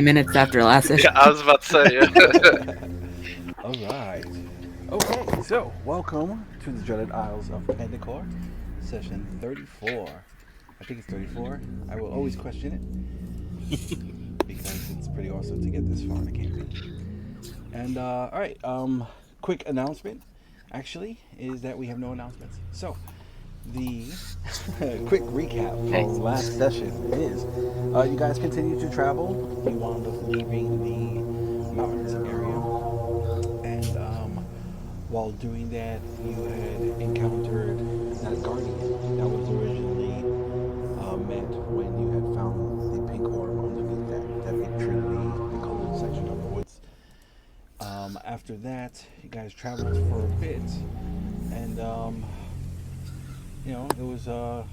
minutes after last Yeah, session. I was about to say. All right. Okay, so welcome to the Dreaded Isles of Pandakorr, session 34. I think it's 34. I will always question it because it's pretty awesome to get this far in a campaign. And all right, quick announcement actually is that we have no announcements. So the quick recap Hey. from last session is you guys continue to travel. You wound up leaving the mountainous area, and while doing that, you had encountered that guardian that was originally met when you had found the pink orb underneath that big trinity, the colored section of the woods. After that, you guys traveled for a bit, and it was a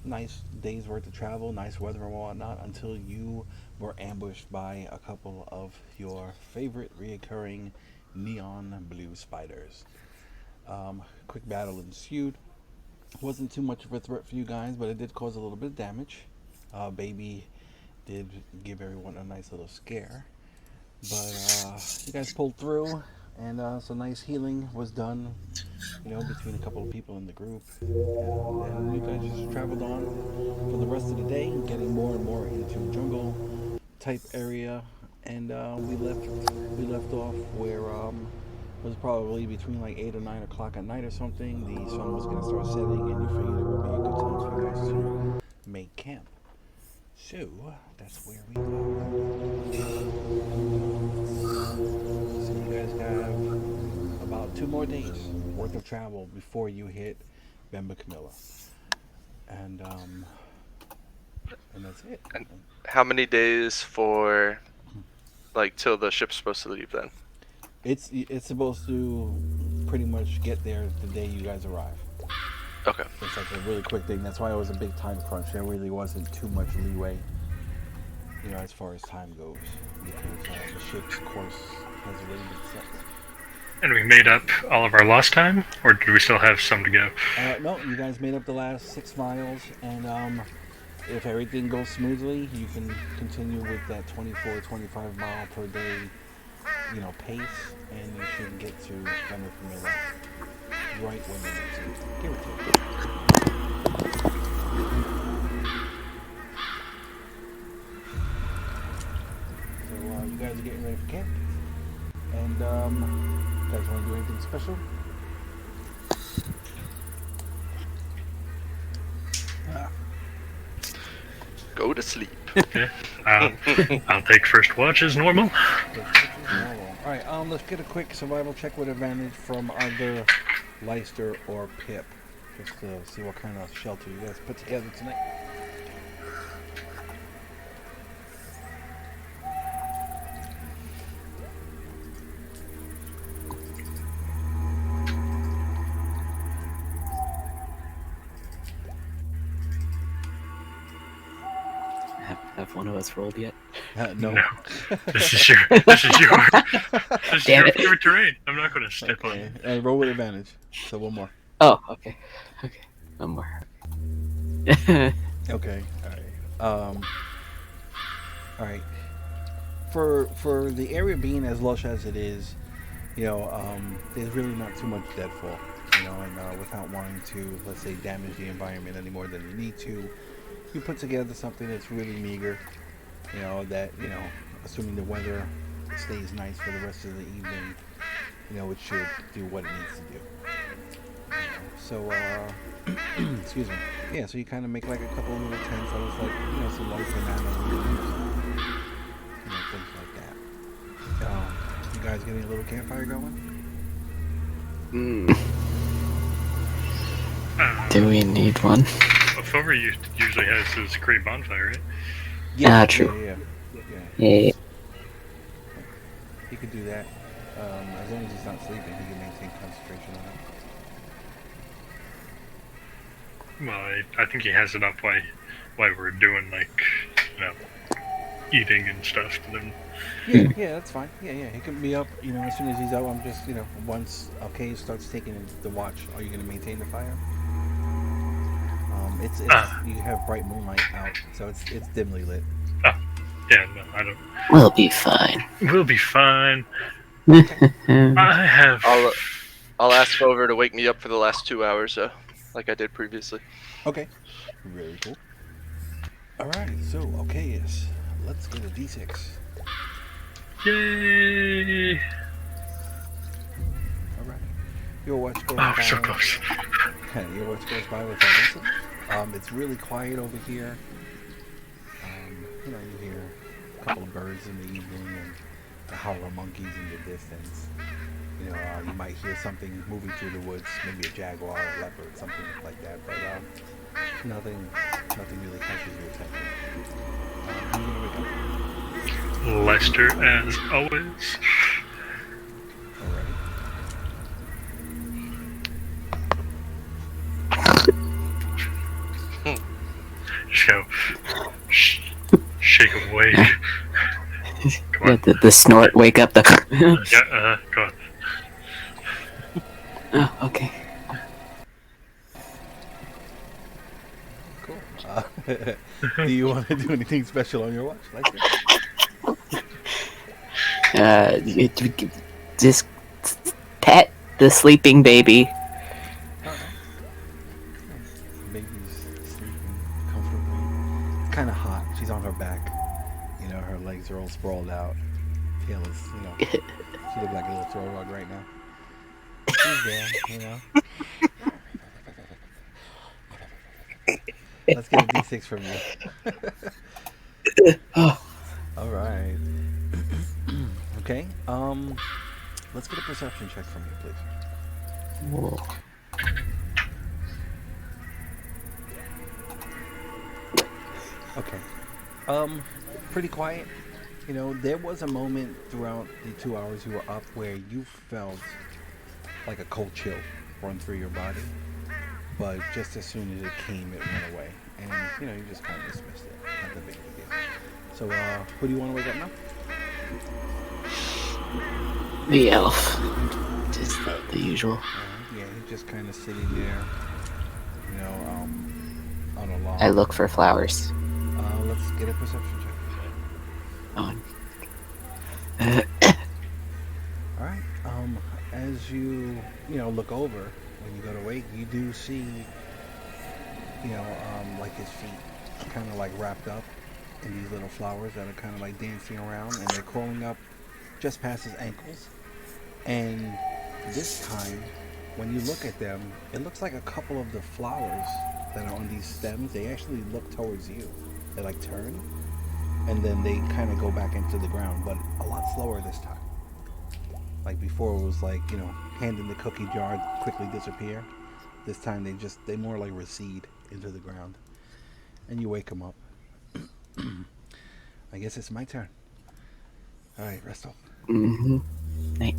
nice day's worth of travel, nice weather and whatnot, until you were ambushed by a couple of your favorite reoccurring neon blue spiders. Quick battle ensued. Wasn't too much of a threat for you guys, but it did cause a little bit of damage. Baby did give everyone a nice little scare, but you guys pulled through, and some nice healing was done, between a couple of people in the group, and then you guys just traveled on for the rest of the day, getting more and more into jungle type area, and we left off where it was probably between like 8 or 9 o'clock at night or something. The sun was gonna start setting, and you figured it would be a good time for you guys to make camp. So that's where we are. So you guys have about 2 more days worth of travel before you hit Bemba Camilla, and and that's it. And how many days for, like, till the ship's supposed to leave then? It's supposed to pretty much get there the day you guys arrive. Okay. It's like a really quick thing. That's why it was a big time crunch. There really wasn't too much leeway, as far as time goes, because the ship's course has already been set. And we made up all of our lost time, or do we still have some to go? No, you guys made up the last 6 miles, and if everything goes smoothly, you can continue with that 24, 25 mile per day, pace, and you should get to Thunder Camilla right when you need to. Give it to you. So you guys are getting ready for camp, and you guys want to do anything special? Go to sleep. Okay. I'll take first watch as normal. All right, let's get a quick survival check with advantage from either Leister or Pip, just to see what kind of shelter you guys put together tonight. Have one of us rolled yet? No. No. This is your Damn it. favorite terrain. I'm not going to step on Okay, it. roll with advantage. So one more. Oh, okay. One more. Okay, all right. For the area being as lush as it is, there's really not too much deadfall, and without wanting to, let's say, damage the environment any more than you need to, you put together something that's really meager, that, assuming the weather stays nice for the rest of the evening, it should do what it needs to do. So, excuse me. Yeah, so you kind of make like a couple of little tents out of like, some light banana leaves, things like that. You guys getting a little campfire going? Do we need one? Fover usually has his great bonfire, right? Yeah, true. Yeah. Yeah. He could do that. As long as he's not sleeping, he can maintain concentration on it. Well, I think he has it up while we're doing, like, eating and stuff. But then, Yeah, that's fine. Yeah, he can be up, as soon as he's out. I'm just, once Cave starts taking the watch, are you going to maintain the fire? It's you have bright moonlight out, so it's dimly lit. Oh, Yeah, no, I don't. We'll be fine. We'll be fine. Okay. I have. I'll ask Over to wake me up for the last 2 hours, like I did previously. Okay. Very cool. All right. So, okay, yes. Let's get a d6. Yay! All right. Your watch goes Oh, by. so close. Your watch goes by without incident. It's really quiet over here. You hear a couple of birds in the evening and the howl of monkeys in the distance. You might hear something moving through the woods, maybe a jaguar, a leopard, something like that. But nothing really catches your attention. Who are you gonna wake up? Lester, as always. Alrighty. Just go. Shake him awake. Come on. The snort wake up the. Yeah, go on. Oh, okay. Cool. Do you want to do anything special on your watch, Lester? Just pet the sleeping baby. Baby's sleeping comfortably. It's kind of hot. She's on her back. Her legs are all sprawled out. Tail is, she looks like a little throw rug right now. She's there, Let's get a d6 from you. All right. Okay. Let's get a perception check from you, please. Whoa. Okay. Pretty quiet. There was a moment throughout the 2 hours you were up where you felt like a cold chill run through your body, but just as soon as it came, it went away, and you just kind of dismissed it. Not that big of a deal. So, who do you want to wake up now? The elf. Just the usual. Yeah, he's just kind of sitting there, on a log. I look for flowers. Let's get a perception check. On. All right. As you look over when you go to wake, you do see like his feet kind of like wrapped up in these little flowers that are kind of like dancing around, and they're crawling up just past his ankles. And this time, when you look at them, it looks like a couple of the flowers that are on these stems, they actually look towards you. They like turn, and then they kind of go back into the ground, but a lot slower this time. Like before, it was like, hand in the cookie jar, quickly disappear. This time they more like recede into the ground. And you wake them up. I guess it's my turn. All right, rest up. Mm-hmm. Night.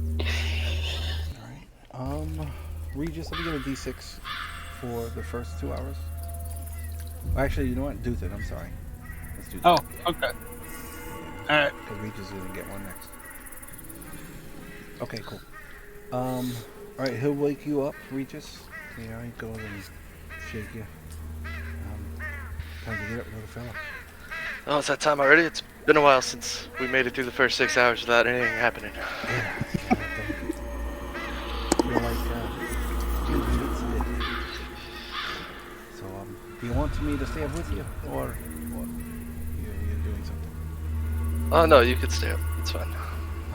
All right. Regis, let me get a d6 for the first 2 hours. Actually, you know what? Do that. I'm sorry. Let's do that. Oh, okay. Yeah, Alright. because Regis is gonna get one next. Okay, cool. All right, he'll wake you up, Regis. He goes and shake you. Time to get up, little fella. Oh, it's that time already? It's been a while since we made it through the first 6 hours without anything happening. Yeah. You're like 2 minutes a bit. So, do you want me to stay up with you, or what? You're doing something? Oh no, you could stay up. It's fine.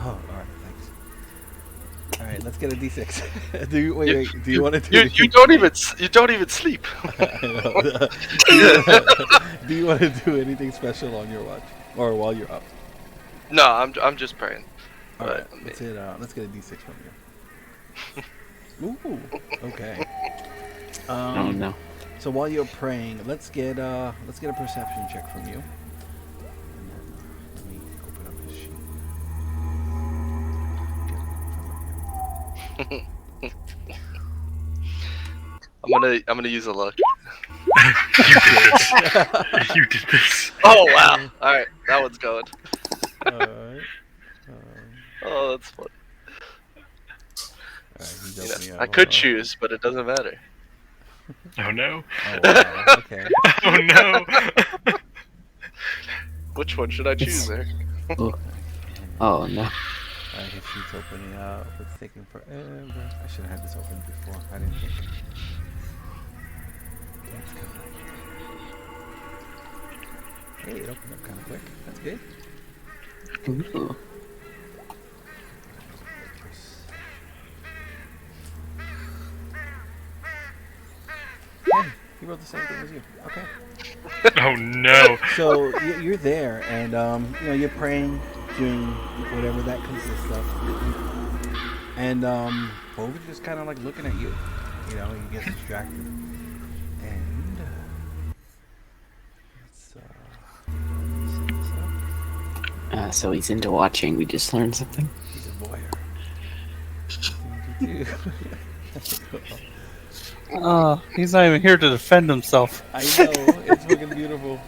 Oh, all right, thanks. All right, let's get a d6. Do you want to do? You don't even sleep. Do you want to do anything special on your watch or while you're up? No, I'm just praying. All right, But let's get a d6 from you. Ooh, okay. Oh no. So while you're praying, let's get a perception check from you. And then, let me open up his sheet. I'm gonna use a luck. You did this. Oh wow! All right, that one's going. All right. Oh, that's fun. He does me I could choose, but it doesn't matter. Oh no. Oh, wow. Okay. Oh no. Which one should I choose there? Oh, oh no. Alright, his sheet's opening up. It's taking forever. I should have had this open before. I didn't think. It's coming up. Hey, it opened up kind of quick. That's good. Ooh. Hey, he wrote the same thing as you. Okay. Oh no. So you're there, and you're praying, doing whatever that consists of, and Bova's just kind of like looking at you. He gets distracted, and let's set this up. So he's into watching. We just learned something. He's a voyeur. He's not even here to defend himself. I know, it's fucking beautiful.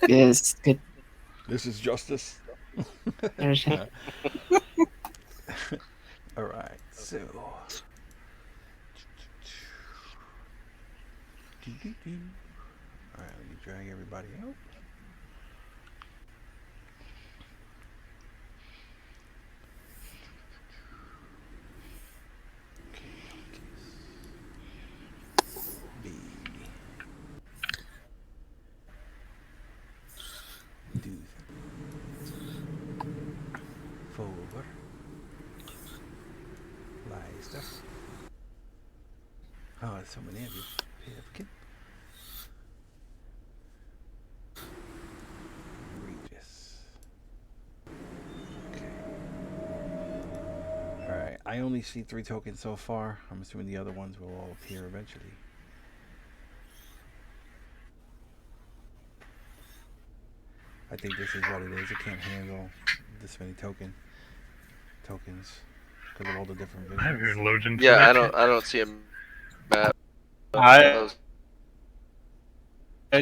Yes, good. This is justice. All right, so. All right, let me drag everybody out. B. Do forward. Leicester. Oh, there's so many of you. Pipkin. Regis. Okay. Alright, I only see 3 tokens so far. I'm assuming the other ones will all appear eventually. I think this is what it is. It can't handle this many tokens because of all the different I haven't visions. even loaded into Yeah, that. I don't see a map. I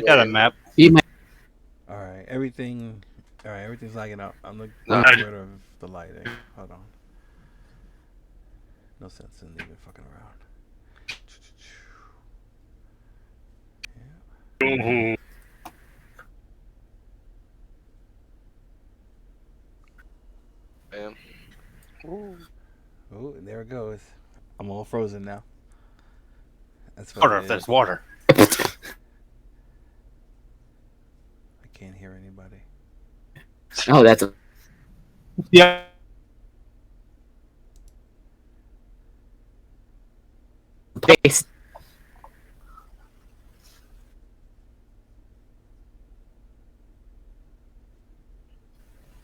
got a map. Alright, everything's lagging out. I'm looking No, rid of the lighting. Hold on. No sense in even fucking around. Oh, Man. Oh, and there it goes. I'm all frozen now. That's what Water, it if is. there's water. I can't hear anybody. Oh, that's a Yeah. place.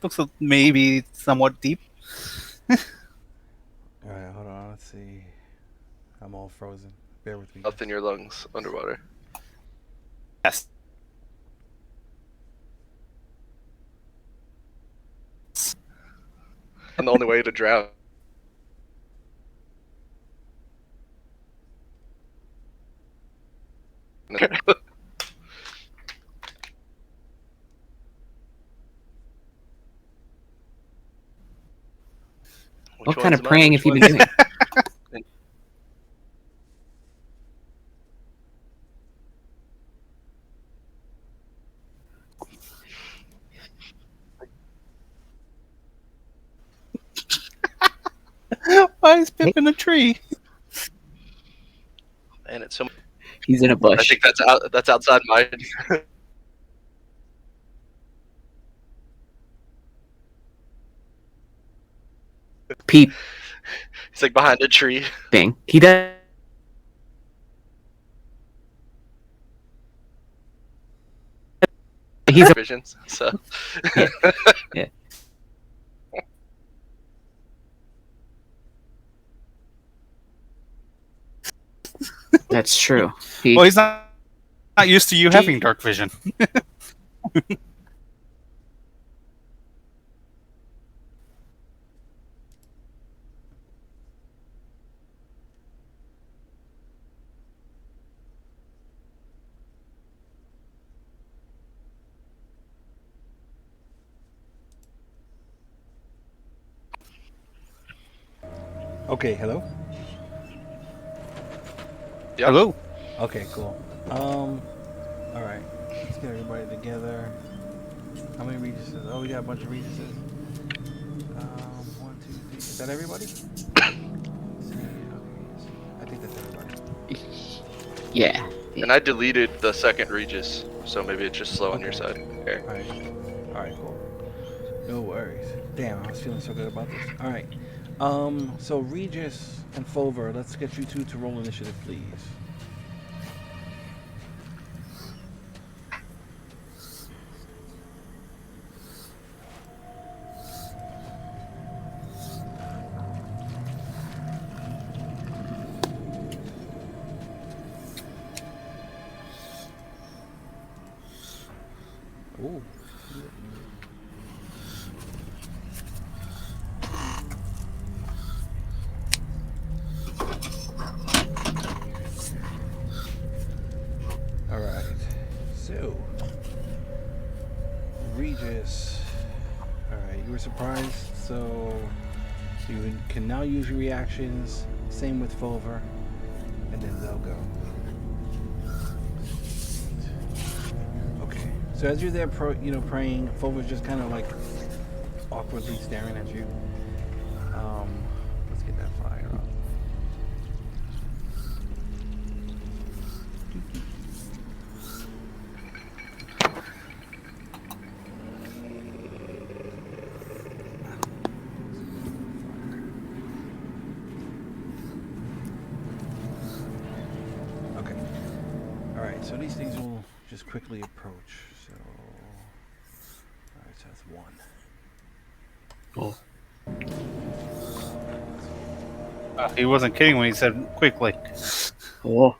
Looks maybe somewhat deep. Alright, hold on. Let's see. I'm all frozen. Bear with me. Up in your lungs, underwater. Yes. And the only way to drown. What kind of praying have you been doing? Why is Pip in a tree? And it's so. He's in a I bush. think that's outside my. Peeping. He's like behind a tree. He does. He's a Visions. So. Yeah. That's true. Well, he's not used to you having dark vision. Okay, hello? Yep. Hello. Okay, cool. Alright. Let's get everybody together. How many Regises? Oh, we got a bunch of Regises. 1, 2, 3. Is that everybody? I think that's everybody. Yeah. And I deleted the second Regis, so maybe it's just slow on your Okay. side. Okay. Alright, cool. No worries. Damn, I was feeling so good about this. Alright. So Regis and Fulver, let's get you two to roll initiative, please. Ooh. Alright. So Regis. Alright, you were surprised, so you can now use your reactions. Same with Fulver. And then they'll go. Okay. So as you're there, praying, Fulver's just kind of like awkwardly staring at you. Let's get that fire up. Okay. All right. So these things will just quickly approach. So, all right. So that's one. Cool. He wasn't kidding when he said quickly. Oh.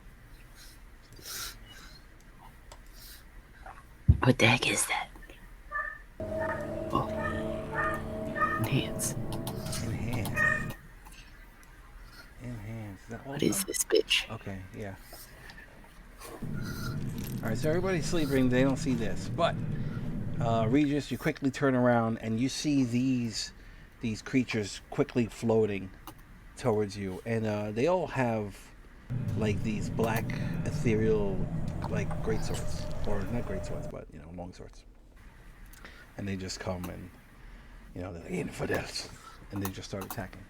What the heck is that? Oh. Enhance. Enhance. Enhance. Is that all What is done? this bitch? Okay. Yeah. All right. So everybody's sleeping. They don't see this, but Regis, you quickly turn around and you see these creatures quickly floating towards you, and they all have like these black ethereal like great swords, or not great swords, but long swords, and they just come and they're like infidels, and they just start attacking.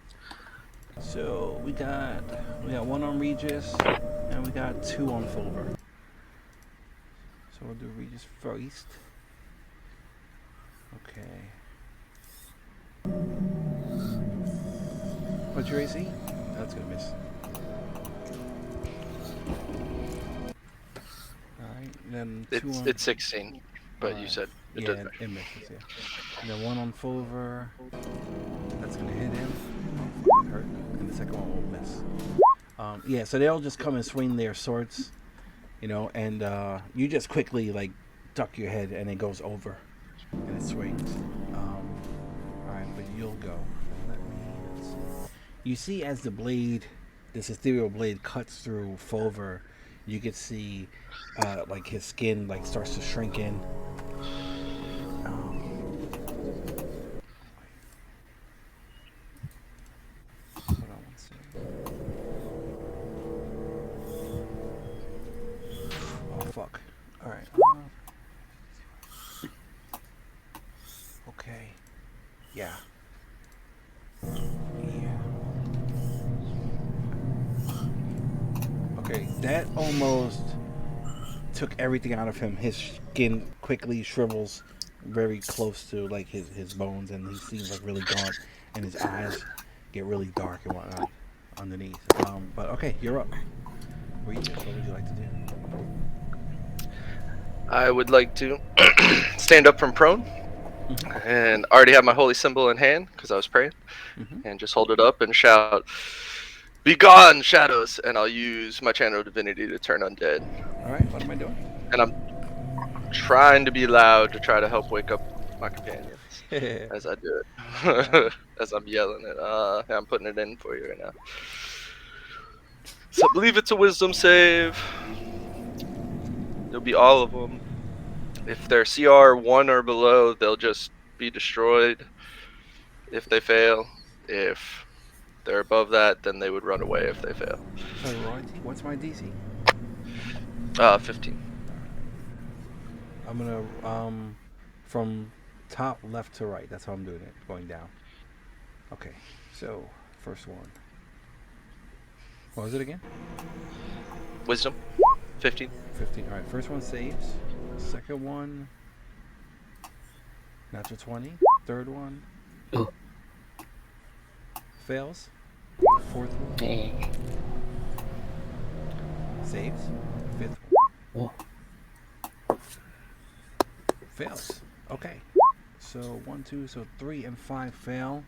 So we got one on Regis and we got two on Fulver. So we'll do Regis first. Okay. What's your AC? That's gonna miss. Alright, then two on... It's 16, but you said it doesn't matter. It misses, yeah. And then one on Fulver. That's gonna hit him. Hurt. And the second one will miss. Yeah, so they all just come and swing their swords, and you just quickly like duck your head and it goes over and it swings. Alright, but you'll go. Let's see. You see as the blade, this ethereal blade cuts through Fulver, you could see like his skin like starts to shrink in. Hold on one second. Oh fuck. Alright. Okay. Yeah. Okay, that almost took everything out of him. His skin quickly shrivels very close to like his bones, and he seems like really gaunt, and his eyes get really dark and whatnot underneath. But okay, you're up. Regis, what would you like to do? I would like to stand up from prone, and already have my holy symbol in hand because I was praying, and just hold it up and shout, "Be gone, shadows!" And I'll use my channel divinity to turn undead. All right, what am I doing? And I'm trying to be loud to try to help wake up my companions as I do it. As I'm yelling it. I'm putting it in for you right now. So I believe it's a wisdom save. It'll be all of them. If they're CR 1 or below, they'll just be destroyed if they fail. If they're above that, then they would run away if they fail. So, Roy, what's my DC? 15. I'm gonna from top left to right. That's how I'm doing it, going down. Okay, so first one. What was it again? Wisdom, 15. 15. All right, first one saves. Second one, natural 20. Third one Ooh. fails. Fourth one Hey. saves. Fifth one Oh. fails. Okay, so 1, 2, so 3 and 5 fail.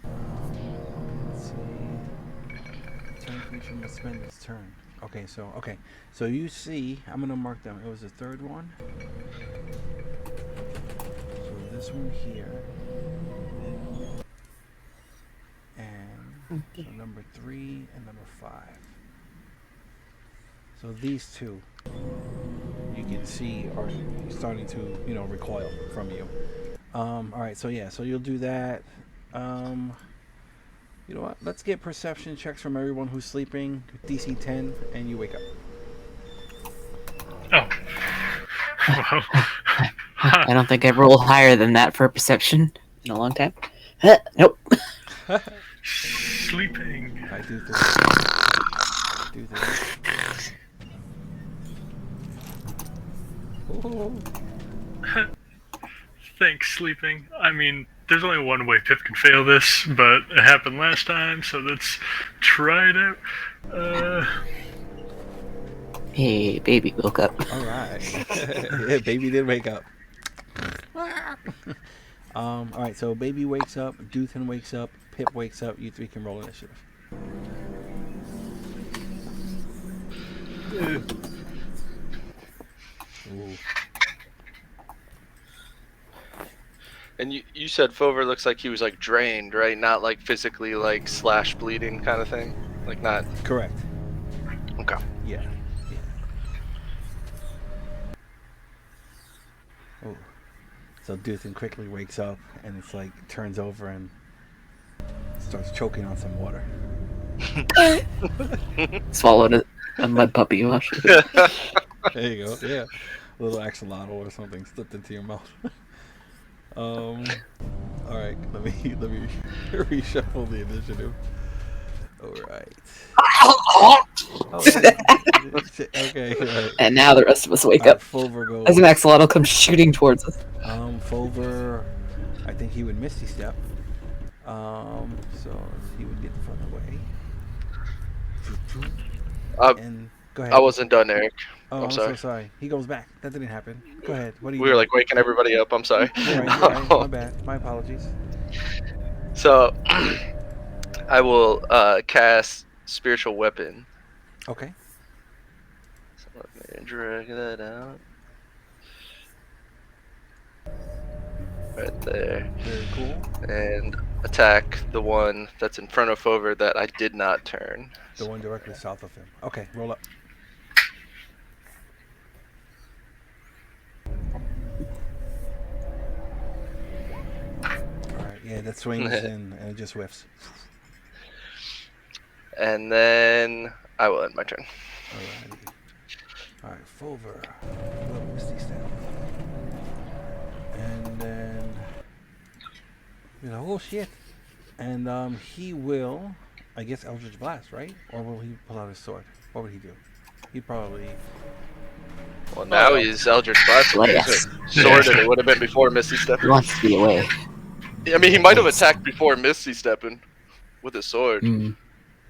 Let's see. Turn creature must spend its turn. Okay, so you see, I'm gonna mark them. It was the third one. So this one here, and so number 3 and number 5. So these two, you can see, are starting to, recoil from you. All right, so yeah, so you'll do that. You know what? Let's get perception checks from everyone who's sleeping. DC 10, and you wake up. Oh. Well. I don't think I've rolled higher than that for perception in a long time. Nope. Sleeping. I do this. Do this. Oh. Thanks, sleeping. I mean, there's only one way Pip can fail this, but it happened last time, so let's try it out. Hey, baby woke up. All right. Yeah, baby did wake up. All right, so baby wakes up, Duthan wakes up, Pip wakes up. You three can roll initiative. Ooh. And you said Fover looks like he was like drained, right? Not like physically like slash bleeding kind of thing. Like not. Correct. Okay. Yeah. Oh. So Duthan quickly wakes up and it's like turns over and starts choking on some water. Swallowed a mud puppy wash. There you go. Yeah. A little axolotl or something slipped into your mouth. All right. Let me reshuffle the initiative. All right. Oh, okay. Right. And now the rest of us wake up Fulver goes. as an axolotl comes shooting towards us. Fulver, I think he would Misty Step. So he would get further away. And go ahead. I wasn't done, Eric. Oh, I'm sorry. so sorry. He goes back. That didn't happen. Go ahead. What do you? We were like waking everybody up. I'm sorry. You're right. My bad. My apologies. So, I will cast Spiritual Weapon. Okay. So let me drag that out. Right there. Very cool. And attack the one that's in front of Fover that I did not turn. The one directly south of him. Okay, roll up. Alright, yeah, that swings and it just whiffs. And then I will end my turn. Alrighty. Alright, Fulver. Little Misty Step. And then oh shit. And he will, I guess, Eldritch Blast, right? Or will he pull out his sword? What would he do? He'd probably. Well, now he's Eldritch Blast. Yes. Sword, and it would have been before Misty He Stepping. wants to be away. I mean, he might have attacked before Misty Stepping with his sword. Mm.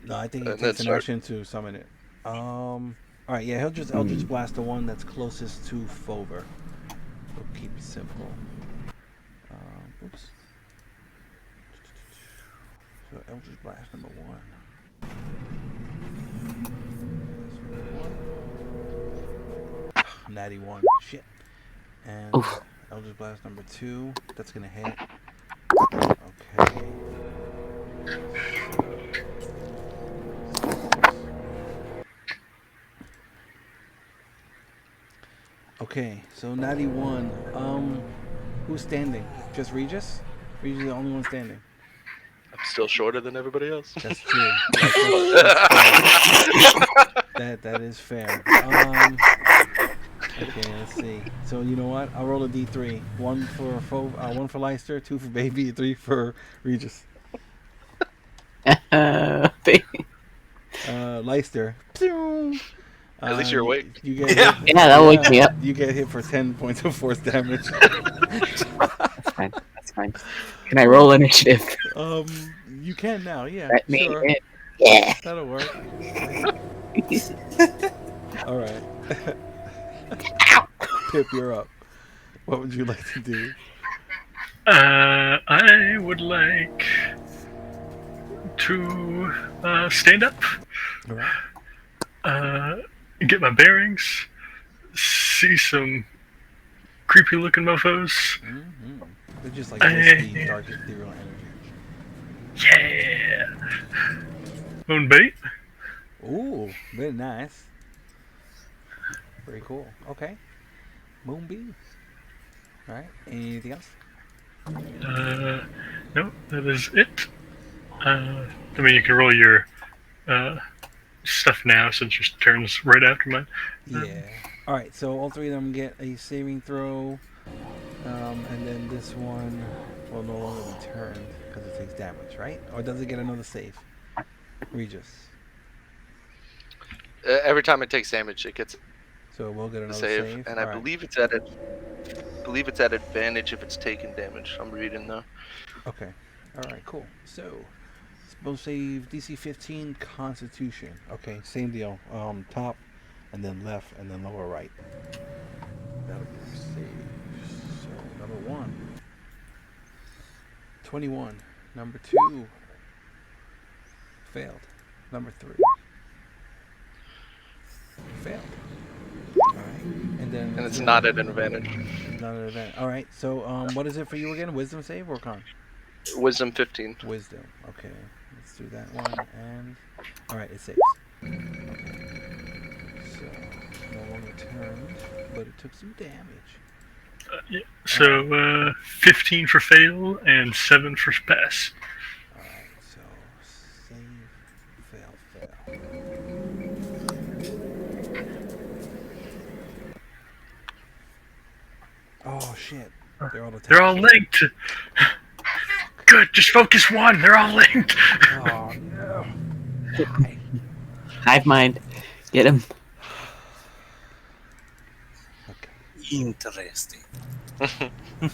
No, I think he And takes then an action to summon it. Alright, yeah, he'll just Eldritch Blast the one that's closest to Fulver. We'll keep it simple. Oops. So Eldritch Blast number 1. Natty 1. Shit. And Oof. Eldritch Blast number 2. That's gonna hit. Okay. Okay, so Natty 1. Who's standing? Just Regis? Regis is the only one standing. I'm still shorter than everybody else. That's true. That is fair. Okay, let's see. So you know what? I'll roll a d3. One for Leicester, 2 for Baby, 3 for Regis. Leicester. At least you're awake. You get Yeah. hit. Yeah, that'll wake me up. You get hit for 10 points of force damage. That's fine. That's fine. Can I roll initiative? You can now. Yeah, Let me sure. in. Yeah. That'll work. All right. Pip, you're up. What would you like to do? I would like to stand up, All right. get my bearings, see some creepy looking mofos. Mm-hmm. They're just like wispy, dark, ethereal energy. Yeah. Moonbait. Ooh, very nice. Very cool. Okay. Moonbeam. All right. Anything else? No, that is it. I mean, you can roll your stuff now since your turn's right after mine. Yeah. All right. So all three of them get a saving throw, and then this one will no longer be turned because it takes damage, right? Or does it get another save? Regis. Every time it takes damage, it gets So we'll get a another save, save. and I All right. believe it's at advantage if it's taking damage. I'm reading though. Okay. All right. Cool. So spell save DC 15 Constitution. Okay. Same deal. Top, and then left, and then lower right. That'll be your save. So number 1. 21. Number 2. Failed. Number 3. Failed. All right. And then. And it's not at an advantage. It's not an event. All right. So what is it for you again? Wisdom save or con? Wisdom 15. Wisdom. Okay. Let's do that one. And all right, it saves. Okay. So no longer turned, but it took some damage. Yeah. So 15 for fail and 7 for pass. All right. So save, fail. Oh shit! They're all attached. They're all linked. Good. Just focus one. They're all linked. Oh no! Hive mind. Get him. Okay. Interesting. Not good. Okay,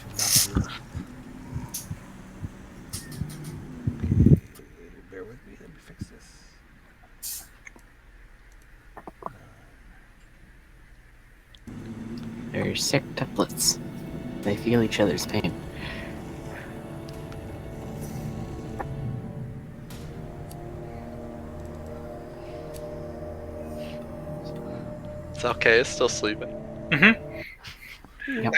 bear with me. Let me fix this. They're sextuplets. They feel each other's pain. It's okay. It's still sleeping. Yep.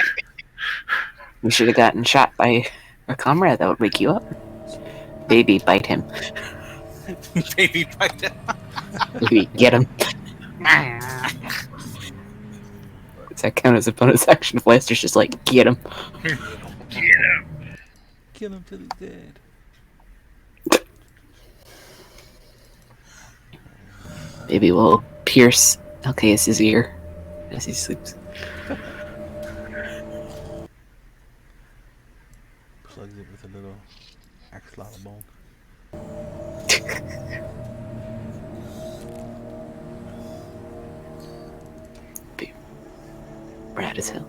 We should have gotten shot by a comrade. That would wake you up. Baby, bite him. Baby bite him. Baby, get him. Does that count as a bonus action? If Lester's just like, get him. Yeah. Kill him till he's dead. Baby will pierce Alcaeus' ear as he sleeps. Plugs it with a little axolotl bone. Rad as hell.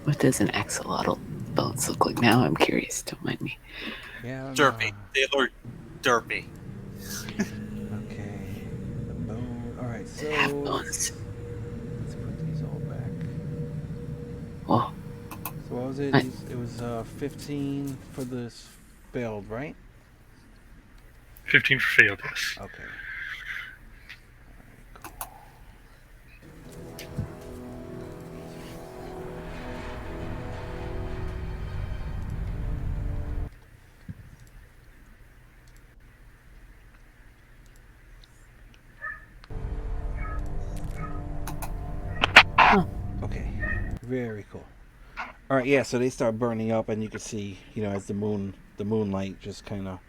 What does an axolotl bones look like now? I'm curious. Don't mind me. Yeah. I don't Derpy. know. They look derpy. Okay. The bone. All right. So Half let's bones. put these all back. Oh, So what was it? Right. It was 15 for this failed, right? 15 for failed. Yes. Okay. Okay, very cool. All right, yeah. So they start burning up, and you can see, as the moonlight just kind of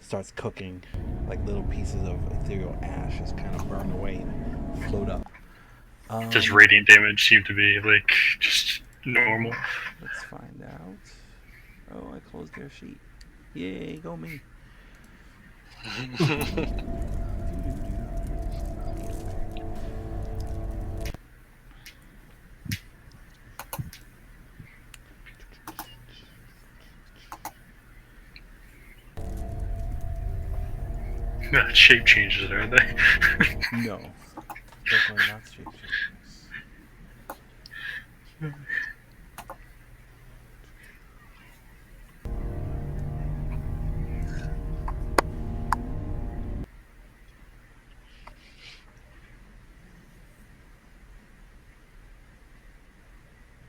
starts cooking. Like little pieces of ethereal ash just kind of burn away and float up. Does radiant damage seem to be like just normal? Let's find out. Oh, I closed their sheet. Yay, go me. Not shape changes, are they? No, definitely not shape changes.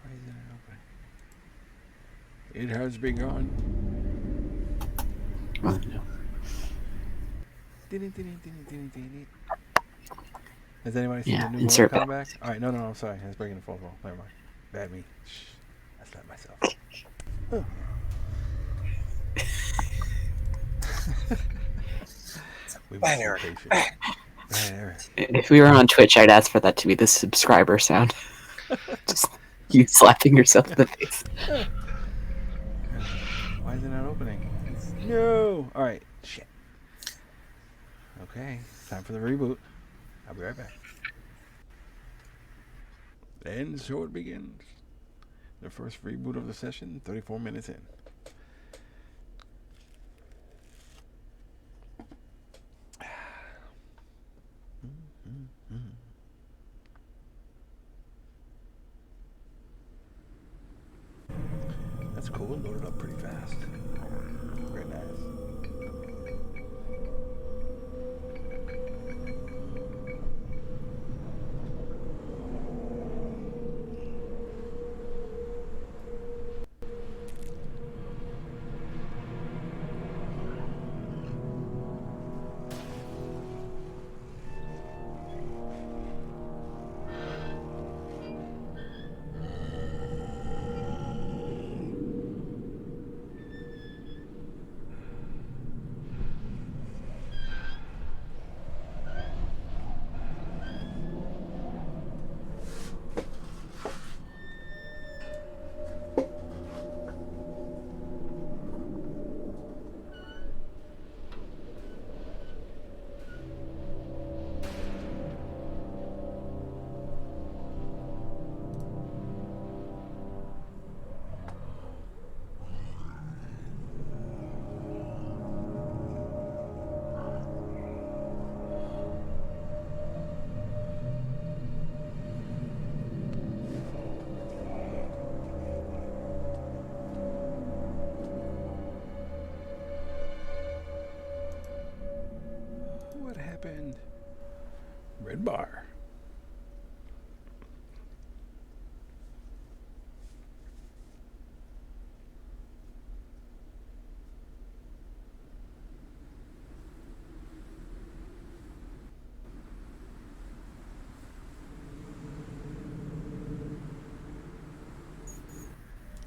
Why isn't it open? It has begun. Oh, no. Has anybody seen the new insert Mortal Kombat? All right, no, I'm sorry. I was breaking the fourth wall. Never mind. Bad me. Shh. I slapped myself. Oh. We've been so patient. If we were on Twitch, I'd ask for that to be the subscriber sound. Just you slapping yourself in the face. Why is it not opening? No! Alright, shit. Okay, time for the reboot. I'll be right back. And so it begins. The first reboot of the session, 34 minutes in. That's cool. It loaded up pretty fast. Very nice. What happened? Red bar.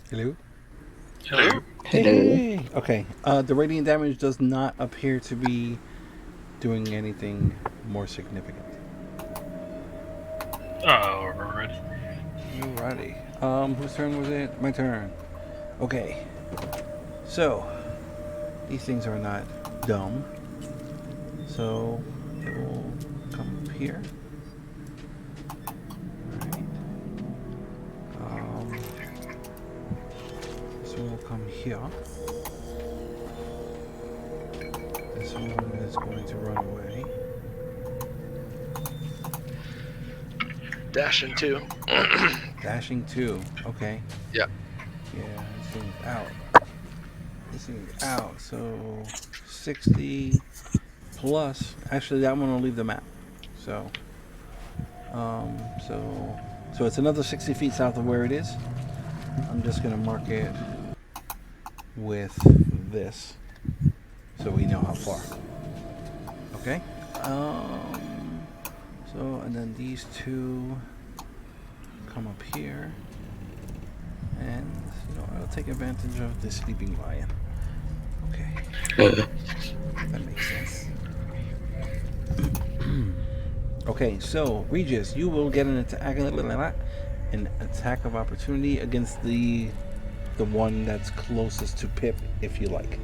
Hello? Hello? Hey. Okay. The radiant damage does not appear to be doing anything more significant. Alright. Alrighty. Whose turn was it? My turn. Okay. So, these things are not dumb. So, it will come up here. Alright. This one will come here. This one is going to run away. Dashing 2. Dashing 2. Okay. Yeah. Yeah, this thing's out. This thing's out. So 60 plus. Actually, that one will leave the map. So, so it's another 60 feet south of where it is. I'm just gonna mark it with this, so we know how far. Okay. So, and then these two come up here, and I'll take advantage of the sleeping lion. Okay. That makes sense. Okay, so Regis, you will get an attack of opportunity against the one that's closest to Pip, if you like.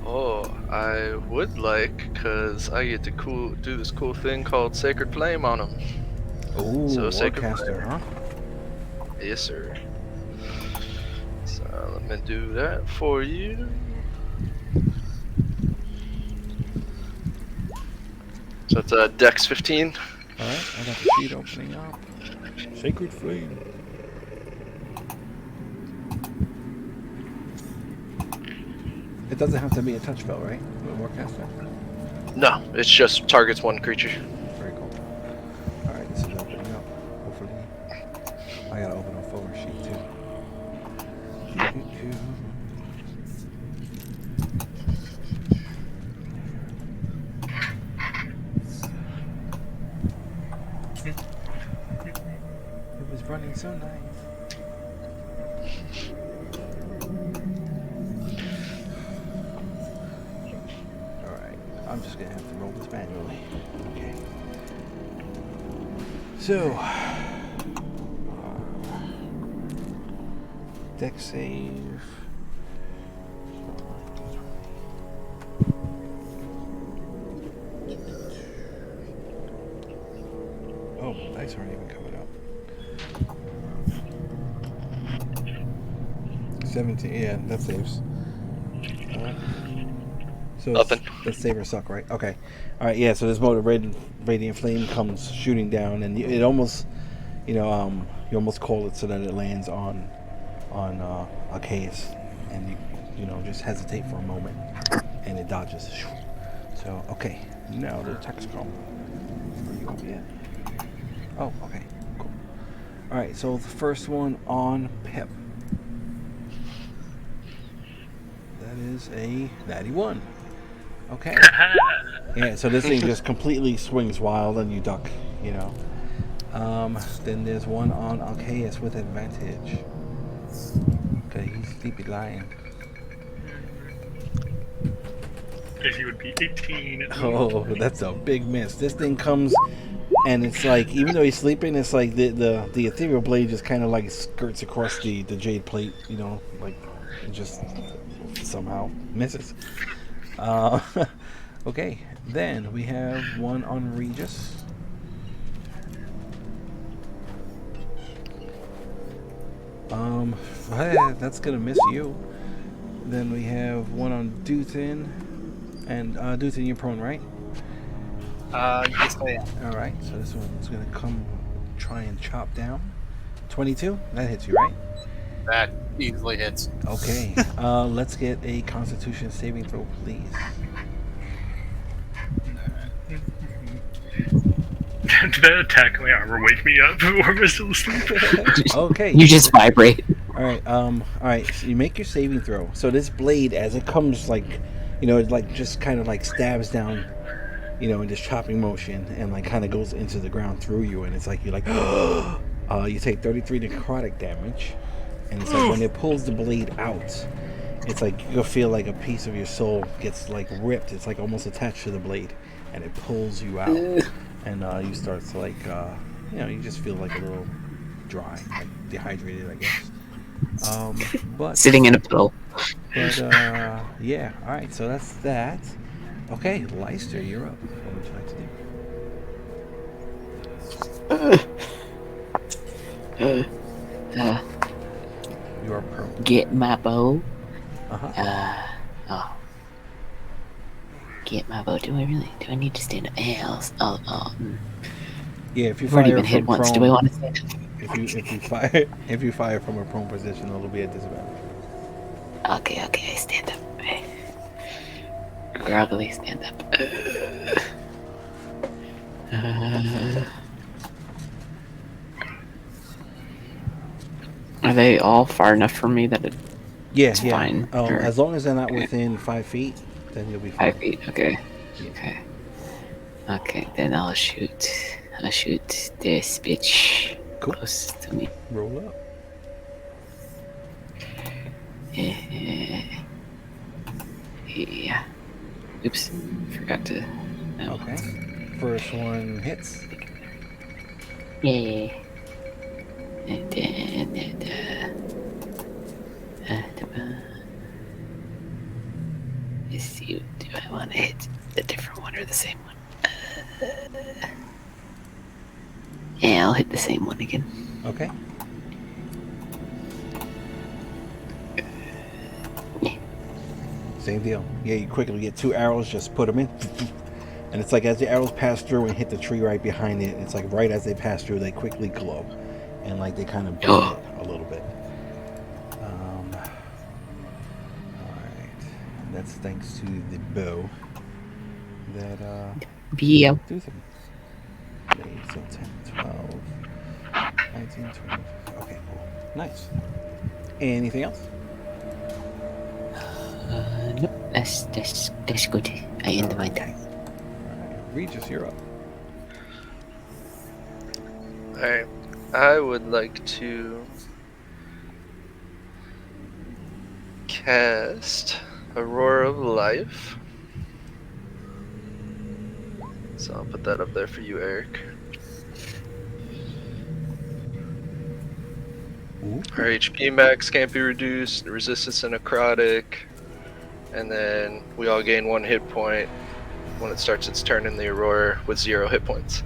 Oh, I would like, cause I get to do this cool thing called Sacred Flame on him. Oh, So Sacred Warcaster, Flame. huh? Yes, sir. So let me do that for you. So it's a Dex 15. All right, I got the sheet opening up. Sacred Flame. It doesn't have to be a touch spell, right? Warcaster. No, it's just targets one creature. Very cool. All right, this is opening up. Hopefully, I gotta open a forward sheet too. It was running so nice. Alright, I'm just gonna have to roll this manually. Okay. So, deck save. Oh, my dice aren't even coming up. 17, yeah, that saves. So Nothing. The saver suck, right? Okay. All right. Yeah. So this mode of radiant flame comes shooting down, and it almost, you almost call it so that it lands on a case, and you just hesitate for a moment, and it dodges. So okay. Now the attacks come. Are you up yet? Oh, okay. Cool. All right. So the first one on Pip. That is a 91. Okay. Yeah, so this thing just completely swings wild and you duck, Then there's one on Alcaeus with advantage. Okay, he's sleepy lying. He would be 18. Oh, that's a big miss. This thing comes and it's like, even though he's sleeping, it's like the ethereal blade just kind of like skirts across the jade plate, like it just somehow misses. Okay, then we have one on Regis. That's gonna miss you. Then we have one on Duthin, and Duthin, you're prone, right? Yes, I am. All right, so this one's gonna come, try and chop down. 22, that hits you, right? That easily hits. Okay, let's get a Constitution saving throw, please. Did that attack my armor wake me up or am I still asleep? Okay. You just vibrate. All right. So you make your saving throw. So this blade, as it comes, it like just kind of like stabs down, in this chopping motion, and like kind of goes into the ground through you, and it's like you're like, you take 33 necrotic damage, and it's like when it pulls the blade out, it's like you'll feel like a piece of your soul gets like ripped. It's like almost attached to the blade, and it pulls you out, and you start to like, you just feel like a little dry, like dehydrated, I guess. But Sitting in a puddle. But yeah, all right. So that's that. Okay, Leicester, you're up. What would you like to do? You are pro. Get my bow. Uh-huh. Get my bow. Do I need to stand up? Yeah, Yeah, if you I've already fire been hit from once. prone, Do I want to stand up? if you fire from a prone position, it'll be a disadvantage. Okay, I stand up. Groggily stand up. Are they all far enough from me that it's fine? As long as they're not within 5 feet, then you'll be fine. 5 feet, okay. Yeah. Okay, then I'll shoot this bitch close to me. Roll up. Yeah. Oops, forgot to. No. Okay. First one hits. Yeah. Let's see. Do I want to hit a different one or the same one? Yeah, I'll hit the same one again. Okay. Same deal. Yeah, you quickly get 2 arrows, just put them in. And it's like as the arrows pass through and hit the tree right behind it, it's like right as they pass through, they quickly glow. And like they kind of burn it a little bit. Alright. That's thanks to the bow. That, BL. do something. So 10, 12, 19, 20. Okay, cool. Nice. Anything else? Nope. That's good. I end my turn. Alright. Regis, you're up. Alright. I would like to cast Aurora of Life. So I'll put that up there for you, Eric. Ooh. Our HP max can't be reduced, resistance to necrotic, and then we all gain 1 hit point when it starts its turn in the Aurora with 0 hit points.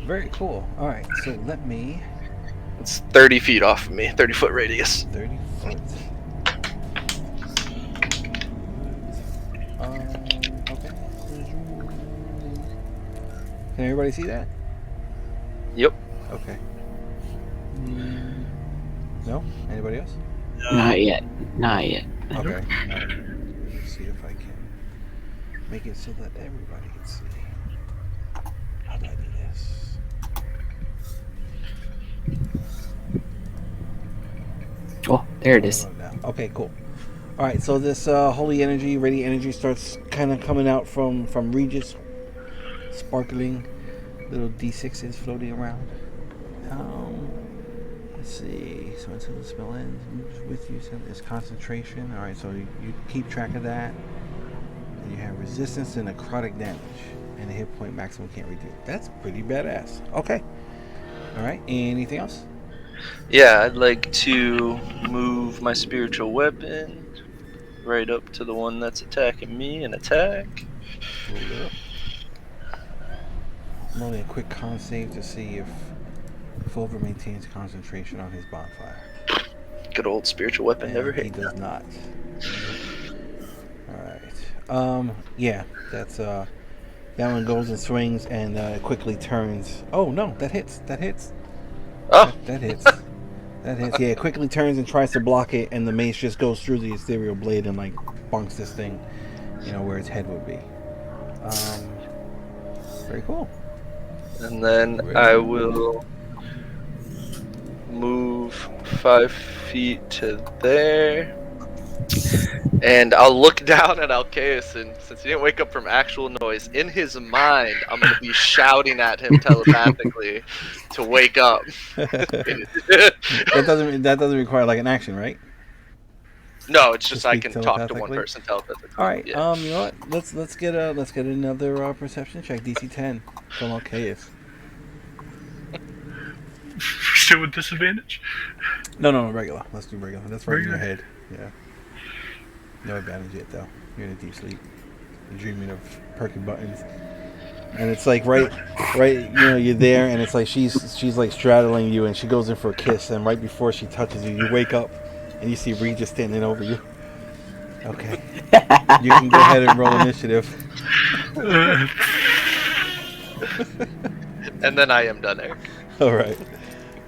Very cool. Alright, so let me... It's 30 feet off of me, 30-foot radius. 30 foot. Okay. Can everybody see that? Yep. Okay. No? Anybody else? Not yet. Okay. Alright. Let's see if I can make it so that everybody can see. How do I do this? Oh, there it is. Okay, cool. Alright, so this holy energy, radiant energy starts kind of coming out from Regis. Sparkling little D6s floating around. Let's see. So until the spell ends, moves with you. So it's concentration. Alright, so you keep track of that. And you have resistance to necrotic damage. And the hit point maximum can't reduce. That's pretty badass. Okay. Alright, anything else? Yeah, I'd like to move my spiritual weapon right up to the one that's attacking me and attack. Roll it up. I'm rolling a quick con save to see if Fulver maintains concentration on his bonfire. Good old spiritual weapon And never he hit. does not. Alright. Yeah, that's that one goes and swings and it quickly turns. Oh no, that hits. Oh, That hits. That hits. Yeah, it quickly turns and tries to block it, and the mace just goes through the ethereal blade and like bonks this thing, where its head would be. Very cool. and then I will move 5 feet to there. And I'll look down at Alcaeus, and since he didn't wake up from actual noise, in his mind, I'm going to be shouting at him telepathically to wake up. That doesn't require like an action, right? No, it's just I speak can talk to one telepathically? person telepathically. All right. Yeah. You know what? Let's get another perception check. DC 10 from Alcaeus. Still with disadvantage? No, regular. Let's do regular. That's right in your Regular? head. Yeah. No advantage yet, though. You're in a deep sleep. You're dreaming of perky buttons. And it's like right, you're there, and it's like she's like straddling you, and she goes in for a kiss, and right before she touches you, you wake up, and you see Regis standing over you. Okay. You can go ahead and roll initiative. And then I am done, Eric. All right,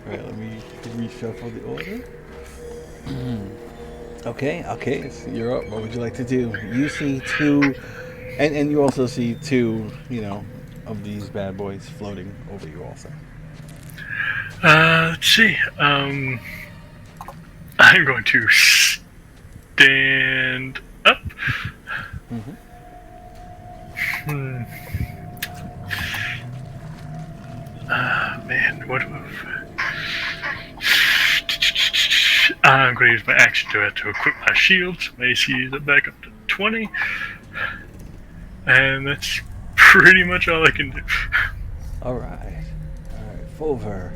let me reshuffle the order. Okay, so you're up. What would you like to do? You see 2, and you also see 2, of these bad boys floating over you also. Let's see. I'm going to stand up. Man, what do I'm going to use my action to equip my shield. So my AC is back up to 20. and that's pretty much all I can do. All right, Fulver.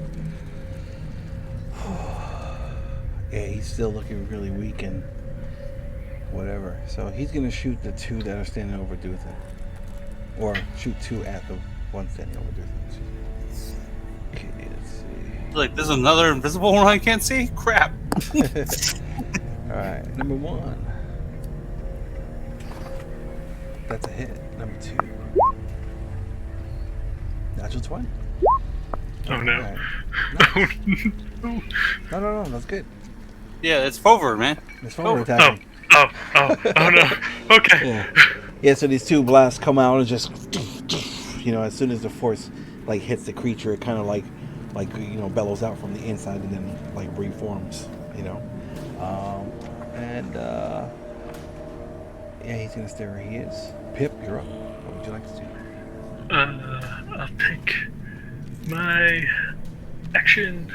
Yeah, he's still looking really weak and whatever. So he's gonna shoot the two that are standing over Duthin, or shoot two at the one standing over Duthin. Okay, let's see. Like, there's another invisible one I can't see? Crap. All right, number one. That's a hit. Number two. Natural 20. Oh no. Alright. Oh no. No, that's good. Yeah, it's Fover, man. It's forward attacking. Oh no. Okay. Yeah, so these two blasts come out and just, as soon as the force like hits the creature, it kind of like bellows out from the inside and then like reforms, yeah, he's gonna stay where he is. Pip, you're up. What would you like to do? I'll take my action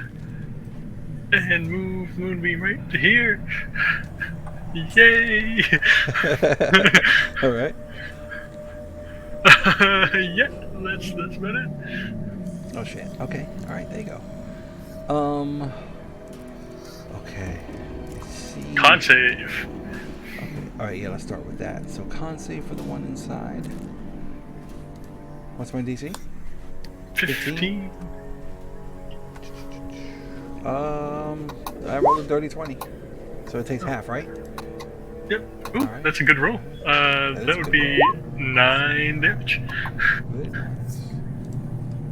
and move Moonbeam right to here. Yay! All right. Yeah, that's about it. Oh shit. Okay. All right. There you go. Okay. Let's see. Con save. Okay. All right. Yeah. Let's start with that. So con save for the one inside. What's my DC? 15. I rolled a dirty 20, so it takes half, right? Yep. Ooh, Alright. that's a good roll. That would be 9 damage. Good.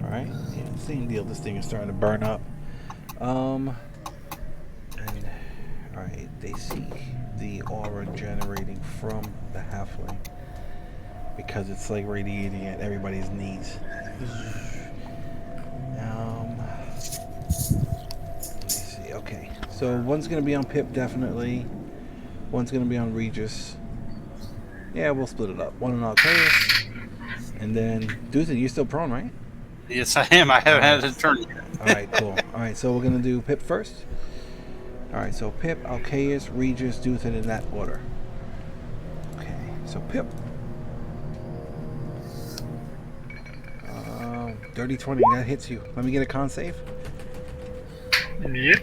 All right. Yeah. Same deal. This thing is starting to burn up. And all right. They see the aura generating from the halfling because it's like radiating at everybody's knees. Let me see. Okay. So one's gonna be on Pip, definitely. One's gonna be on Regis. Yeah, we'll split it up. One on Alcaeus, and then Duthin, you're still prone, right? Yes, I am. I haven't had a turn yet. All right, cool. All right, so we're gonna do Pip first. All right, so Pip, Alcaeus, Regis, Duthin in that order. Okay, so Pip. Dirty 20, that hits you. Let me get a con save. Yep.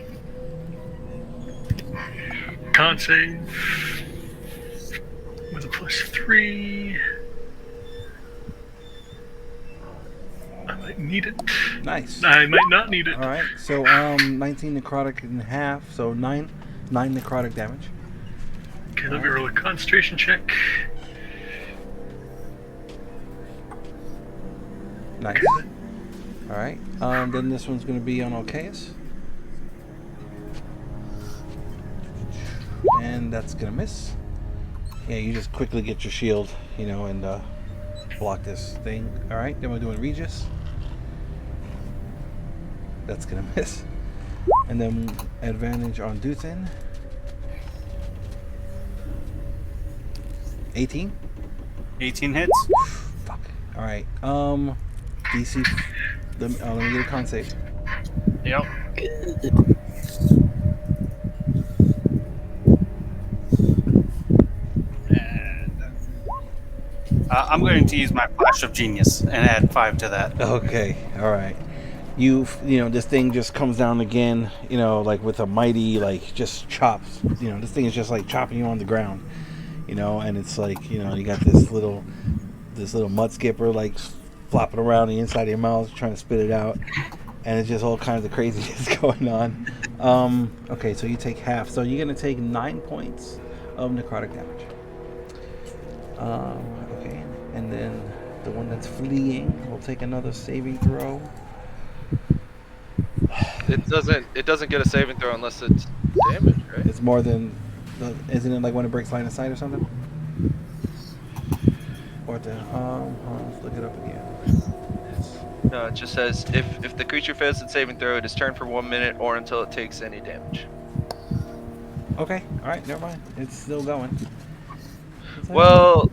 Con save with a +3. I might need it. Nice. I might not need it. All right, so 19 necrotic in half, so 9 necrotic damage. Okay, let me roll a concentration check. Nice. All right, then this one's going to be on Alcaeus. And that's going to miss. Yeah, you just quickly get your shield, and block this thing. All right, then we're doing Regis. That's going to miss. And then advantage on Duthin. 18? 18 hits. Fuck. All right. DC. Let me get a con save. Yep. I'm going to use my Flash of Genius and add 5 to that. Okay. All right. This thing just comes down again, like with a mighty, like, just chops. This thing is just like chopping you on the ground, and it's like, you got this little mud skipper, like, flopping around the inside of your mouth, trying to spit it out, and it's just all kinds of craziness going on. Okay, so you take half. So you're gonna take 9 points of necrotic damage. Okay, and then the one that's fleeing will take another saving throw. It doesn't get a saving throw unless it's damage, right? It's more than, isn't it like when it breaks line of sight or something? Or let's look it up again. No, it just says if the creature fails its saving throw, it is turned for 1 minute or until it takes any damage. Okay, all right, never mind. It's still going. Well,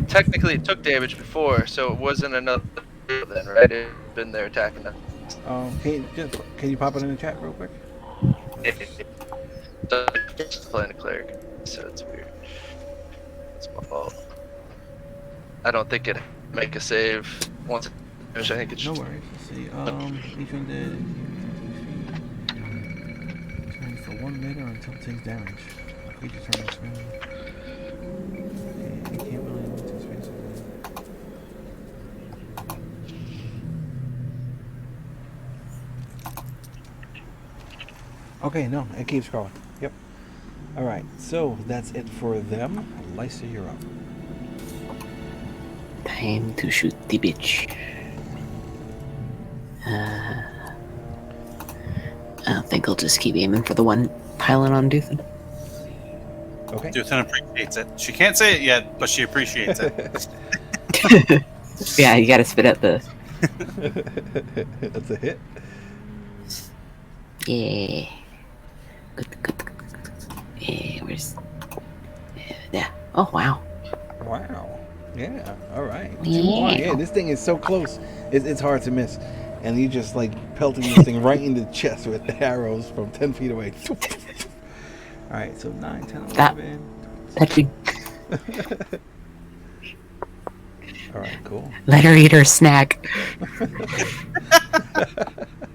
technically it took damage before, so it wasn't another then, right? It had been there attacking them. Can you pop it in the chat real quick? So, playing a cleric, so it's weird. It's my fault. I don't think it make a save once it's finished. I think it's No just worries. Let's see. Each one did. Turns for 1 minute or until it takes damage. Creature turn its spell. It can't really move to space. Okay, no, it keeps going. Yep. Alright, so that's it for them. Lysa, you're up. Time to shoot the bitch. I think I'll just keep aiming for the one piling on Duthin. Okay. Duthin appreciates it. She can't say it yet, but she appreciates it. Yeah, you gotta spit out the. That's a hit. Yeah. Good. Yeah, where's. Yeah. Oh, wow. Wow. Yeah, alright. Yeah. Yeah, this thing is so close. It's hard to miss. And you just like pelting this thing right in the chest with arrows from 10 feet away. Alright, so 9, 10, Stop 11. touching. Alright, cool. Let her eat her snack.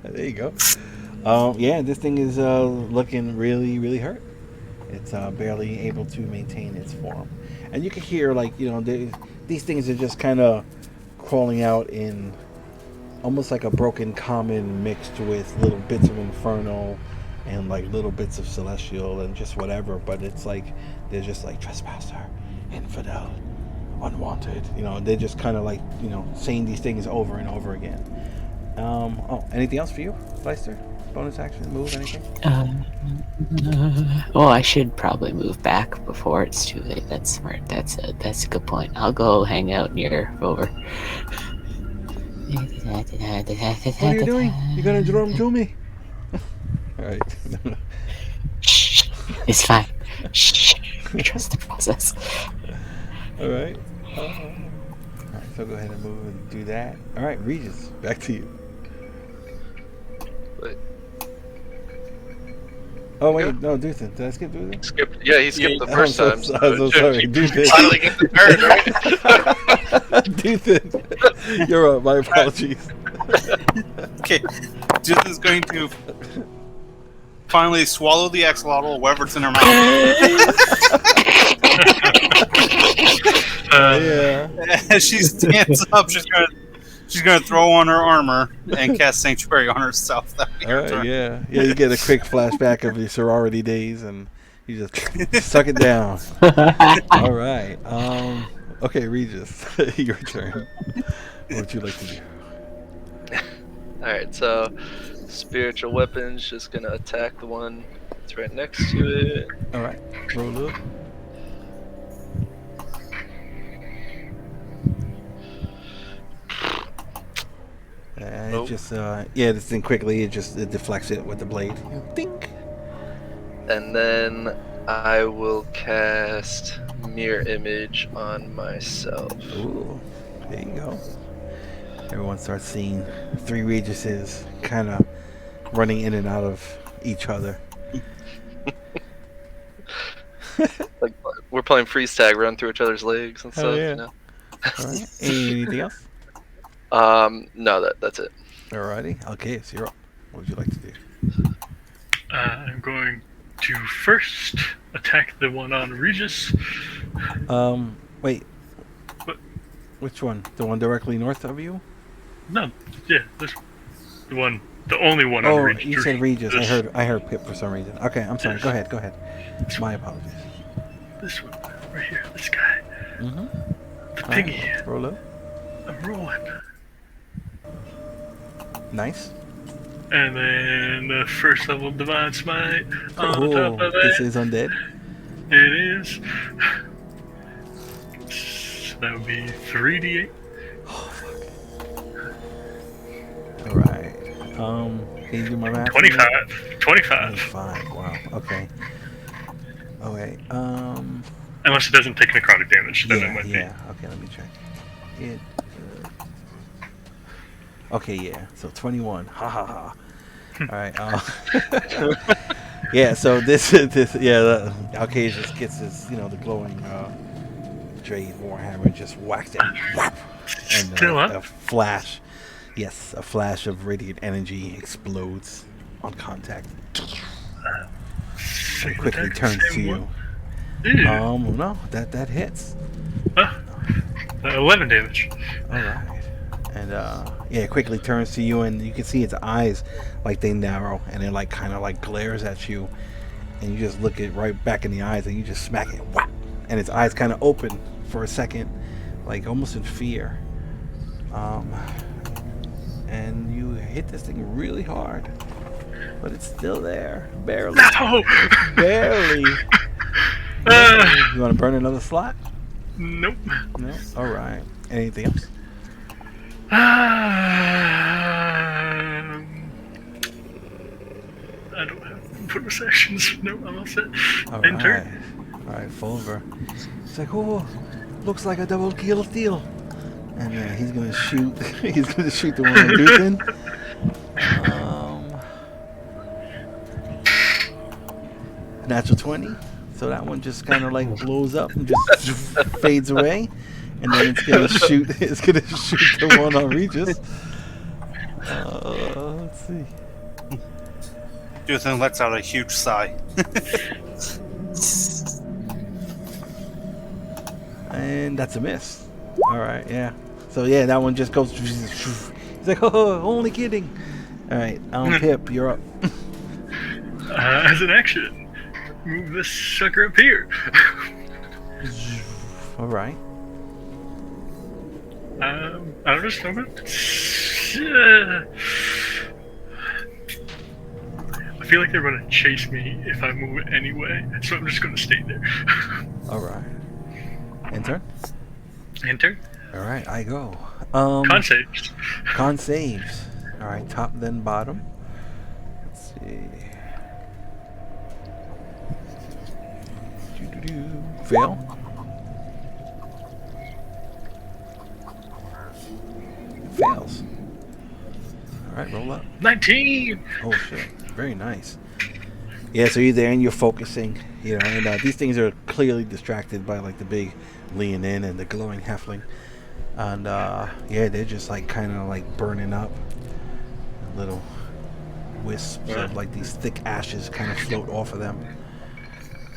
There you go. Yeah, this thing is looking really, really hurt. It's barely able to maintain its form. And you can hear, like, these things are just kind of crawling out in almost like a broken common mixed with little bits of infernal and like little bits of celestial and just whatever. But it's like they're just like trespasser, infidel, unwanted. They're just kind of like saying these things over and over again. Anything else for you, Leister? Bonus action, move, anything? Well, I should probably move back before it's too late. That's smart. That's a good point. I'll go hang out near over. What are you doing? You're gonna drum to me. Alright. Shh. It's fine. Shh. Trust the process. Alright. Alright, so go ahead and move and do that. Alright, Regis, back to you. Wait. Oh wait, no, Duthin. Did I skip Duthin? Yeah, he skipped the first time. I'm so sorry. Duthin. Finally get the turn, right? Duthin. You're up. My apologies. Okay, Duthin's going to finally swallow the axolotl, whatever's in her mouth. Yeah. As she stands up, she's gonna throw on her armor and cast Sanctuary on herself. That'd be her turn. Yeah. You get a quick flashback of your sorority days, and you just suck it down. All right. Okay, Regis, your turn. What would you like to do? Alright, so spiritual weapons just gonna attack the one that's right next to it. All right. Roll up. It just this thing quickly it deflects it with the blade. Dink. And then I will cast mirror image on myself. Ooh, there you go. Everyone starts seeing 3 Regises kind of running in and out of each other. Like we're playing freeze tag, run through each other's legs and stuff. Yeah. All right. Anything else? No, that's it. Alrighty. Okay, so you're up. What would you like to do? I'm going to first attack the one on Regis. Wait. What? Which one? The one directly north of you? No, yeah, this the only one on Oh, Regis. you said Regis. I heard Pip for some reason. Okay, I'm sorry. Go ahead. My apologies. This one, right here, this guy. Mm-hmm. The piggy. Right, roll up. I'm rolling. Nice. And then the first level Divine Smite on top of this that. is undead. It is. So that would be 3d8. Oh, fuck. Alright. Can you do my math? 25. 25. Wow. Okay. Okay. Unless it doesn't take necrotic damage, then it might be. Yeah. Okay, let me check. Okay, yeah. So 21. Ha ha ha. All right. Yeah. So this. Yeah. Alcazius gets his, the glowing Jade Warhammer just whacked it. And Still up? a flash. Yes, a flash of radiant energy explodes on contact. And quickly turns to you. No, that hits. 11 damage. All right. And it quickly turns to you, and you can see its eyes like they narrow, and it like kind of like glares at you, and you just look it right back in the eyes, and you just smack it, whap, and its eyes kind of open for a second, like almost in fear. And you hit this thing really hard, but it's still there, barely. No! Barely. You want to burn another slot? Nope. No. All right. Anything else? I don't have bonus actions. No, I'm all set. All Enter. right. All right, Fulver. It's like, oh, looks like a double kill steal. And he's gonna shoot. He's gonna shoot the one on Duthin. Natural 20. So that one just kind of like blows up and just fades away. And then it's gonna shoot. It's gonna shoot the one on Regis. Let's see. Duthin lets out a huge sigh. And that's a miss. All right, yeah. So yeah, that one just goes. He's like, oh, only kidding. All right, Pip, you're up. As an action, move this sucker up here. All right. I don't just know. I feel like they're gonna chase me if I move it anyway, so I'm just gonna stay there. All right. Enter. Enter. All right, I go. Con saves. Con saves. All right, top then bottom. Let's see. Doo-doo-doo. Fail. Fails. All right, roll up. 19. Oh shit! Very nice. Yeah, so you're there and you're focusing, and these things are clearly distracted by like the big Leonin and the glowing halfling, and they're just like kind of like burning up. Little wisps of like these thick ashes kind of float off of them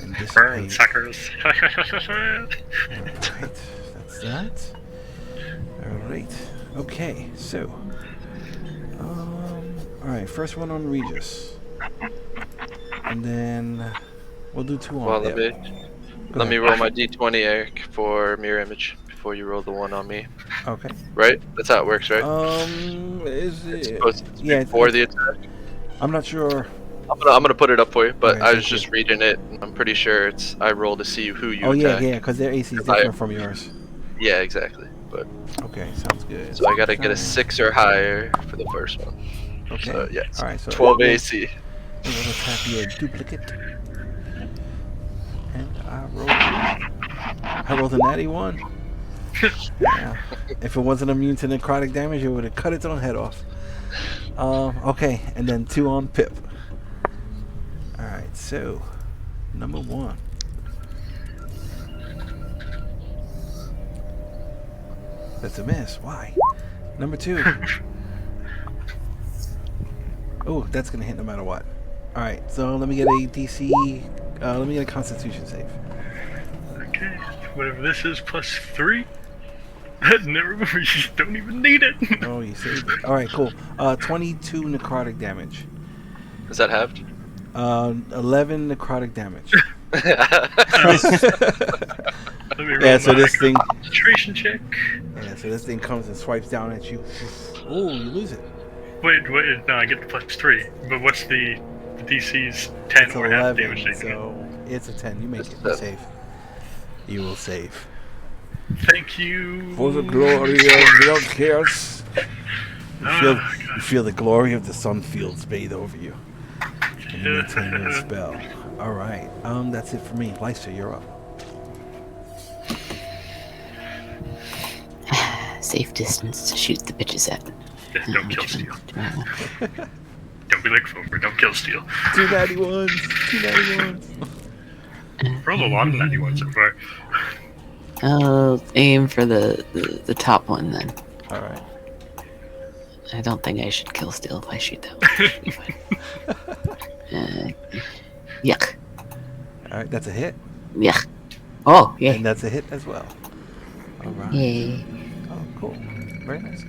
and Burn, dissipate. suckers. Alright, that's that. Alright, okay, so alright, first one on Regis, and then we'll do two on Well, Pip. let me roll my d20, Eric, for mirror image before you roll the one on me. Okay. Right? That's how it works, right? Is It's it? supposed to be Yeah, before the attack. I'm not sure. I'm gonna put it up for you, but Okay, I was thank just you. reading it. And I'm pretty sure it's I roll to see who you Oh attack. yeah, because their AC is If I- different from yours. Yeah, exactly. But Okay, sounds good. so I gotta get a Alright. 6 or higher for the first one. Okay. So yeah, it's All right. So 12 we'll AC. attack your duplicate. And I rolled a natty 1. Yeah. If it wasn't immune to necrotic damage, it would have cut its own head off. Okay, and then 2 on Pip. Alright, so number 1. That's a miss. Why? Number 2. Oh, that's gonna hit no matter what. Alright, so let me get a DC. Let me get a Constitution save. Okay, whatever this is, +3. Never, you just don't even need it. Oh, you saved it. Alright, cool. 22 necrotic damage. Is that halved? 11 necrotic damage. Let me roll Yeah, so my this thing. concentration check. Yeah, so this thing comes and swipes down at you. Oh, you lose it. Wait, no, I get the +3. But what's the DC's 10 It's or half 11, damage? so it's a 10. You make it. You save. You will save. Thank you. For the glory of the chaos. Ah, You feel the glory of the Sunfields bathe over you. And you maintain your spell. Alright, that's it for me. Lysa, you're up. Safe distance to shoot the bitches at. Yeah, don't kill Steel. Don't be like Fover, don't kill Steel. 291s. 291s. Rolled a lot of 91 so far. I'll aim for the top one then. All right. I don't think I should kill still if I shoot that one. Should be fine. Yuck. All right, that's a hit. Yuck. Oh, yeah. And that's a hit as well. All right. Yay. Oh, cool. Very nice.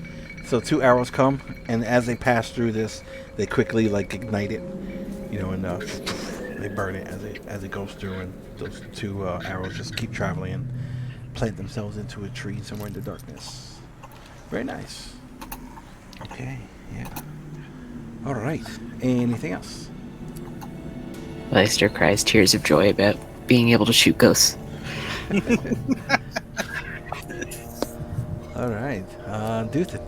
So 2 arrows come, and as they pass through this, they quickly like ignite it, and they burn it as it goes through, and those 2 arrows just keep traveling and plant themselves into a tree somewhere in the darkness. Very nice. Okay. Yeah. All right. Anything else? Leicester cries tears of joy about being able to shoot ghosts. All right. Duthin,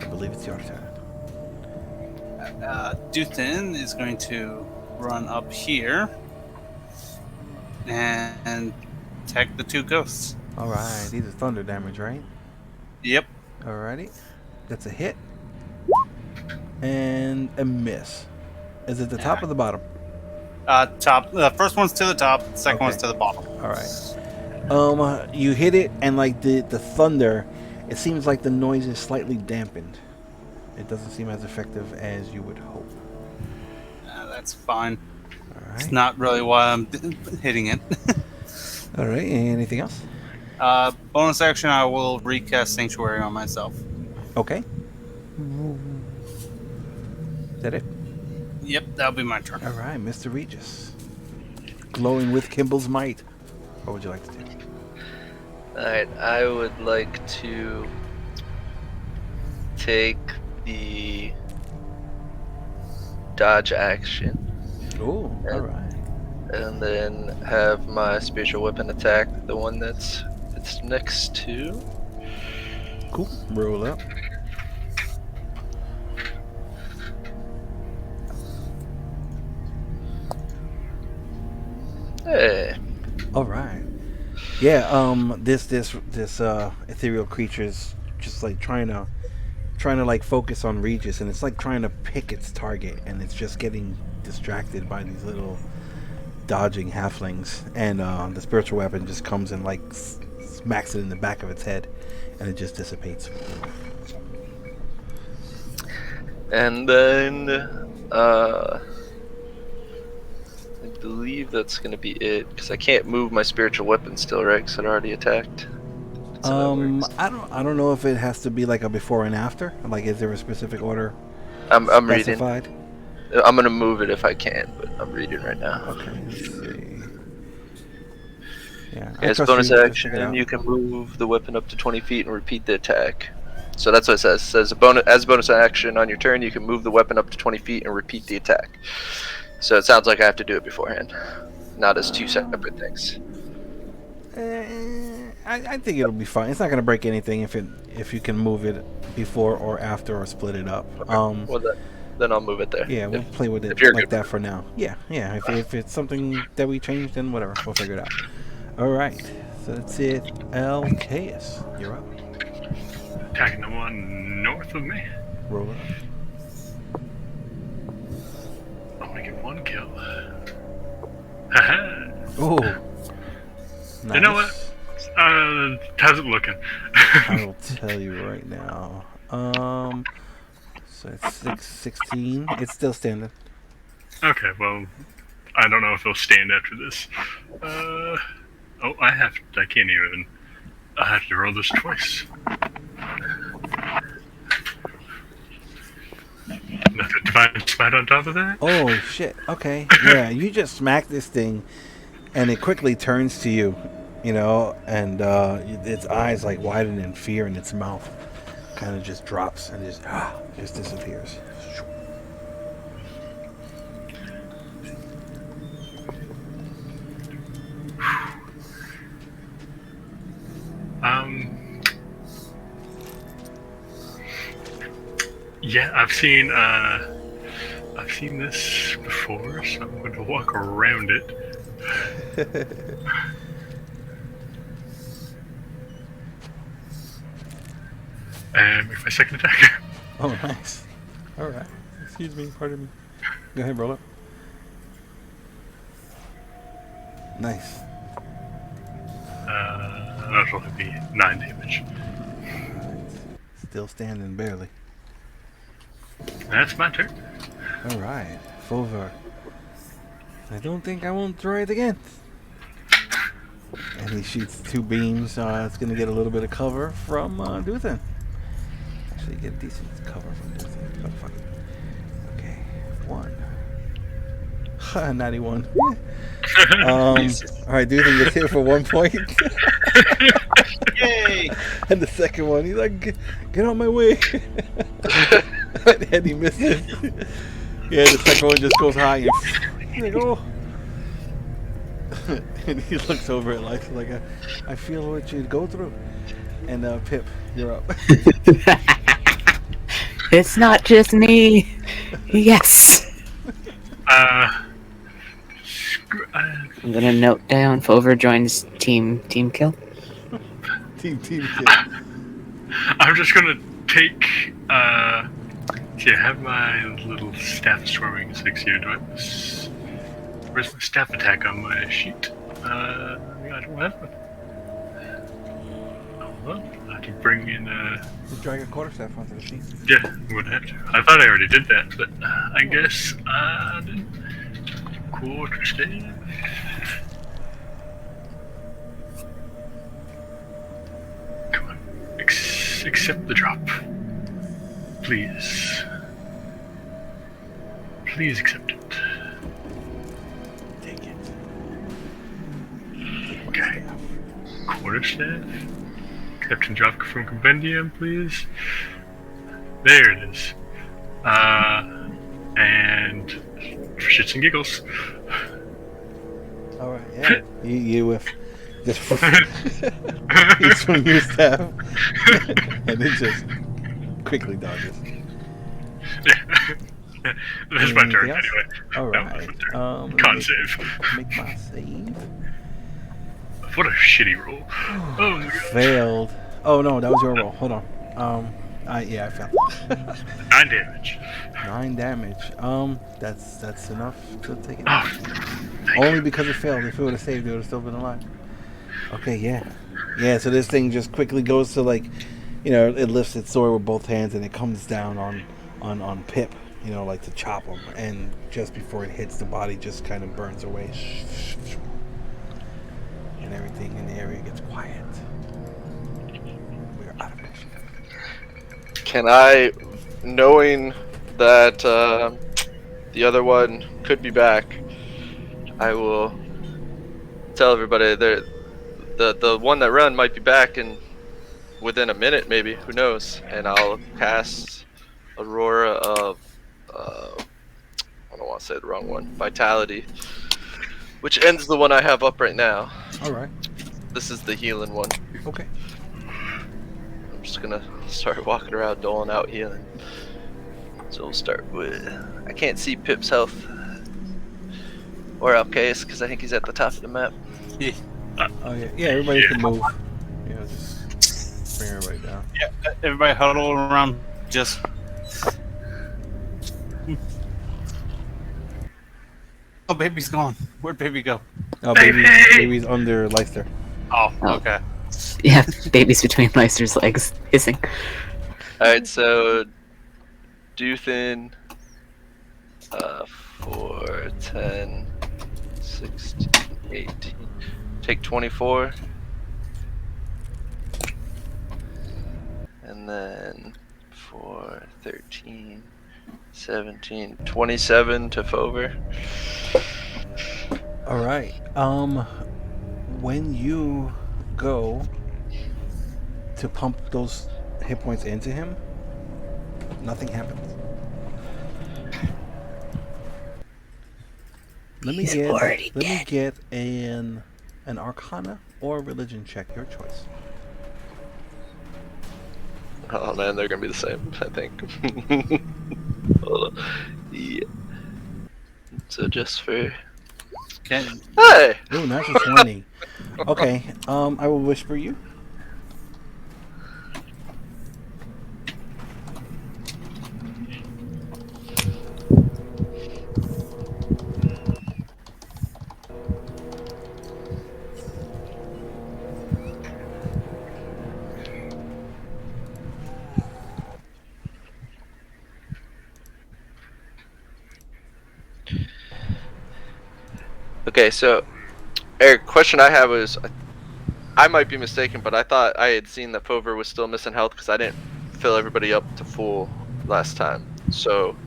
I believe it's your turn. Duthin is going to run up here and attack the 2 ghosts. All right. These are thunder damage, right? Yep. Alrighty. That's a hit. And a miss. Is it the top or the bottom? Top. The first one's to the top. The second Okay. one's to the bottom. Alright. You hit it, and like the thunder, it seems like the noise is slightly dampened. It doesn't seem as effective as you would hope. That's fine. Alright. It's not really why I'm hitting it. Alright. Anything else? Bonus action, I will recast Sanctuary on myself. Okay. Is that it? Yep, that'll be my turn. Alright, Mr. Regis. Glowing with Kimball's might. What would you like to do? Alright, I would like to take the dodge action Oh, alright. and then have my spiritual weapon attack the one that's next to. Cool. Roll up. Hey. All right. Yeah. This ethereal creature is just like trying to like focus on Regis, and it's like trying to pick its target, and it's just getting distracted by these little dodging halflings, and the spiritual weapon just comes and like smacks it in the back of its head, and it just dissipates. And then I believe that's gonna be it, because I can't move my spiritual weapon still, right? Because it already attacked. That's how that works. I don't know if it has to be like a before and after. Like, is there a specific order I'm reading. specified? I'm gonna move it if I can, but I'm reading right now. Okay, let's see. Yeah, I As trust bonus you. Check it action, out. you can move the weapon up to 20 feet and repeat the attack. So that's what it says. It says as a bonus action on your turn, you can move the weapon up to 20 feet and repeat the attack. So it sounds like I have to do it beforehand, not as 2 separate things. I think it'll be fine. It's not gonna break anything if you can move it before or after or split it up. Well, then I'll move it there. Yeah, we'll play with it you're like good. that for now. Yeah. If it's something that we change, then whatever, we'll figure it out. All right, so that's it. Chaos, you're up. Attacking the one north of me. Roll up. I'll make it 1 kill. Haha. Oh, nice. You know what? How's it looking? I will tell you right now. So it's 16. It's still standing. Okay, well, I don't know if it'll stand after this. I can't even. I have to roll this twice. Another divine smite on top of that? Oh shit. Okay. Yeah, you just smack this thing, and it quickly turns to you, and its eyes like widen in fear, and its mouth kind of just drops and just disappears. Yeah, I've seen this before, so I'm going to walk around it. And make my second attack. Oh, nice. All right. Excuse me. Pardon me. Go ahead, roll up. Nice. that'll only be 9 damage. Alright. Still standing barely. That's my turn. Alright. Fover. I don't think I won't try it again. And he shoots 2 beams. It's going to get a little bit of cover from Duthan. Actually, get decent cover from Duthan. Oh, fuck it. Okay. 1. 91. Alright, Duthan gets hit for 1 point. Yay! And the second one, he's like, get out my way. And he misses. Yeah, the second one just goes high. And he's like, oh. And he looks over at Life like, I feel what you'd go through. And Pip, you're up. It's not just me. Yes. I'm gonna note down Fover joins team kill. Team kill. I'm just gonna take. See, I have my little staff swarming 6 here. Do I have this? Where's the staff attack on my sheet? I don't have it. Hold on. I have to bring in. Just drag a quarterstaff onto the sheet. Yeah, I'm gonna have to. I thought I already did that, but I guess I didn't. Quarterstaff. Come on. Accept the drop. Please. Please accept it. Take it. Okay. Quarterstaff. Accept and drop from compendium, please. There it is. And for shits and giggles. Alright, yeah. you with just you swing your staff and it just quickly dodges. Yeah. That's my turn Anything else? anyway. Alright. Con save. Make my save. What a shitty roll. Oh my god. Failed. Oh no, that was your roll. Hold on. I failed. 9 damage. 9 damage. That's enough to take it. Oh, Only because it failed. If it would have saved, it would have still been alive. Okay, yeah. Yeah, so this thing just quickly goes to, like, you know, it lifts its sword with both hands and it comes down on Pip, you know, like to chop him. And just before it hits the body, just kind of burns away. And everything in the area gets quiet. We're out of action. Can I, knowing that the other one could be back, I will tell everybody the one that ran might be back in within a minute, maybe. Who knows? And I'll cast Aurora of I don't want to say the wrong one. Vitality, which ends the one I have up right now. All right. This is the healing one. Okay. I'm just gonna start walking around doling out healing. So we'll start with, I can't see Pip's health or Alcais because I think he's at the top of the map. Yeah. Oh yeah, yeah. Everybody can move. Yeah, just bring everybody down. Yeah, everybody huddle around. Just. Oh, baby's gone. Where'd baby go? Oh, Baby! baby's under Leicester. Oh, Oh. okay. Yeah, baby's between Leicester's legs, hissing. Alright, so Duthin, 4, 10, 16, 18. Take 24. And then 4, 13, 17, 27 to Fover. All right. When you go to pump those hit points into him, nothing happens. Let me He's already get an Arcana or religion check, your choice. Oh man, they're gonna be the same, I think. Hold on. Yeah. So just for. Can, Hey! Ooh, natural 20. Okay. I will whisper you. Okay, so Eric, question I have is, I might be mistaken, but I thought I had seen that Fover was still missing health because I didn't fill everybody up to full last time. So,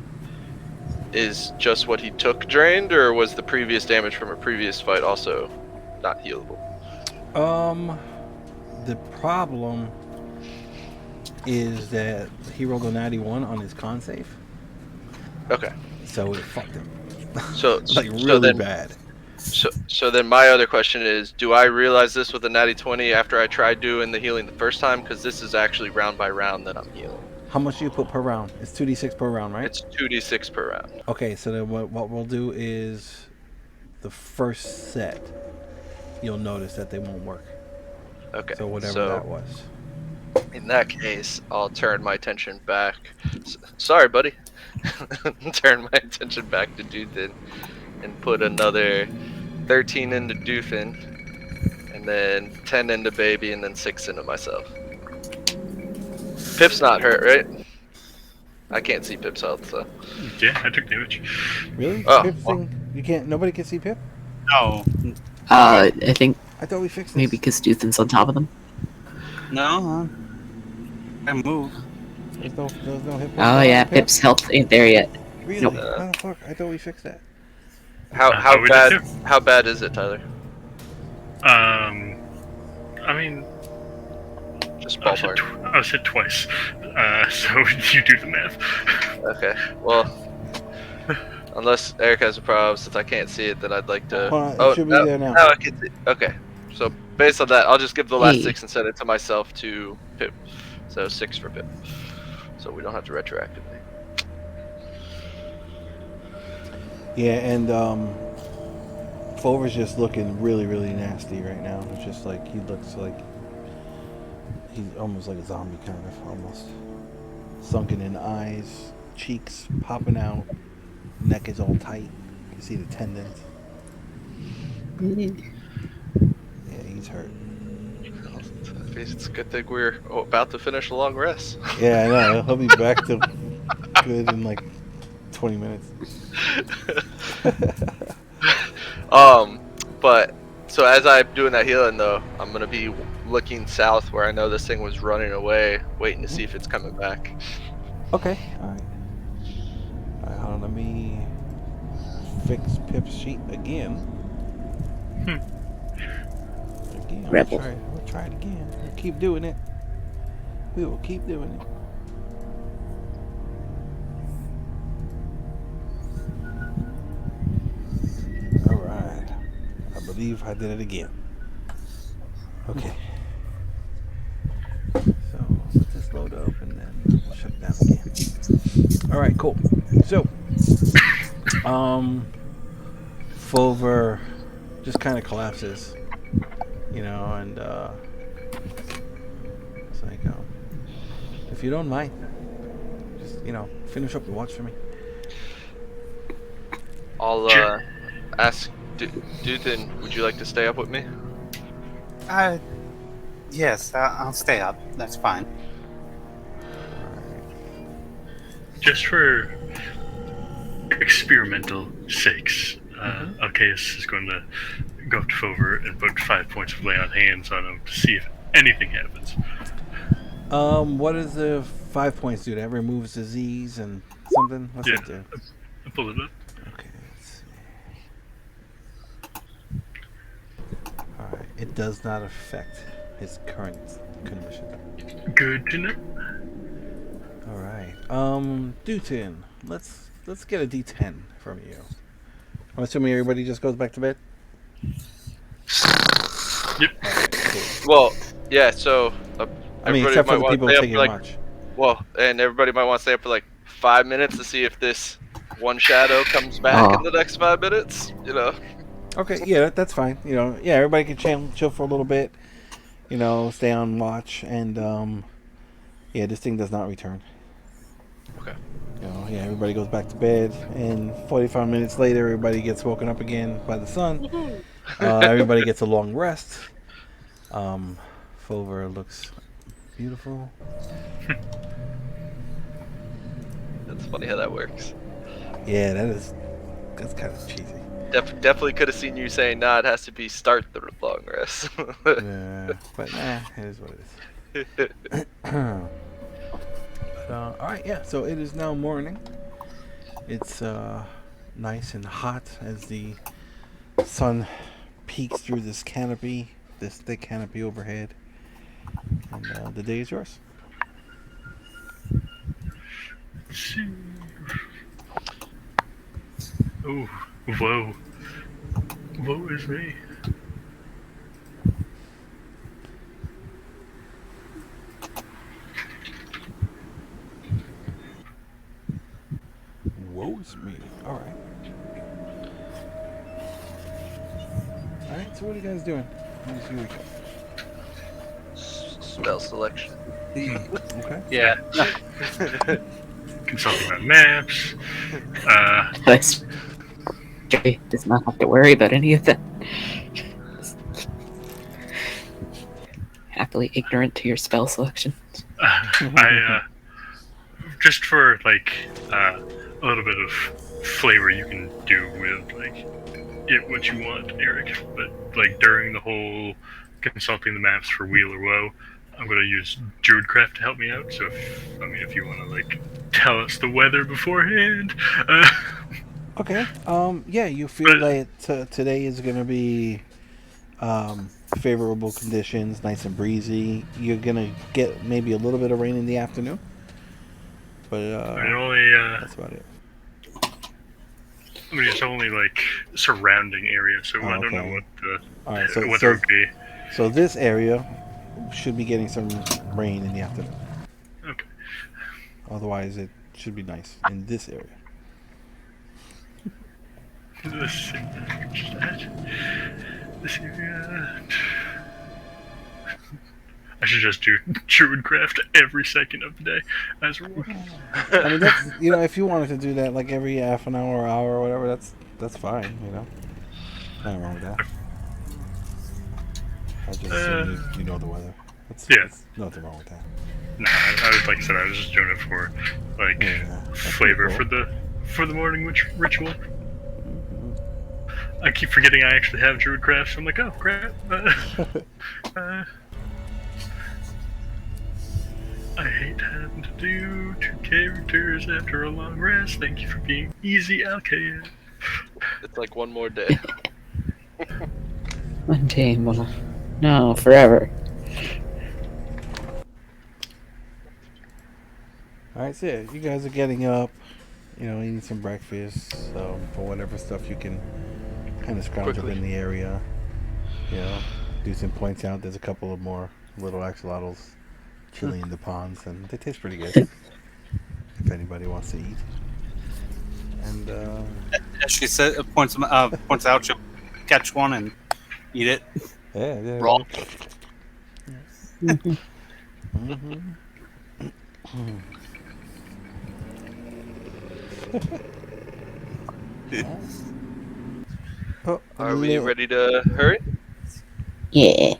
is just what he took drained, or was the previous damage from a previous fight also not healable? The problem is that he rolled a 91 on his con save, Okay. so it fucked him. So, like so really then, bad. so then my other question is, do I realize this with a natty 20 after I tried doing the healing the first time? Because this is actually round by round that I'm healing. How much do you put per round? It's 2d6 per round, right? It's 2d6 per round. Okay, so then what we'll do is the first set, you'll notice that they won't work. Okay. So whatever that was. In that case, I'll turn my attention back. Sorry, buddy. Turn my attention back to Doothin and put another 13 into Doothin, and then 10 into Baby, and then 6 into myself. Pip's not hurt, right? I can't see Pip's health, so. Yeah, I took damage. Really? Oh, Pip's thing? You can't. Nobody can see Pip. No. I think I thought we fixed this. maybe because Duthin's on top of them. No. I moved. There's no hit. Oh yeah, Pip's health ain't there yet. Really? Nope. How the fuck? I thought we fixed that. How we bad? did too. How bad is it, Tyler? I mean, Just I said, ballpark. I said twice. So you do the math. Okay. Well, unless Eric has a problem, since I can't see it, then I'd like to. Hold on, it should be there now. Now I can see. Okay. So based on that, I'll just give the last Hey. 6 and send it to myself to Pip. So 6 for Pip. So we don't have to retroactively. Yeah, and Fover's just looking really, really nasty right now. It's just like he looks like he's almost like a zombie, kind of almost sunken in eyes, cheeks popping out, neck is all tight. You can see the tendons. Yeah, he's hurt. It's a good thing we're about to finish a long rest. Yeah, I know. He'll be back to good in like 20 minutes. But so as I'm doing that healing though, I'm gonna be looking south where I know this thing was running away, waiting to see if it's coming back. Okay, alright. Alright, hold on, let me fix Pip's sheet again. Again, Rebel. we'll try it again. We'll keep doing it. We will keep doing it. Alright. I believe I did it again. Okay. So let this load up and then we'll shut it down again. Alright, cool. So Fulver just kind of collapses, you know, and it's like, if you don't mind, just, you know, finish up the watch for me. I'll Sure. ask Duthin, would you like to stay up with me? Yes, I'll stay up. That's fine. Just for experimental sakes, Alcaeus is going to go up to Fover and put 5 points of lay on hands on him to see if anything happens. What does the 5 points do? That removes disease and something? What's Yeah. it do? I'll pull it up. Okay, let's see. Alright, it does not affect his current condition. Good to know. Alright. Duthin, let's get a D10 from you. I'm assuming everybody just goes back to bed? Yep. Alright, cool. Well, yeah. So I mean, everybody except for might the want people to stay up taking for, like, watch. well, and everybody might want to stay up for like 5 minutes to see if this one shadow comes back in the next 5 minutes. You know. Okay, yeah, that's fine. You know, yeah, everybody can chill for a little bit. You know, stay on watch, and yeah, this thing does not return. Okay. You know, yeah, everybody goes back to bed, and 45 minutes later, everybody gets woken up again by the sun. Everybody gets a long rest. Fulver looks beautiful. That's funny how that works. Yeah, that's kind of cheesy. Definitely could have seen you saying, "Nah, it has to be start the long rest." Yeah, but nah, it is what it is. All right, yeah. So it is now morning. It's nice and hot as the sun peeks through this canopy, this thick canopy overhead, and the day is yours. Oh, whoa. Woe is me. Woe is me. All right. All right. So what are you guys doing? Let me see what Spell selection. Okay. Yeah. Consulting my maps. But Jerry does not have to worry about any of that. Happily ignorant to your spell selection. I just for like a little bit of flavor you can do with like it what you want, Eric. But like during the whole consulting the maps for Wheel or Woe, I'm gonna use Druidcraft to help me out. So if you want to like tell us the weather beforehand, Okay. Yeah, you feel but that today is going to be favorable conditions, nice and breezy. You're going to get maybe a little bit of rain in the afternoon, but only that's about it. it's only like surrounding area, so Oh, I don't know okay. what the All right. So weather would be. so this area should be getting some rain in the afternoon. Okay. Otherwise, it should be nice in this area. This area. I should just do Druidcraft every second of the day as a war. I mean, that's if you wanted to do that like every half an hour or hour or whatever, that's fine. Nothing wrong with that. I just assume you know the weather. Yeah. That's nothing wrong with that. No, I was like I said, I was just doing it for like flavor cool. for the morning ritual. I keep forgetting I actually have Druidcraft, so I'm like, oh crap. I hate having to do 2 characters after a long rest. Thank you for being easy, Alkaid. It's like one more day. One day more. No, forever. Alright, so yeah, you guys are getting up, eating some breakfast, for whatever stuff you can kind of scrounge up Quickly. in the area. Deucin points out there's a couple of more little axolotls chilling in the ponds, and they taste pretty good. If anybody wants to eat. And, As she said, points out, she'll catch one and eat it. yeah. Raw. Oh, Are we ready to hurry? Yeah.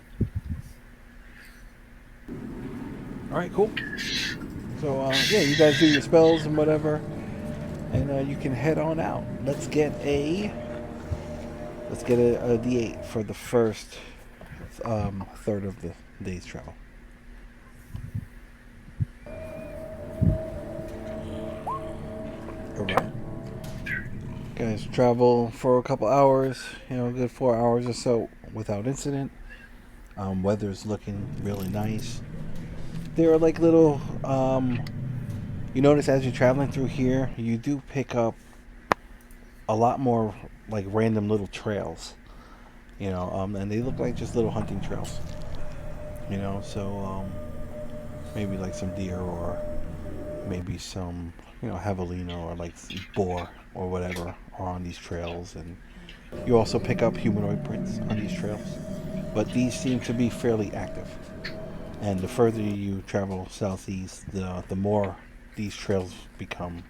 Alright, cool. So, yeah, you guys do your spells and whatever, and you can head on out. Let's get a D8 for the first third of the day's travel. Alright. Guys travel for a couple hours, a good 4 hours or so without incident. Weather's looking really nice. There are like little, you notice as you're traveling through here, you do pick up a lot more like random little trails, and they look like just little hunting trails, so maybe like some deer or maybe some, javelina or like boar or whatever are on these trails, and you also pick up humanoid prints on these trails, but these seem to be fairly active. And the further you travel southeast, the more these trails become,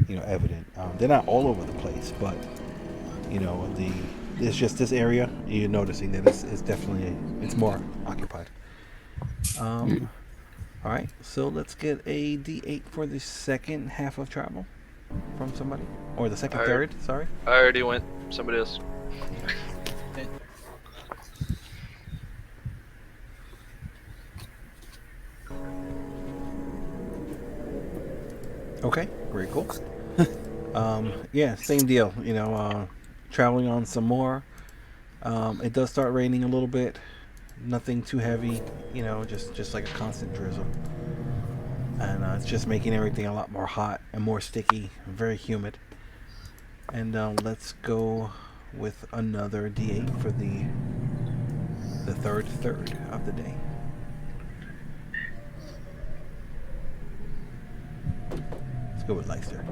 evident. They're not all over the place, but it's just this area. You're noticing that it's definitely it's more occupied. All right, so let's get a D8 for the second half of travel from somebody, or the second Alright. third. Sorry. I already went. somebody else. Okay, very cool. Yeah, same deal. Traveling on some more. It does start raining a little bit. Nothing too heavy. Just like a constant drizzle, and it's just making everything a lot more hot and more sticky, very humid. And let's go with another D8 for the third of the day. Let's go with Leicester.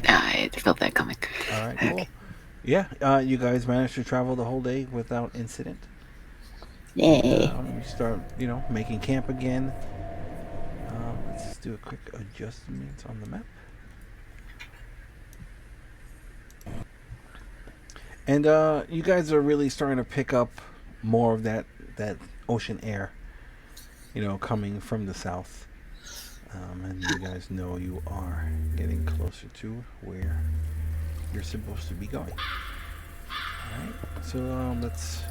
I felt that coming. All right, cool. Yeah, you guys managed to travel the whole day without incident. Yay. We start, making camp again. Let's do a quick adjustment on the map. And you guys are really starting to pick up more of that ocean air, coming from the south. And you guys know you are getting closer to where you're supposed to be going. All right, so let's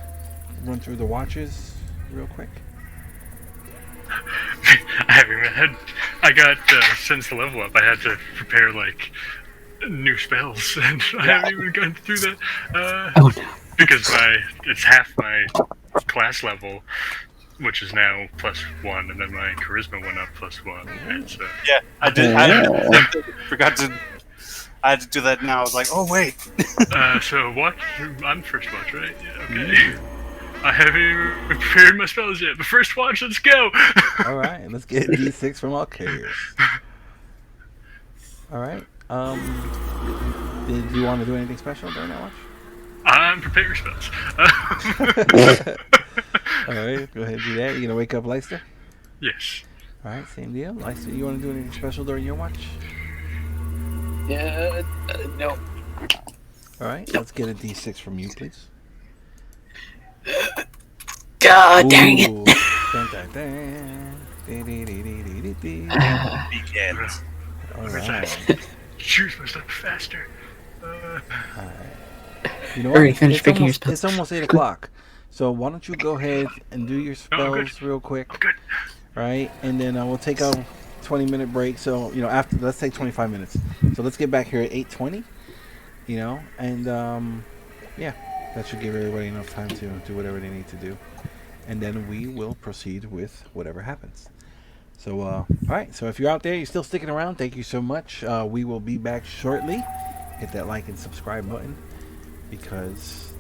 run through the watches real quick. I haven't even had. I got since the level up, I had to prepare like new spells, and I haven't even gone through that Oh no. because it's half my class level, which is now +1, and then my charisma went up +1, and so Yeah, I did. I forgot to. I had to do that now. I was like, oh wait. so watch. I'm first watch, right? Yeah. Okay. I haven't even prepared my spells yet, but first watch, let's go! All right, let's get D6 from all carriers. All right. Did you want to do anything special during that watch? I'm preparing spells. All right, go ahead and do that. You gonna wake up Leicester? Yes. All right, same deal. Leicester, you want to do anything special during your watch? No. All right, let's get a D6 from you, please. God dang it. Ooh. Dun, dun, dun. Begins. All Where's right. that? Choose my stuff faster. You know Hurry, what? finish picking your It's spells. almost 8 o'clock. So why don't you go ahead and do your No, I'm good. spells real quick, I'm good. right? And then we'll take a 20-minute break. So after, let's take 25 minutes. So let's get back here at 8:20. And yeah, that should give everybody enough time to do whatever they need to do, and then we will proceed with whatever happens. So all right. So if you're out there, you're still sticking around, thank you so much. We will be back shortly. Hit that like and subscribe button because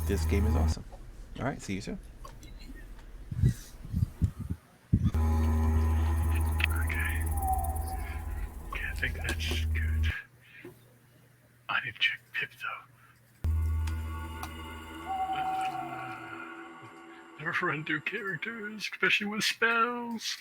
this game is awesome. All right. See you soon. Okay. Okay, I think that's good. I need to check Pip though. Never run through characters, especially with spells.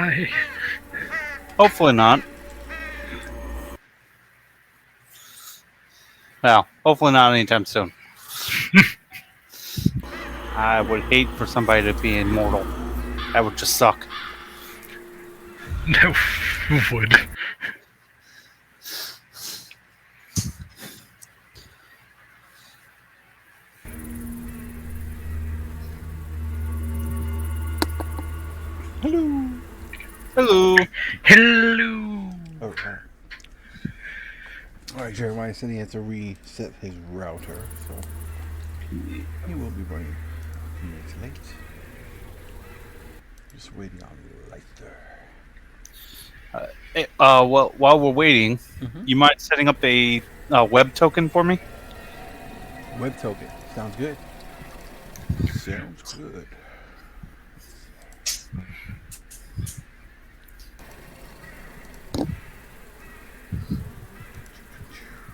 die. Hopefully not. Well, hopefully not anytime soon. I would hate for somebody to be immortal. That would just suck. No would. Hello. Hello. Hello. Okay. All right, Jeremiah said he had to reset his router, so he will be running a few minutes late. Just waiting on Leicester. Hey, well, while we're waiting, you mind setting up a web token for me? Web token. Sounds good. Sounds good.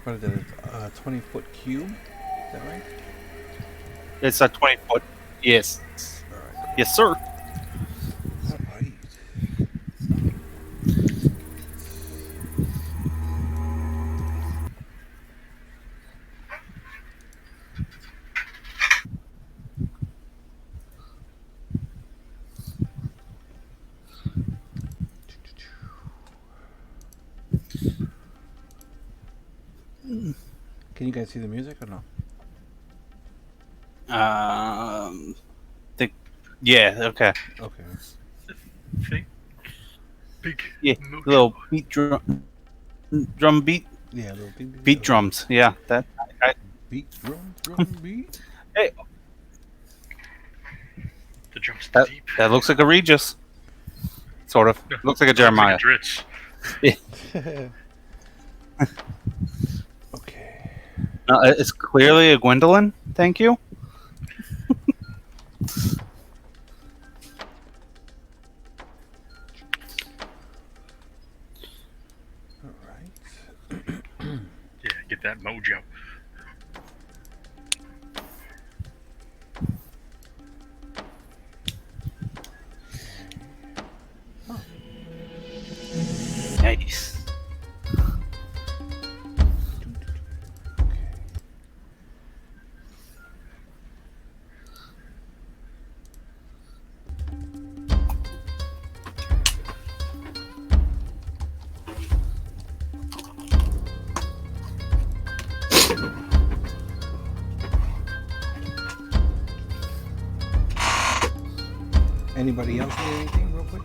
What is it? A 20-foot cube? Is that right? It's a 20-foot. Yes. All right. Yes, sir. All right. Can you guys see the music or no? Yeah. Okay. Okay. Think big. Yeah. mojo. Little beat drum beat Yeah, little beat drums. Yeah. That. Beat drum beat. Hey, The drums that, deep. that looks like a Regis. Sort of. No, Looks like a looks like Jeremiah. Dritz. Okay. It's clearly a Gwendolyn. Thank you. All right. Yeah, get that mojo. Nice. Okay. Anybody else need anything real quick?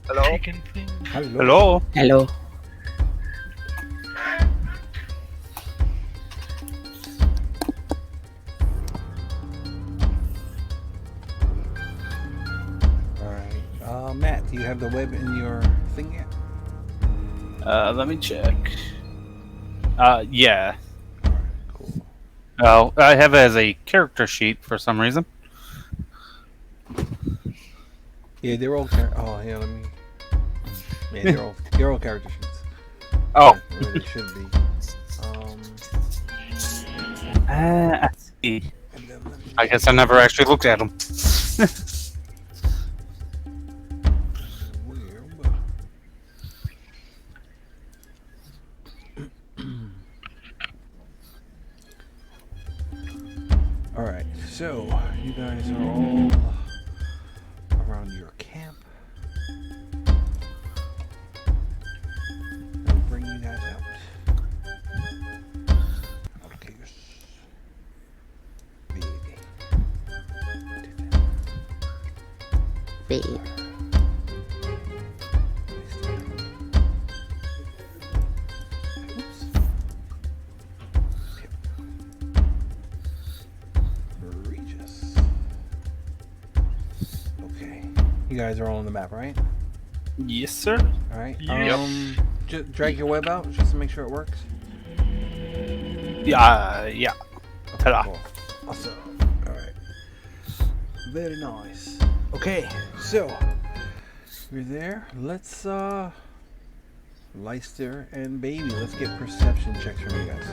Hello? Taking things. Hello. Hello. All right. Matt, do you have the web in your thing yet? Let me check. Yeah. All right. Cool. Oh, I have it as a character sheet for some reason. Yeah, they're all. Oh, yeah. Let me. Yeah, they're all character sheets. Oh. Or they should be. I see. And then let me. I guess I never actually looked at them. Web. All right, so you guys are all around your camp. I'll bring you guys out. Okay, baby. Babe. Oops. Regis. Okay. You guys are all on the map, right? Yes, sir. All right. Yep. Drag your web out just to make sure it works. Yeah. Yeah. Okay, Ta-da. cool. Awesome. All right. Very nice. Okay, so we're there. Let's Leicester and Baby. Let's get perception checks from you guys.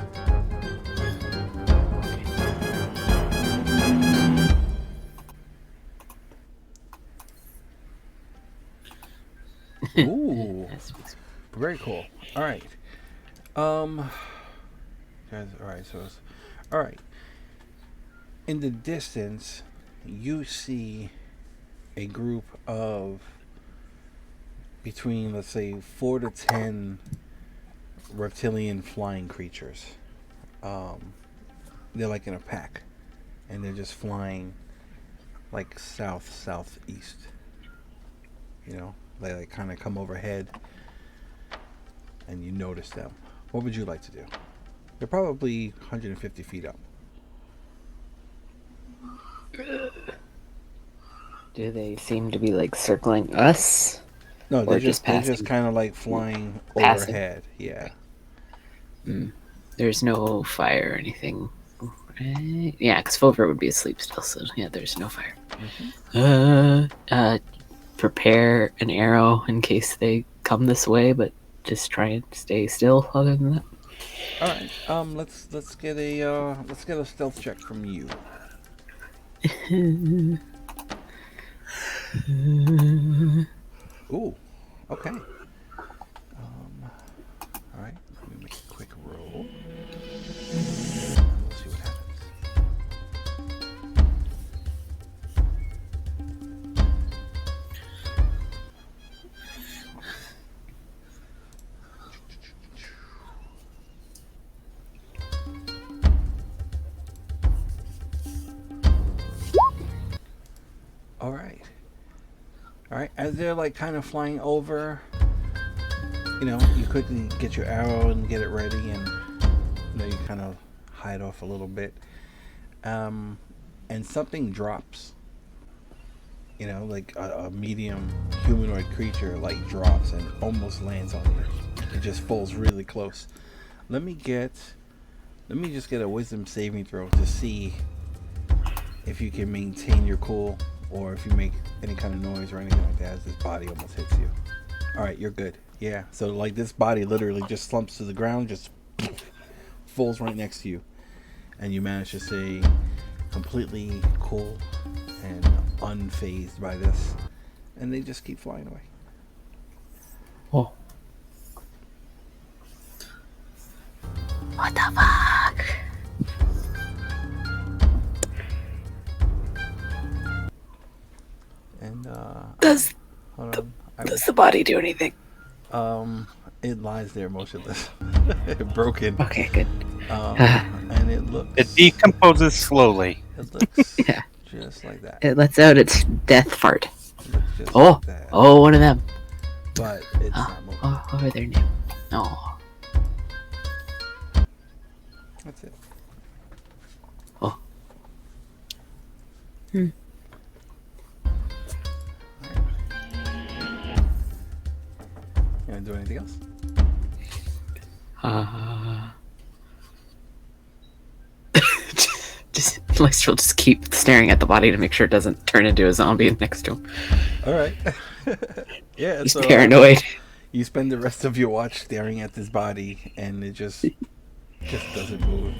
Ooh, That's- very cool. All right. All right. All right. In the distance, you see a group of between, let's say, 4 to 10 reptilian flying creatures. They're like in a pack, and they're just flying like southeast. They like kind of come overhead, and you notice them. What would you like to do? They're probably 150 feet up. Do they seem to be like circling us? No, Or they're just just passing? kind of like flying Passing. overhead. Yeah. There's no fire or anything. Right? Yeah, because Fulver would be asleep still, so yeah, there's no fire. Prepare an arrow in case they come this way, but just try and stay still other than that. All right. Let's get a stealth check from you. Ooh. Okay. All right. Let me make a quick roll. We'll see what happens. All right. All right. As they're like kind of flying over, you quickly get your arrow and get it ready, and you kind of hide off a little bit. And something drops. Like a medium humanoid creature like drops and almost lands on you. It just falls really close. Let me just get a wisdom saving throw to see if you can maintain your cool, or if you make any kind of noise or anything like that as this body almost hits you. All right, you're good. Yeah. So like this body literally just slumps to the ground, just falls right next to you, and you manage to stay completely cool and unfazed by this, and they just keep flying away. Oh. What the fuck? And Does hold on. does the body do anything? It lies there motionless, broken. Okay, good. And it looks. It decomposes slowly. It looks Yeah. just like that. It lets out its death fart. It looks just Oh, like that. oh, one of them. But it's not moving. Oh, what are their names? Oh, That's it. oh. Hmm. You want to do anything else? Lester will just keep staring at the body to make sure it doesn't turn into a zombie next to him. All right. Yeah. He's so paranoid. you spend the rest of your watch staring at this body, and it just doesn't move.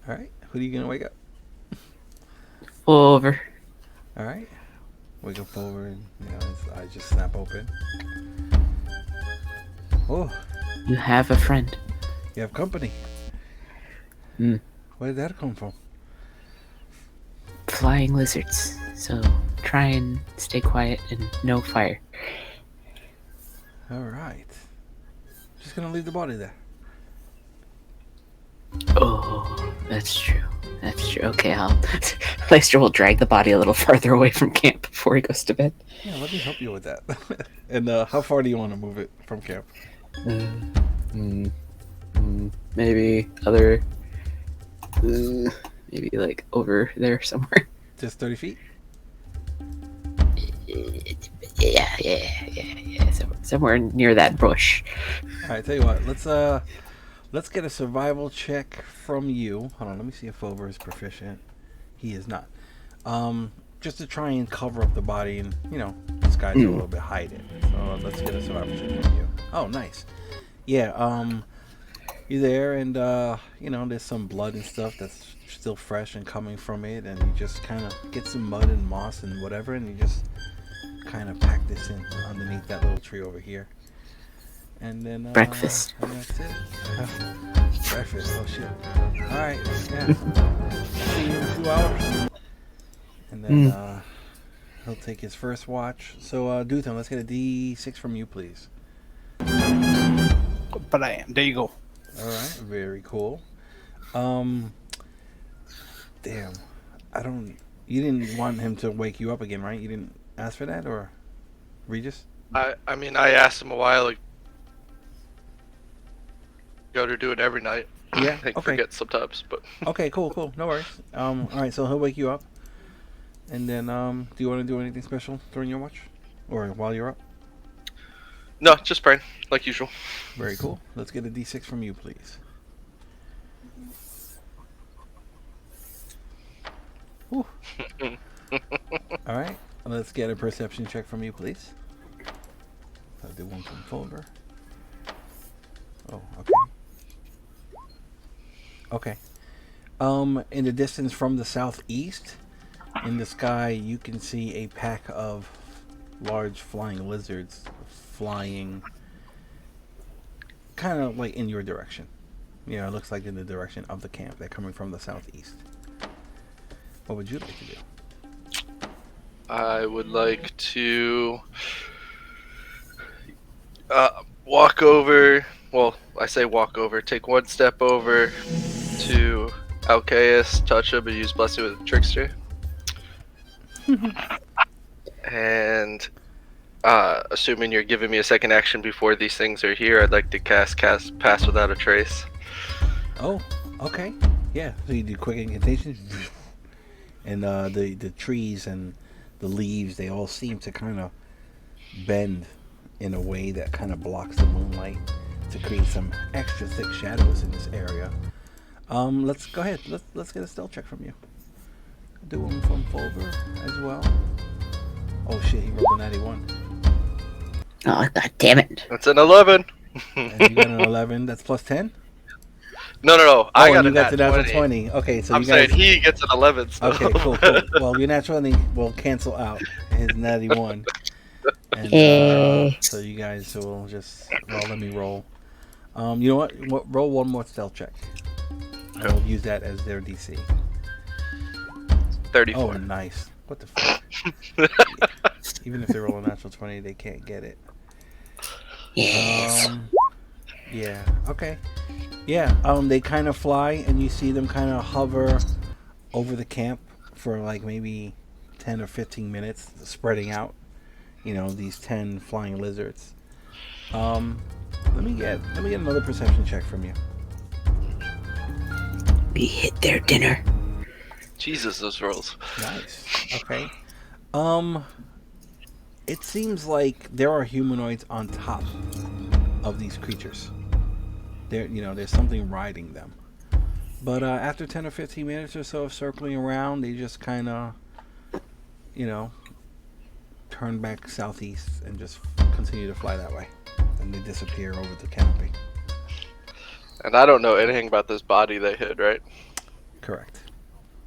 All right. Who are you gonna wake up? Over. All right. Wake up forward, and his eyes just snap open. Oh, You have a friend. you have company. Hmm. Where did that come from? Flying lizards. So try and stay quiet and no fire. All right. Just gonna leave the body there. Oh, that's true. That's true. Okay, Lester will drag the body a little farther away from camp before he goes to bed. Yeah, let me help you with that. And how far do you want to move it from camp? Maybe other. Maybe like over there somewhere. Just 30 feet? Yeah. Somewhere near that bush. All right, tell you what. Let's get a survival check from you. Hold on, let me see if Fulver is proficient. He is not. Just to try and cover up the body and disguise it a little bit, hide it. So let's get a survival check from you. Oh, nice. Yeah. you're there, and there's some blood and stuff that's still fresh and coming from it, and you just kind of get some mud and moss and whatever, and you just kind of pack this in underneath that little tree over here, and then Breakfast. and that's it. Breakfast. Oh shit! All right, yeah. See you in a few hours, and then he'll take his first watch. So, Duthan, let's get a D6 from you, please. But I am. There you go. All right, very cool. Damn, I don't. You didn't want him to wake you up again, right? You didn't ask for that, or Regis? I mean, I asked him a while ago to do it every night. Yeah. I Okay. forget sometimes, but Okay. Cool. No worries. All right. So he'll wake you up, and then do you want to do anything special during your watch, or while you're up? no, just praying like usual. Very cool. Let's get a D6 from you, please. Whew. All right. Let's get a perception check from you, please. I'll do one from Fulver. Oh, okay. Okay. In the distance from the southeast, in the sky, you can see a pack of large flying lizards flying kind of like in your direction. You know, it looks like in the direction of the camp. They're coming from the southeast. What would you like to do? I would like to walk over. Well, I say walk over. Take one step over to Alcaeus, touch him, and use Blessing with Trickster. And assuming you're giving me a second action before these things are here, I'd like to cast Pass Without a Trace. Oh, okay. Yeah, so you do quick incantations. And the trees and the leaves, they all seem to kind of bend in a way that kind of blocks the moonlight to create some extra thick shadows in this area. Let's go ahead. Let's get a stealth check from you. Do one from Fulver as well. Oh shit, he rolled a 91. Oh, god damn it. That's an 11. And you got an 11. That's plus 10? No. I got you a got the nat natural 20. 20. Okay, so I'm you guys... saying he gets an 11 still. Okay, cool. Well, your natural 20 will cancel out his 91. And so you guys will just... Well, let me roll. You know what? Roll one more stealth check. I'll use that as their DC. 34. Oh, nice. What the fuck? Even if they roll a natural 20, they can't get it. Yes. Yeah, okay. Yeah, they kind of fly, and you see them kind of hover over the camp for like maybe 10 or 15 minutes, spreading out, these 10 flying lizards. Let me get another perception check from you. We hit their dinner. Jesus, those rolls. Nice. Okay. It seems like there are humanoids on top of these creatures. There's something riding them. But after 10 or 15 minutes or so of circling around, they just kind of, turn back southeast and just continue to fly that way. And they disappear over the canopy. And I don't know anything about this body they hid, right? Correct.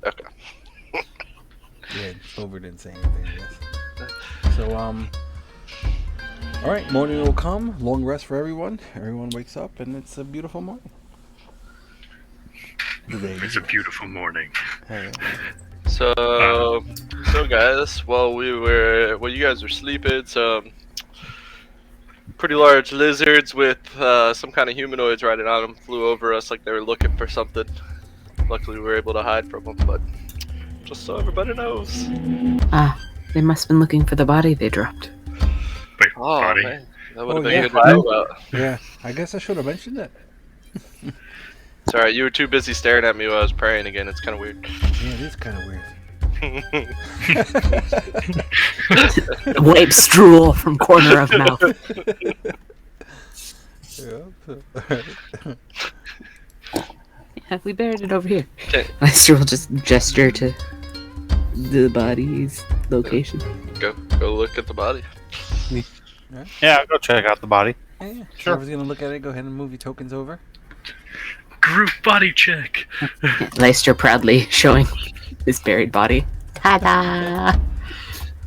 Okay. Yeah, Stover didn't say anything, I guess. So, alright, morning will come. Long rest for everyone. Everyone wakes up, and it's a beautiful morning. It's a beautiful morning. Hey, So guys, while you guys were sleeping, some pretty large lizards with some kind of humanoids riding on them flew over us like they were looking for something. Luckily, we were able to hide from them, but just so everybody knows. Ah, they must have been looking for the body they dropped. Wait, Oh body. man, that would have Oh, been yeah. good to know about. yeah, I guess I should have mentioned that. It's alright, you were too busy staring at me while I was praying again. It's kind of weird. Yeah, it is kind of weird. Wipe stool from corner of mouth. Yeah, we buried it over here. Okay. Lester will just gesture to the body's location. Go look at the body. Yeah, go check out the body. Yeah, Sure. Whoever's gonna look at it, go ahead and move your tokens over. Group body check. Leicester proudly showing his buried body. Ta-da!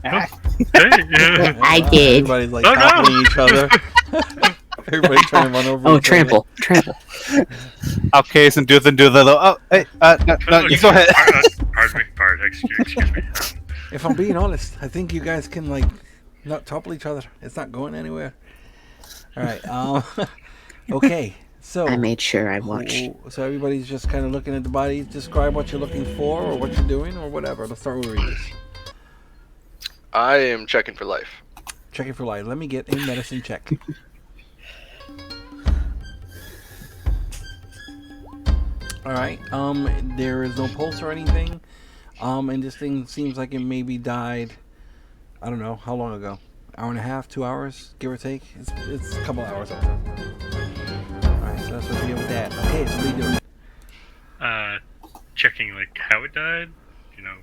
Hey, yeah. I did. Everybody's like Oh, no. toppling each other. Everybody trying to run over Oh, each other. trample. Okay, so do the little. Oh, hey, no, you go ahead. Pardon me. Excuse me. If I'm being honest, I think you guys can like not topple each other. It's not going anywhere. All right. Okay. So I made sure I watched. So everybody's just kind of looking at the body. Describe what you're looking for, or what you're doing, or whatever. Let's start with Regis. I am checking for life. Checking for life. Let me get a medicine check. All right. There is no pulse or anything. And this thing seems like it maybe died. I don't know how long ago. Hour and a half, 2 hours, give or take. It's a couple hours old. All right. So that's what we do with that. Okay. So what are you doing? Checking like how it died. You know,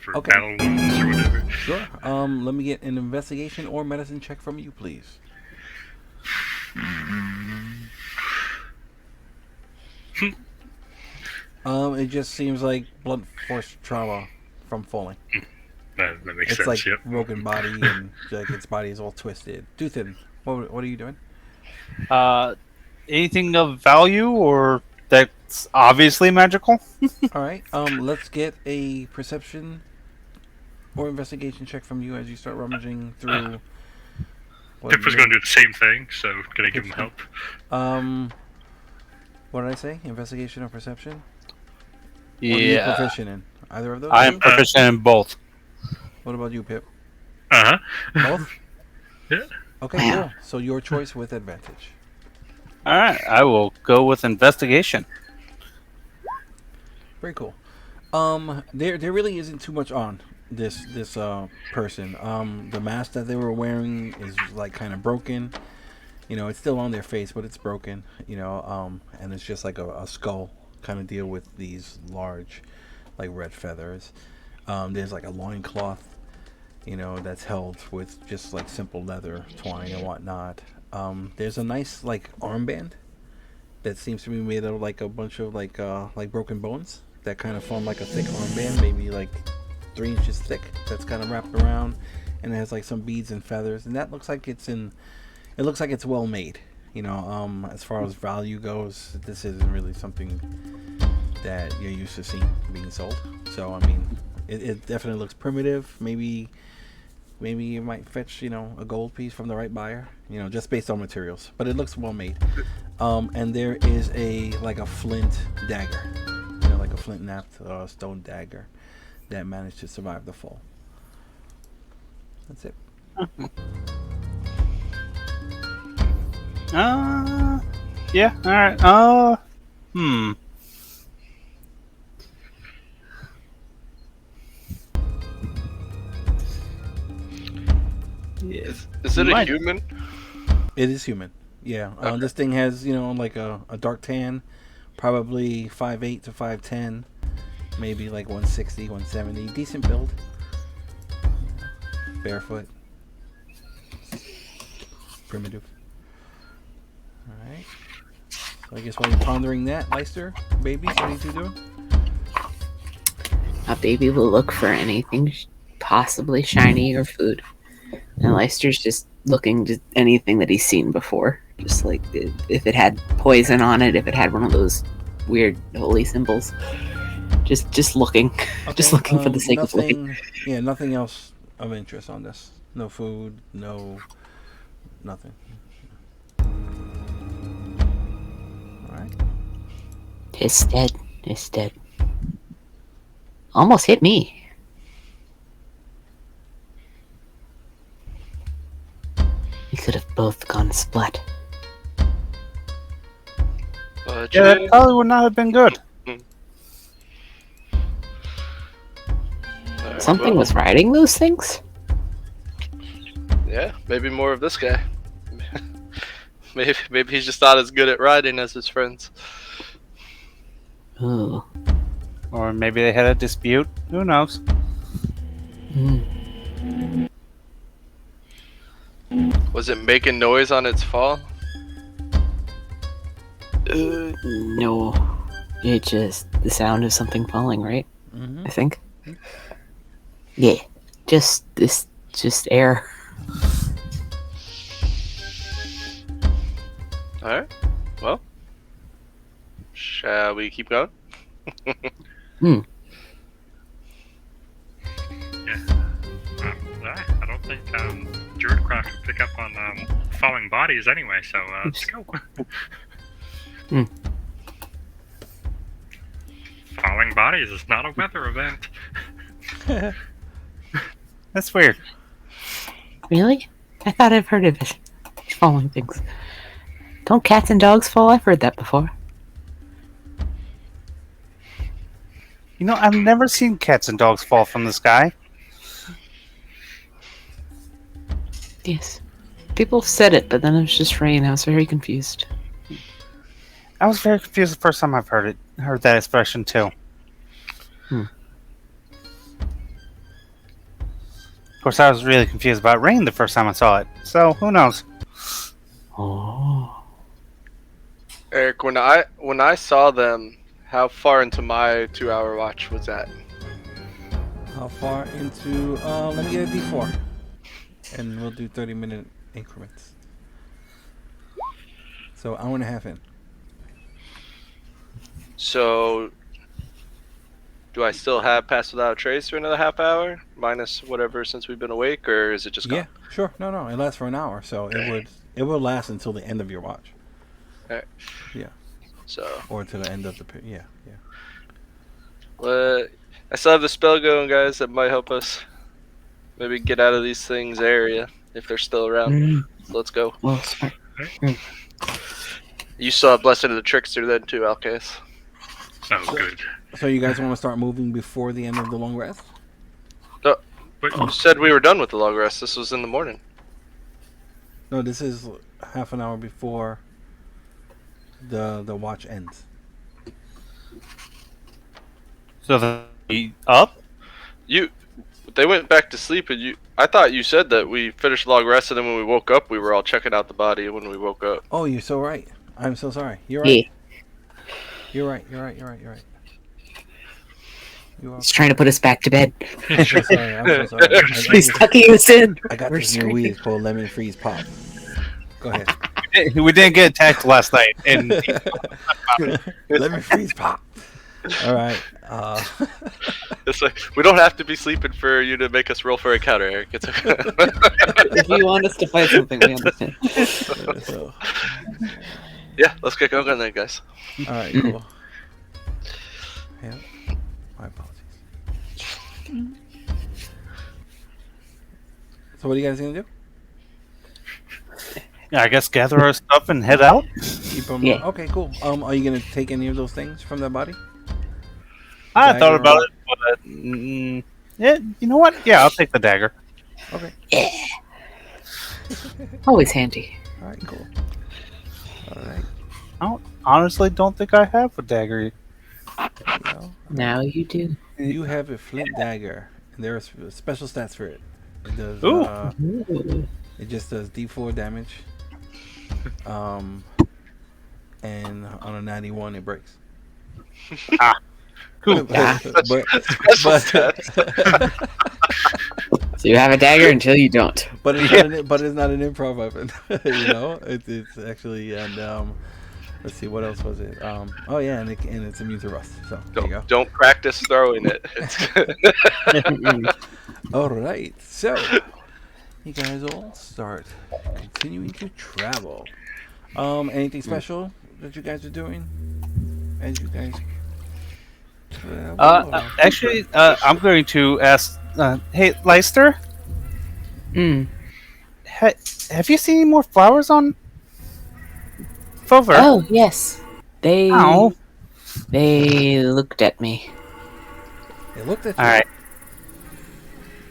for Okay. battle wounds or whatever. Sure. Let me get an investigation or medicine check from you, please. It just seems like blunt force trauma from falling. That makes It's sense. like Yep. broken body and like its body is all twisted. Duthin, what are you doing? Anything of value or that's obviously magical? All right. Let's get a perception or investigation check from you as you start rummaging through. Pip was going to do the same thing, so can I give him help? What did I say? Investigation or perception? What are you Yeah, proficient in? Either of those? I am two? proficient in both. What about you, Pip? Uh huh. Both? Yeah. Okay, Wow. cool. So your choice with advantage. All right, I will go with investigation. Very cool. There really isn't too much on this person. The mask that they were wearing is like kind of broken. You know, it's still on their face, but it's broken. You know, and it's just like a skull kind of deal with these large, like red feathers. There's like a loincloth, you know, that's held with just like simple leather twine and whatnot. There's a nice like armband that seems to be made of like a bunch of like broken bones that kind of form like a thick armband, maybe like 3 inches thick. That's kind of wrapped around, and it has like some beads and feathers, and that looks like it's in. It looks like it's well made. You know, as far as value goes, this isn't really something that you're used to seeing being sold. So I mean, it definitely looks primitive. Maybe you might fetch, you know, a gold piece from the right buyer, you know, just based on materials, but it looks well made. And there is a flint dagger, you know, like a flint knapped stone dagger that managed to survive the fall. That's it. Yeah, alright. Yes. Is it a Might- human? It is human. Yeah. Okay. This thing has, you know, like a dark tan, probably 5'8" to 5'10", maybe like 160, 170. Decent build. Barefoot. Primitive. Alright. So I guess while you're pondering that, Leicester, babies, what are you two doing? A baby will look for anything possibly shiny or food. And Leicester's just looking to anything that he's seen before. Just like if it had poison on it, if it had one of those weird holy symbols. Just looking. Just looking for the sake of looking. nothing. Yeah, nothing else of interest on this. No food, nothing. Alright. It's dead. It's dead. Almost hit me. We could have both gone splat. Yeah, that probably would not have been good. Alright, Something well, was riding those things? Yeah, maybe more of this guy. maybe he's just not as good at riding as his friends. Ooh. Or maybe they had a dispute. Who knows? Was it making noise on its fall? No. It's just the sound of something falling, right? Mm-hmm. I think. Yeah. Just air. All right. Well, shall we keep going? Hmm. Yeah. I don't think Druidcraft would pick up on falling bodies anyway, so let's go. Falling bodies is not a weather event. That's weird. Really? I thought I've heard of it. Falling things. Don't cats and dogs fall? I've heard that before. You know, I've never seen cats and dogs fall from the sky. Yes. People said it, but then it was just rain. I was very confused. I was very confused the first time I've heard that expression too. Of course, I was really confused about rain the first time I saw it. So who knows? Oh. Eric, when I saw them, how far into my 2-hour watch was that? How far into? Let me get a D4, and we'll do 30-minute increments. So hour and a half in. So, do I still have Pass Without a Trace for another half hour, minus whatever since we've been awake, or is it just gone? Yeah, sure. No, it lasts for an hour, so it would last until the end of your watch. Alright. Yeah. So. Or to the end of the period. Yeah. Well, I still have the spell going, guys. That might help us maybe get out of these things area if they're still around. So let's go. Well, smart. You saw Blessing of the Trickster then too, Alcase. Oh, good. So you guys want to start moving before the end of the long rest? You said we were done with the long rest. This was in the morning. No, this is half an hour before the watch ends. So up? They went back to sleep, and I thought you said that we finished long rest, and then when we woke up, we were all checking out the body when we woke up. Oh, you're so right. I'm so sorry. You're right. You're right. You are. He's trying to put us back to bed. I'm so sorry. He's tucking us in. I got this new weed called Lemon Freeze Pop. Go ahead. We didn't get attacked last night, and Lemon Freeze Pop. All right. It's like we don't have to be sleeping for you to make us roll for a counter, Eric. It's okay. If you want us to fight something, we understand. Yeah, let's get going then, guys. All right, cool. Yeah, my apologies. So what are you guys gonna do? yeah, I guess gather our stuff and head out. Keep them. Yeah. Okay, cool. Are you gonna take any of those things from that body? I Dagger thought about or- it, but yeah, you know what? Yeah, I'll take the dagger. Okay. Yeah. Always handy. All right, cool. All right. Honestly, don't think I have a dagger. You know, Now you do. you have a flint dagger, and there are special stats for it. It does. Ooh. It just does D4 damage. And on a 91, it breaks. Cool. Ah. but So you have a dagger until you don't. but it's not an improv weapon. You know, it's actually and let's see what else was it. Oh yeah, and it's immune to rust. So there you go. Don't practice throwing it. All right, so you guys all start continuing to travel. Anything special that you guys are doing as you guys travel? Actually, I'm going to ask. Hey, Leicester, Mm. have you seen any more flowers on Fover? Oh yes, they Ow. they looked at me. They looked at you. All right.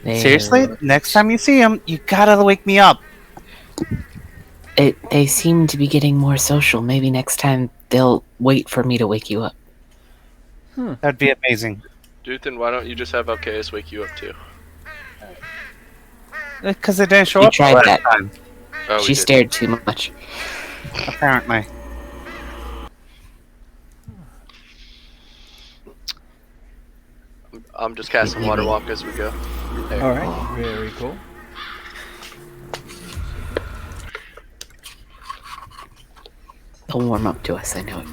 They, Seriously, next time you see them, you gotta wake me up. They seem to be getting more social. Maybe next time they'll wait for me to wake you up. That'd be amazing. Duthin, why don't you just have Alcaeus wake you up too? Because they didn't show You up tried last that. time, Oh, She stared too much. apparently. I'm just casting water walk as we go. There. All right, very cool. They'll warm up to us, I know it.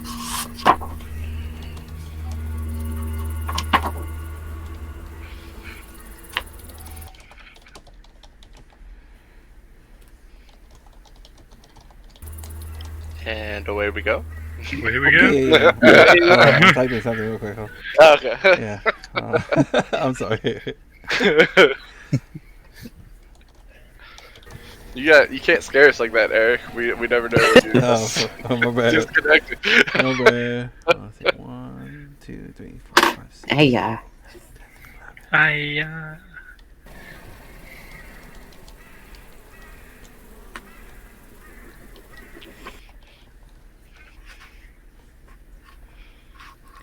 And away we go. Away we go. Yeah. I'm typing something real quick. Okay. Yeah. I'm sorry. You can't scare us like that, Eric. We never know what you do. Oh, my bad. Disconnected. My bad. Let's see. 1, 2, 3, 4, 5, 6. Hey, yeah.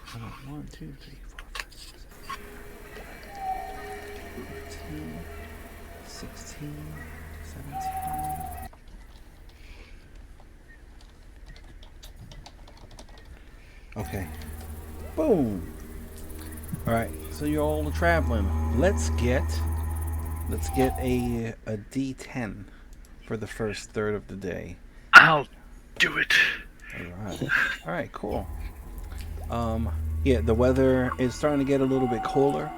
Hold on. 1, 2, 3, 4, 5, 6, 7, 16, 17. Okay. Boom. All right. So you're all traveling. Let's get a D10 for the first third of the day. I'll do it. All right. Cool. Yeah, the weather is starting to get a little bit colder.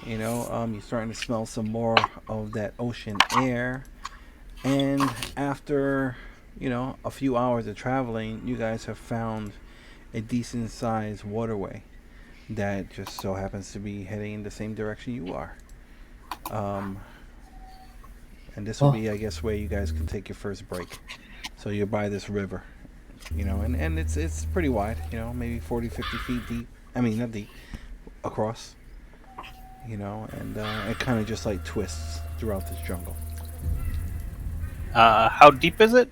You know, you're starting to smell some more of that ocean air. And after, a few hours of traveling, you guys have found a decent sized waterway that just so happens to be heading in the same direction you are. And this will be, I guess, where you guys can take your first break. So you're by this river, and it's pretty wide, maybe 40, 50 feet deep. I mean, not deep, across, and it kind of just like twists throughout this jungle. How deep is it?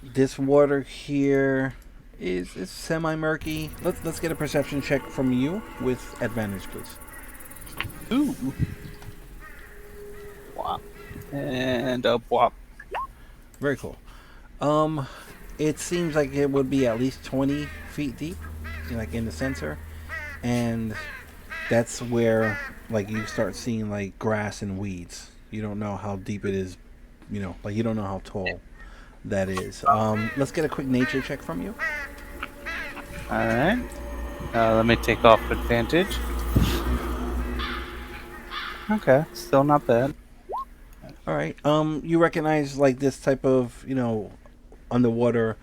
This water here is semi-murky. Let's get a perception check from you with advantage, please. Ooh. Wop. And a wop. Very cool. It seems like it would be at least 20 feet deep, like in the center, and that's where like you start seeing like grass and weeds. You don't know how deep it is, like you don't know how tall that is. Let's get a quick nature check from you. Alright. Let me take off advantage. Okay, still not bad. All right. You recognize like this type of, underwater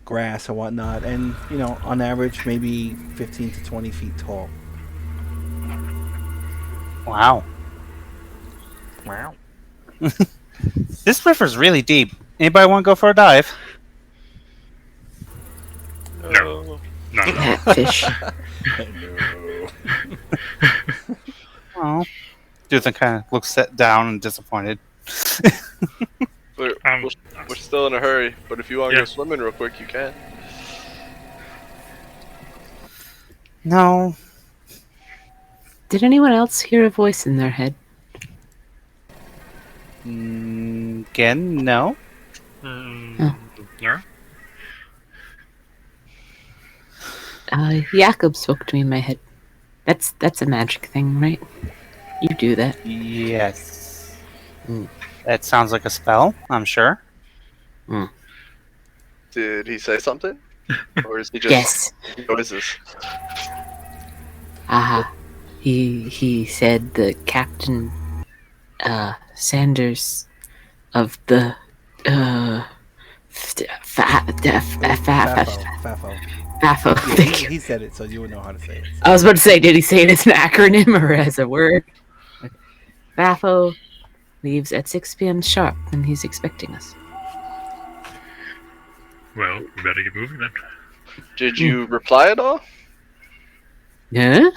grass and whatnot, and on average maybe 15 to 20 feet tall. Wow. This river's really deep. Anybody want to go for a dive? No. Catfish. Oh. Duthan kind of looks set down and disappointed. We're still in a hurry, but if you want to Yeah. go swimming real quick, you can. No. Did anyone else hear a voice in their head? Again, no. No. Jakob spoke to me in my head. That's a magic thing, right? You do that. Yes. That sounds like a spell, I'm sure. Did he say something? Or is he just Yes. noises? He said the Captain Sanders of the Fafo. FAFO. Thank you. He said it, so you would know how to say it. I was about to say, did he say it as an acronym or as a word? FAFO leaves at 6 p.m. sharp, and he's expecting us. Well, we better get moving then. Did you reply at all? Yeah?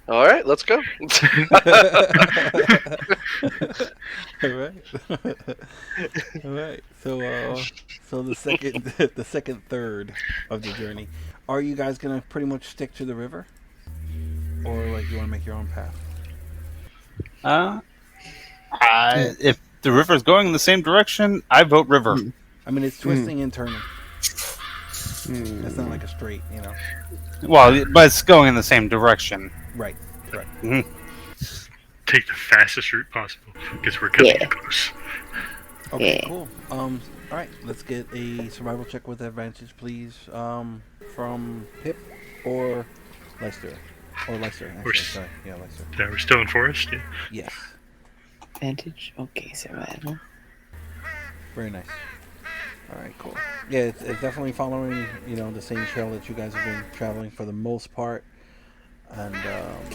All right, let's go. All right. So the second third of the journey, are you guys gonna pretty much stick to the river, or like you want to make your own path? If the river's going in the same direction, I vote river. I mean, it's twisting and turning. It's not like a straight, Well, but it's going in the same direction. Right. Correct. Take the fastest route possible because we're cutting Yeah. it close. Okay, Yeah. cool. All right, let's get a survival check with advantage, please. From Pip or Lester, or Lester. We're Actually, s- sorry. Yeah, Lester. Yeah, we're still in forest. Yeah. Yes. Advantage. Okay, survival. Very nice. All right, cool. Yeah, it's definitely following, the same trail that you guys have been traveling for the most part. And all right,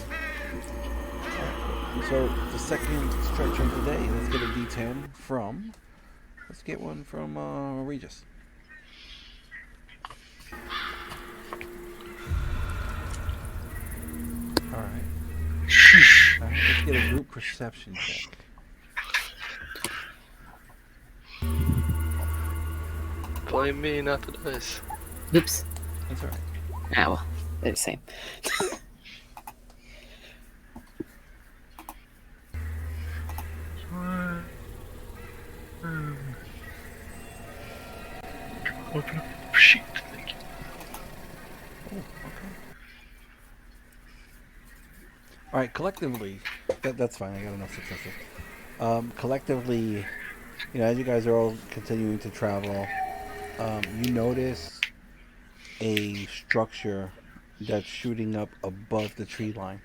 cool. So the second stretch of the day, let's get a D10 from. Let's get one from Regis. All right. Sheesh. All right. Let's get a group perception check. Blame me, not the dice. Oops. That's all right. Ah, well, they're the same. Open up sheet. Thank you. Oh, okay. All right. Collectively, that's fine. I got enough successes. Collectively, as you guys are all continuing to travel, you notice a structure that's shooting up above the tree line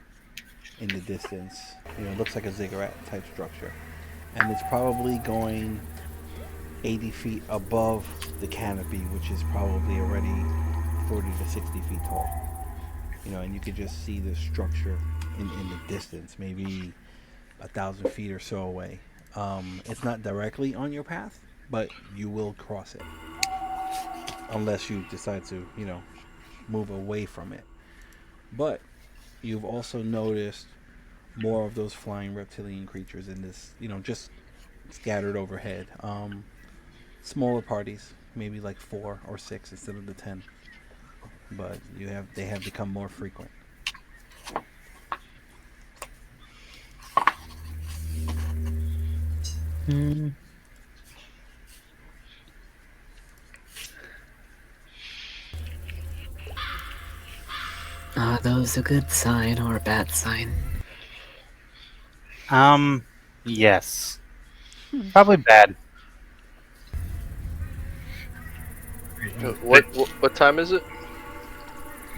in the distance. It looks like a ziggurat type structure, and it's probably going 80 feet above the canopy, which is probably already 40 to 60 feet tall. And you could just see the structure in the distance, maybe 1,000 feet or so away. It's not directly on your path, but you will cross it unless you decide to, move away from it. But you've also noticed more of those flying reptilian creatures in this, just scattered overhead. Smaller parties, maybe like 4 or 6 instead of the 10. But they have become more frequent. Are those a good sign or a bad sign? Yes. Probably bad. What time is it?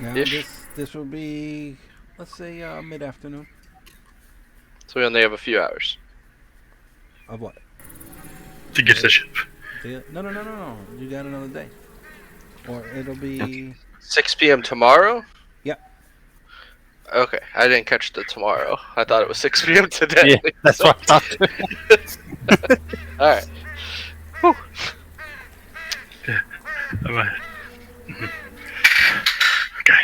Now Ish. this will be, let's say, mid afternoon. So we only have a few hours. Of what? To get to the ship. No. You got another day, or it'll be. 6 p.m. tomorrow? Yep. Okay, I didn't catch the tomorrow. I thought it was 6 p.m. today. Yeah, that's what I thought. All right. Whew. Okay.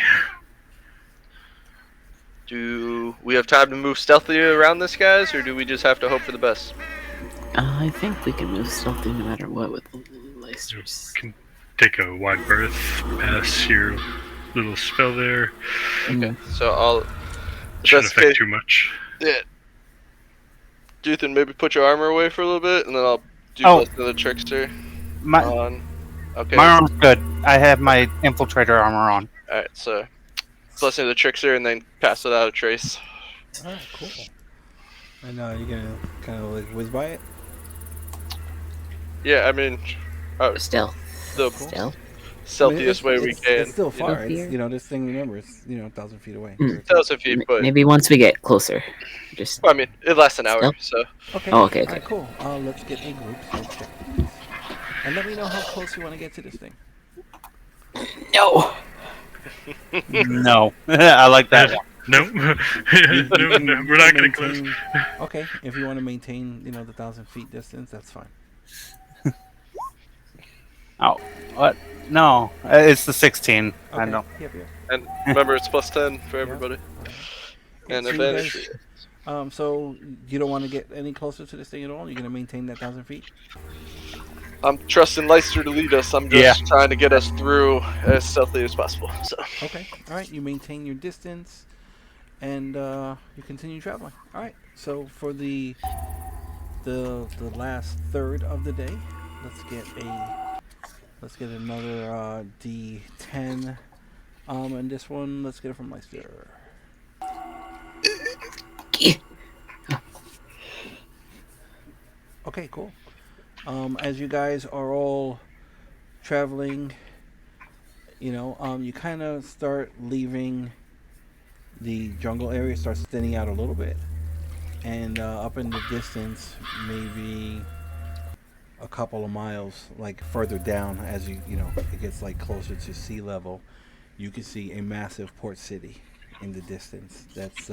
Do we have time to move stealthily around this, guys, or do we just have to hope for the best? I think we can move stealthy no matter what with the We Leicesters. can take a wide berth, pass your little spell there. Okay, so I'll. Shouldn't Best affect case, too much. yeah. Juthan, maybe put your armor away for a little bit, and then I'll do Oh. Blessing of the Trickster My on. Okay. my armor's good. I have my infiltrator armor on. All right, so Blessing of the Trickster, and then pass without a trace. All right, cool. And you're gonna kind of like whiz by it. Yeah, I mean, Stealth. the Stealth. stealthiest way we can. It's still you know. far. Here. It's, this thing. Remember, it's 1,000 feet away. Mm. give or take. 1,000 feet, but Maybe once we get closer. Just I mean, it lasts an hour, Stealth? so Okay. Oh, okay, All right, cool. Let's get a group stealth check, please. And let me know how close you want to get to this thing. no. No, I like that one. No, no, we're not getting close. Maintain- Okay, if you want to maintain, the 1,000 feet distance, that's fine. Oh, what? No, it's the 16. I Okay. don't. Yep. and remember it's plus 10 for everybody, and So you advantage. guys- so you don't want to get any closer to this thing at all? You're gonna maintain that 1,000 feet? I'm trusting Leicester to lead us. I'm just trying to get us through as stealthily as possible. So Okay. All right. You maintain your distance, and you continue traveling. All right. So for the last third of the day, let's get a Let's get another D10. And this one, let's get it from Meister. Okay, cool. As you guys are all traveling, you kind of start leaving the jungle area, starts thinning out a little bit, and up in the distance, maybe a couple of miles, like further down, as it gets like closer to sea level, you can see a massive port city in the distance. That's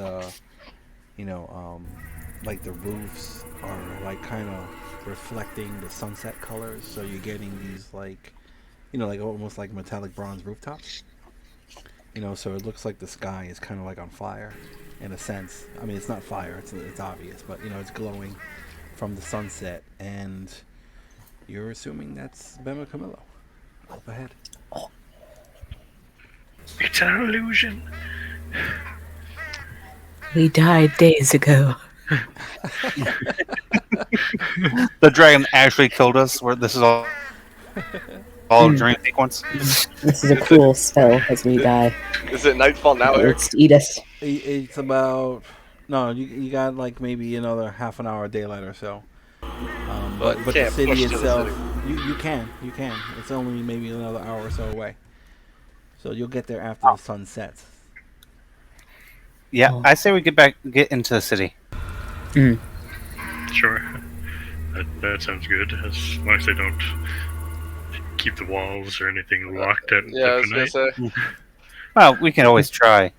you know, um, like the roofs are like kind of reflecting the sunset colors, so you're getting these like, like almost like metallic bronze rooftops. So it looks like the sky is kind of like on fire, in a sense. I mean, it's not fire; it's obvious, but it's glowing from the sunset, and you're assuming that's Bema Camillo up ahead. It's an illusion. We died days ago. The dragon actually killed us. Where this is all a dream sequence. This is a cruel spell as we die. Is it nightfall now, It Eric? wants to eat us. It's about no, you got like maybe another half an hour of daylight or so. But the Can't city push to the itself, city. you can. It's only maybe another hour or so away. So you'll get there after the sun sets. Yeah, I say we get into the city. Sure. That sounds good. As long as they don't keep the walls or anything locked at Yeah, I was gonna night. say. Well, we can always try.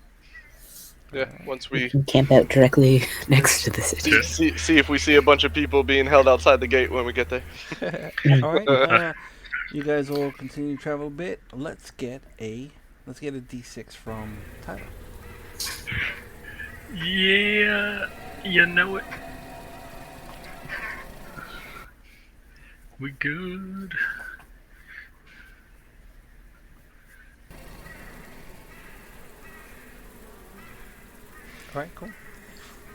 Yeah, once We we can camp out directly next to the city. see if we see a bunch of people being held outside the gate when we get there. All right, you guys will continue to travel a bit. Let's get a D6 from Tyler. Yeah, you know it. We good. All right, cool.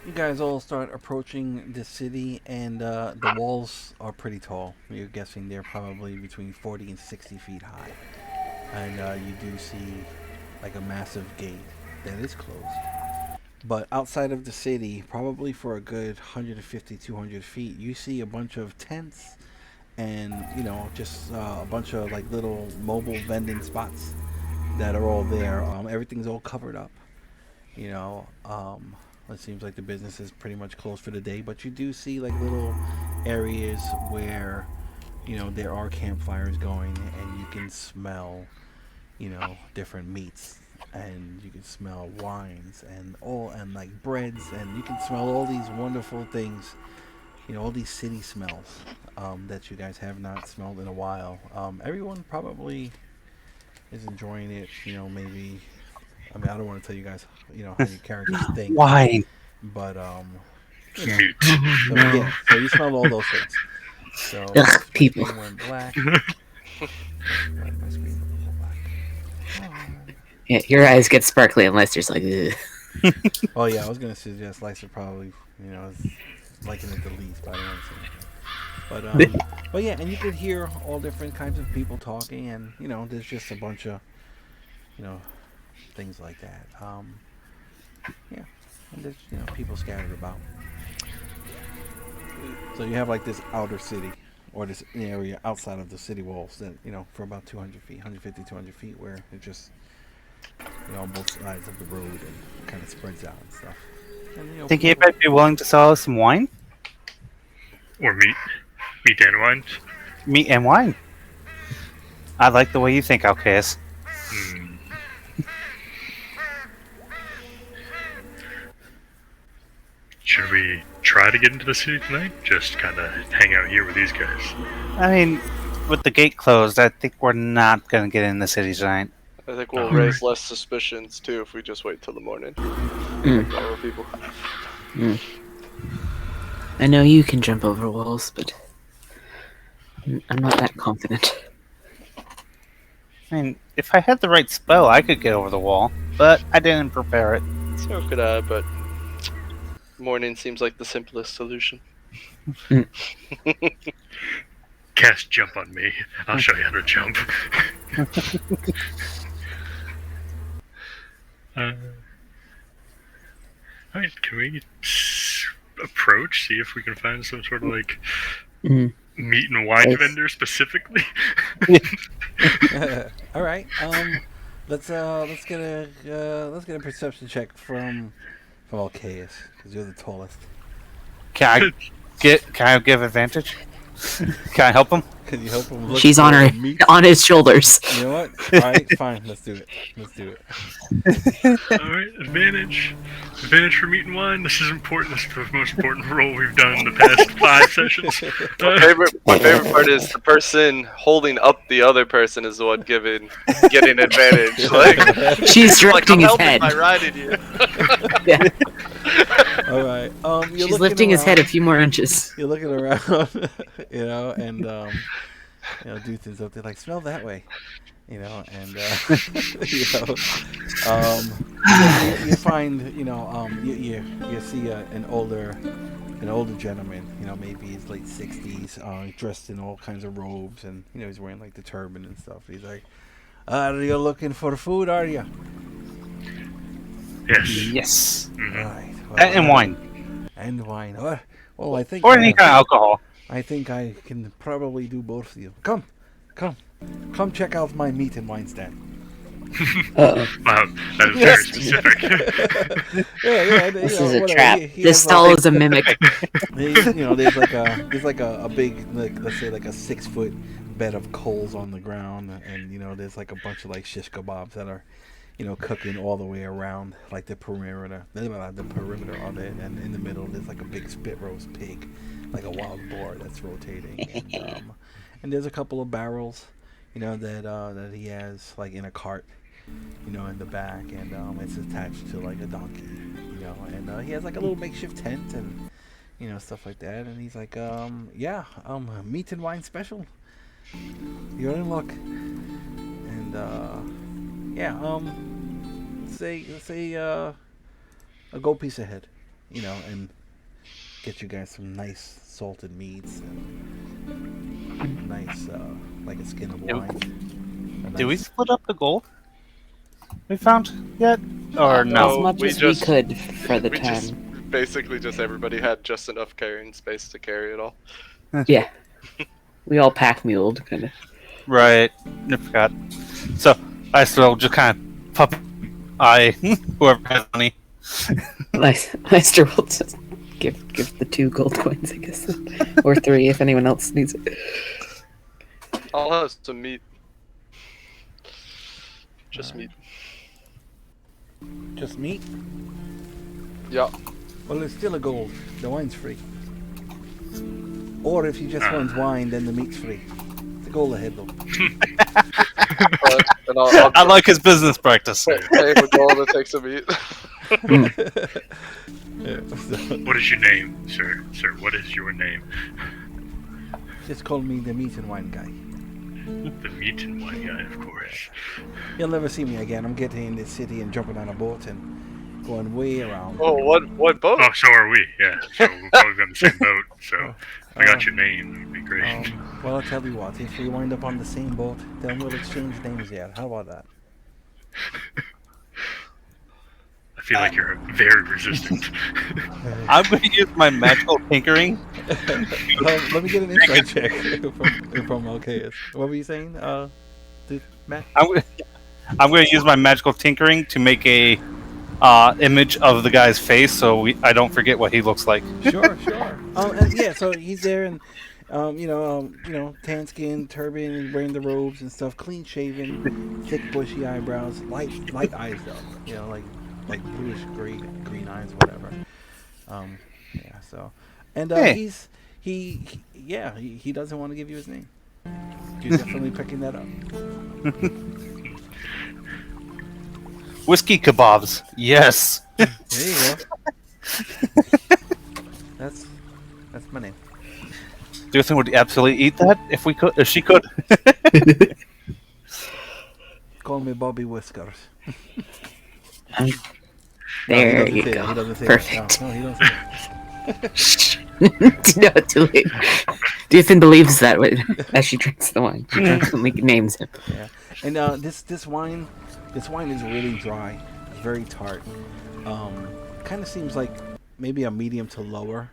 You guys all start approaching the city, and the walls are pretty tall. You're guessing they're probably between 40 and 60 feet high. And you do see like a massive gate that is closed. But outside of the city, probably for a good 150, 200 feet, you see a bunch of tents and, just a bunch of like little mobile vending spots that are all there. Everything's all covered up. It seems like the business is pretty much closed for the day, but you do see like little areas where, there are campfires going and you can smell, different meats, and you can smell wines and like breads, and you can smell all these wonderful things, all these city smells that you guys have not smelled in a while. Everyone probably is enjoying it, maybe. I mean, I don't want to tell you guys, how your characters think. Why? But Meat. so you smell all those things. So Ugh, people. screen went black. My screen went black. Yeah, your eyes get sparkly and Lester's like, ugh. Oh yeah, I was gonna suggest Lysa probably, is liking it the least, but I don't want to say anything. But yeah, and you could hear all different kinds of people talking, and there's just a bunch of, things like that. Yeah, and there's people scattered about. So you have like this outer city, or this area outside of the city walls that for about 200 feet, 150, 200 feet, where it just on both sides of the road and kind of spreads out and stuff. And, Think you might be willing to sell us some wine? Or meat. Meat and wine. Meat and wine. I like the way you think, Alcaeus. Should we try to get into the city tonight? Just kind of hang out here with these guys. I mean, with the gate closed, I think we're not going to get in the city tonight. I think we'll raise less suspicions too if we just wait till the morning. Follow people. I know you can jump over walls, but I'm not that confident. I mean, if I had the right spell, I could get over the wall, but I didn't prepare it. So could I, but morning seems like the simplest solution. Can cast jump on me. I'll show you how to jump. Alright, can we approach, see if we can find some sort of like Mm. meat and wine Yes. vendor specifically? All right. Let's get a perception check from Alcaeus, because you're the tallest. Can I give advantage? Can I help him? Can you help him? Look She's for on her meat? on his shoulders. You know what? All right, fine. Let's do it. Alright, advantage. Advantage for meat and wine. This is important. This is the most important roll we've done in the past 5 sessions. My favorite part is the person holding up the other person is the one getting advantage. Like She's like directing I'm his helping head. by riding you. Yeah. All right. You're She's looking lifting his head a around. few more inches. You're looking around, and Duthan's up there like, smell that way, and you find, you see an older gentleman, maybe his late 60s, dressed in all kinds of robes, and he's wearing like the turban and stuff. He's like, "Are you looking for food? Are you?" Yes. Yes. All right. Well, And wine. And wine. Well, I think. Or any kind of alcohol. I think I can probably do both of you. Come check out my meat and wine stand. Uh-oh. Wow, that is very specific. Yeah. This is a trap. This stall is a mimic. There's like a big, like, let's say like a 6-foot bed of coals on the ground, and there's like a bunch of like shish kebabs that are, cooking all the way around like the perimeter of it, and in the middle there's like a big spit roast pig, like a wild boar that's rotating, and there's a couple of barrels, that he has like in a cart, in the back, and it's attached to like a donkey, and he has like a little makeshift tent and stuff like that, and he's like, meat and wine special. You're in luck, and say a gold piece ahead, and get you guys some nice salted meats and nice like a skin of wine. Did we split up the gold we found yet? Or As no? much we as just- we could for the We time. just basically just everybody had just enough carrying space to carry it all. Yeah. We all pack muled, kind of. Right. I forgot. So I still just kind of pup whoever has money. Lester will just give the 2 gold coins, I guess, or 3 if anyone else needs it. I'll have some meat. Just meat. Just meat? Yeah. Well, it's still a gold. The wine's free. Or if you just want wine, then the meat's free. It's a gold ahead, though. And I'll I like his business practice. pay the gold to take some meat. What is your name, sir? Sir, what is your name? Just call me the meat and wine guy. The meat and wine guy, of course. You'll never see me again. I'm getting in this city and jumping on a boat and going way around. Oh, what boat? Oh, so are we, yeah. So we'll probably be on the same boat, so if I got your name, it would be great. Well, I'll tell you what. If we wind up on the same boat, then we'll exchange names yet. How about that? I feel like you're very resistant. I'm going to use my magical tinkering. Let me get an insight check from Alcaeus. What were you saying, Matt? I'm going to use my magical tinkering to make a image of the guy's face, so I don't forget what he looks like. Sure. And yeah, so he's there, and tan skin, turban, and wearing the robes and stuff, clean shaven, thick bushy eyebrows, light eyes though, like bluish green eyes, whatever. Yeah. So, and Hey. he doesn't want to give you his name. You're definitely picking that up. Whiskey kebabs. Yes. There you go. That's my name. Do you think would absolutely eat that if she could? Call me Bobby Whiskers. There He you doesn't say that. go. He doesn't say Perfect. that. No, he doesn't say that. No, too late. Dithin believes that as she drinks the wine. She drunkenly names him. Yeah, and this wine is really dry. It's very tart. Kind of seems like maybe a medium to lower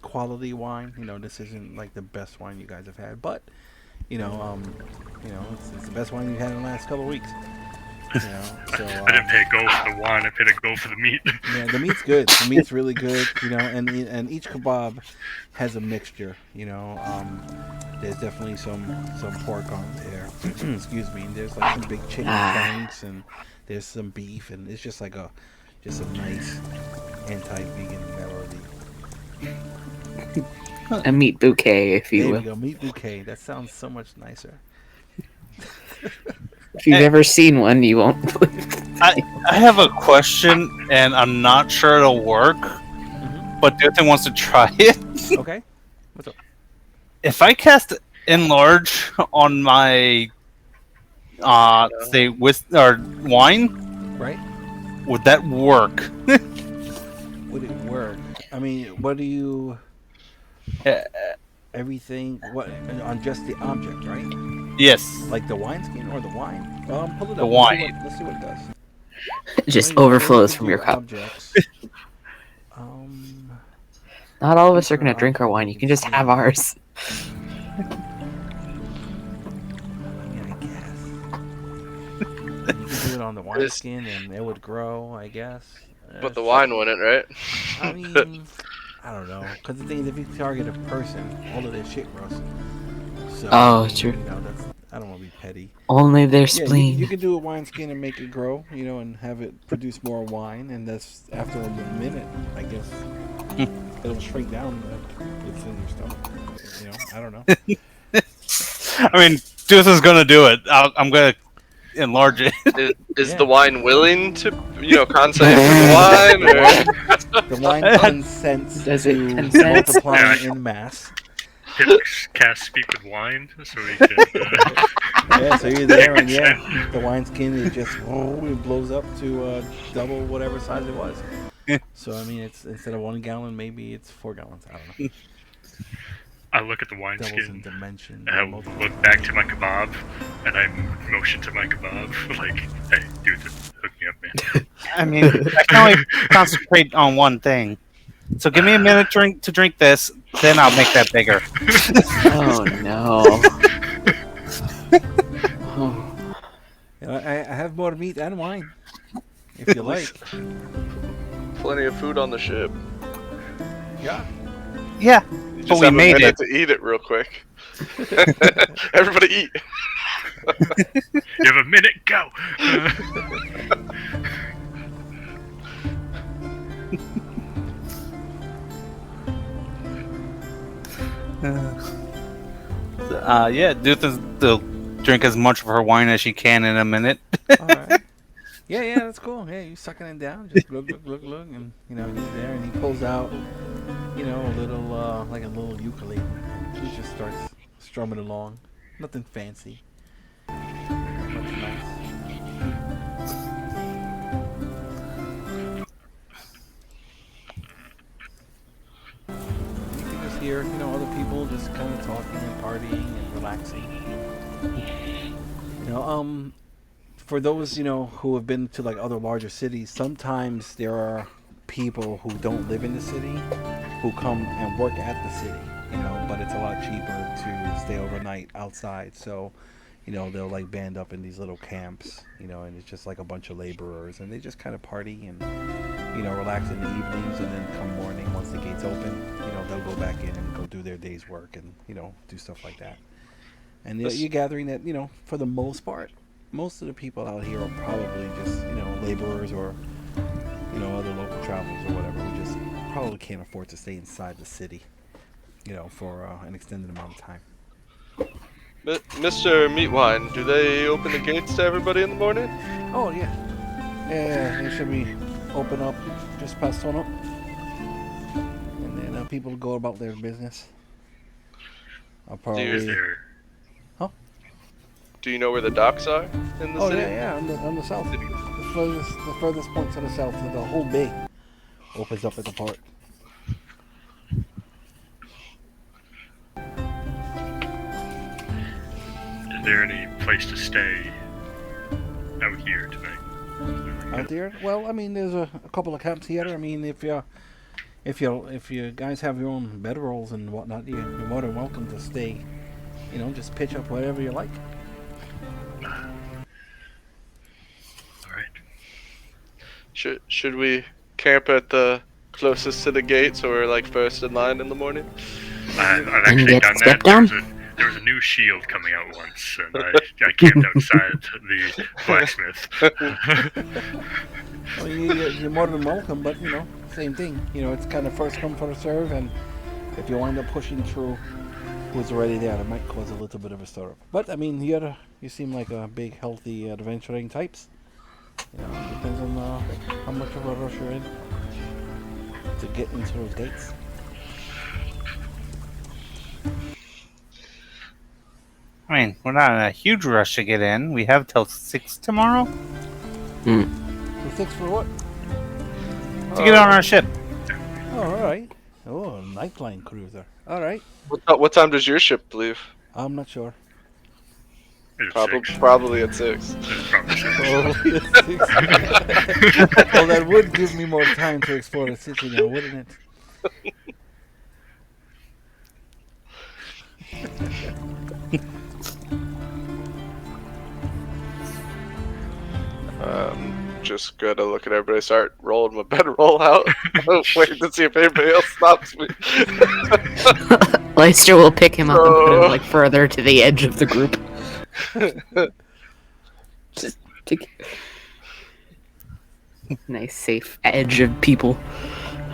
quality wine. This isn't like the best wine you guys have had, but it's the best wine you've had in the last couple of weeks. So I didn't pay a go for the wine. I paid a go for the meat. yeah, the meat's good. The meat's really good. And each kebab has a mixture. There's definitely some pork on there. Excuse me. And there's like some big chicken chunks, and there's some beef, and it's just like a nice anti-vegan melody. A meat bouquet, if you There will. we go, meat bouquet. That sounds so much nicer. If you've ever seen one, you won't believe it. I have a question, and I'm not sure it'll work, but Dithin wants to try it. Okay. What's up? If I cast enlarge on my say with or wine, Right? would that work? Would it work? I mean, what do you... Everything... What? On just the object, right? Yes. Like the wineskin or the wine? Pull it The up. wine. Let's see what it does. It just What do you overflows do from your cup. objects? Not all of us are going to drink our wine. You can just have ours. I guess. You can do it on the wineskin and it would grow, I guess. But the wine wouldn't, right? I mean, I don't know. Because the thing is, if you target a person, all of their shit grows. So, Oh, true. I don't want to be petty. Only their Yeah, spleen. you can do a wineskin and make it grow, and have it produce more wine, and that's after a minute, I guess. It'll shrink down. It's in your stomach. I don't know. I mean, Dithin's gonna do it. I'm gonna enlarge it. Is Yeah. the wine willing to, consent to the wine? Or... The wine consents Does it to consent? multiplying in mass. Hit cast speak with wine, so we can. Yeah, so you're there, and yeah, the wineskin it just it blows up to double whatever size it was. So I mean, it's instead of 1 gallon, maybe it's 4 gallons. I don't know. I look at the Doubles in wineskin. dimension. I look back to my kebab, and I motion to my kebab, like, "Hey, dude, hook me up, man." I mean, I can only concentrate on one thing. So give me a minute to drink this, then I'll make that bigger. Oh, no. Oh. I have more meat and wine, if you like. Plenty of food on the ship. Yeah. Yeah, You just but we have a made minute it. to eat it real quick. Everybody eat. You have a minute, go. Yeah, Dithin'll drink as much of her wine as she can in a minute. All right. Yeah, that's cool. Yeah, you sucking it down, just look, and he's there, and he pulls out, a little like a little ukulele. He just starts strumming along. Nothing fancy. Nothing nice. You can just hear, other people just kind of talking and partying and relaxing. For those who have been to like other larger cities, sometimes there are people who don't live in the city who come and work at the city, but it's a lot cheaper to stay overnight outside. So they'll like band up in these little camps, and it's just like a bunch of laborers, and they just kind of party and relax in the evenings, and then come morning once the gates open, they'll go back in and go do their day's work and do stuff like that. And you're gathering that for the most part, most of the people out here are probably just laborers or other local travelers or whatever who just probably can't afford to stay inside the city for an extended amount of time. Mr. Meatwine, do they open the gates to everybody in the morning? Oh yeah, they should be open up just past 1 up, and then people go about their business. I'll probably. Is there? Do you know where the docks are in the city? Yeah, on the south. The furthest point to the south, the whole bay opens up at the port. Is there any place to stay out here tonight? Out there? Well, I mean, there's a couple of camps here. I mean, if you guys have your own bedrolls and whatnot, you're more than welcome to stay. You know, just pitch up wherever you like. All right. Should we camp at the closest to the gate so we're like first in line in the morning? I've And actually get done that. stepped on? There was a new shield coming out once, and I camped outside the blacksmith. Well, you're more than welcome, but you know, same thing. You know, it's kind of first come first serve, and if you wind up pushing through who's already there, it might cause a little bit of a stir up. But I mean, you seem like a big, healthy, adventuring types. You know, it depends on how much of a rush you're in to get into those gates. I mean, we're not in a huge rush to get in. We have till 6 tomorrow So 6 for what? to get on our ship. Oh, all right. Oh, a nightline cruiser. All right. What time does your ship leave? I'm not sure. It's Probably 6. probably at 6. It's probably 6. Probably a 6. Well, that would give me more time to explore the city now, wouldn't it? Just gotta look at everybody start rolling my bedroll out. Waiting to see if anybody else stops me. Leicester will pick him up and put him like further to the edge of the group. Just to... nice safe edge of people.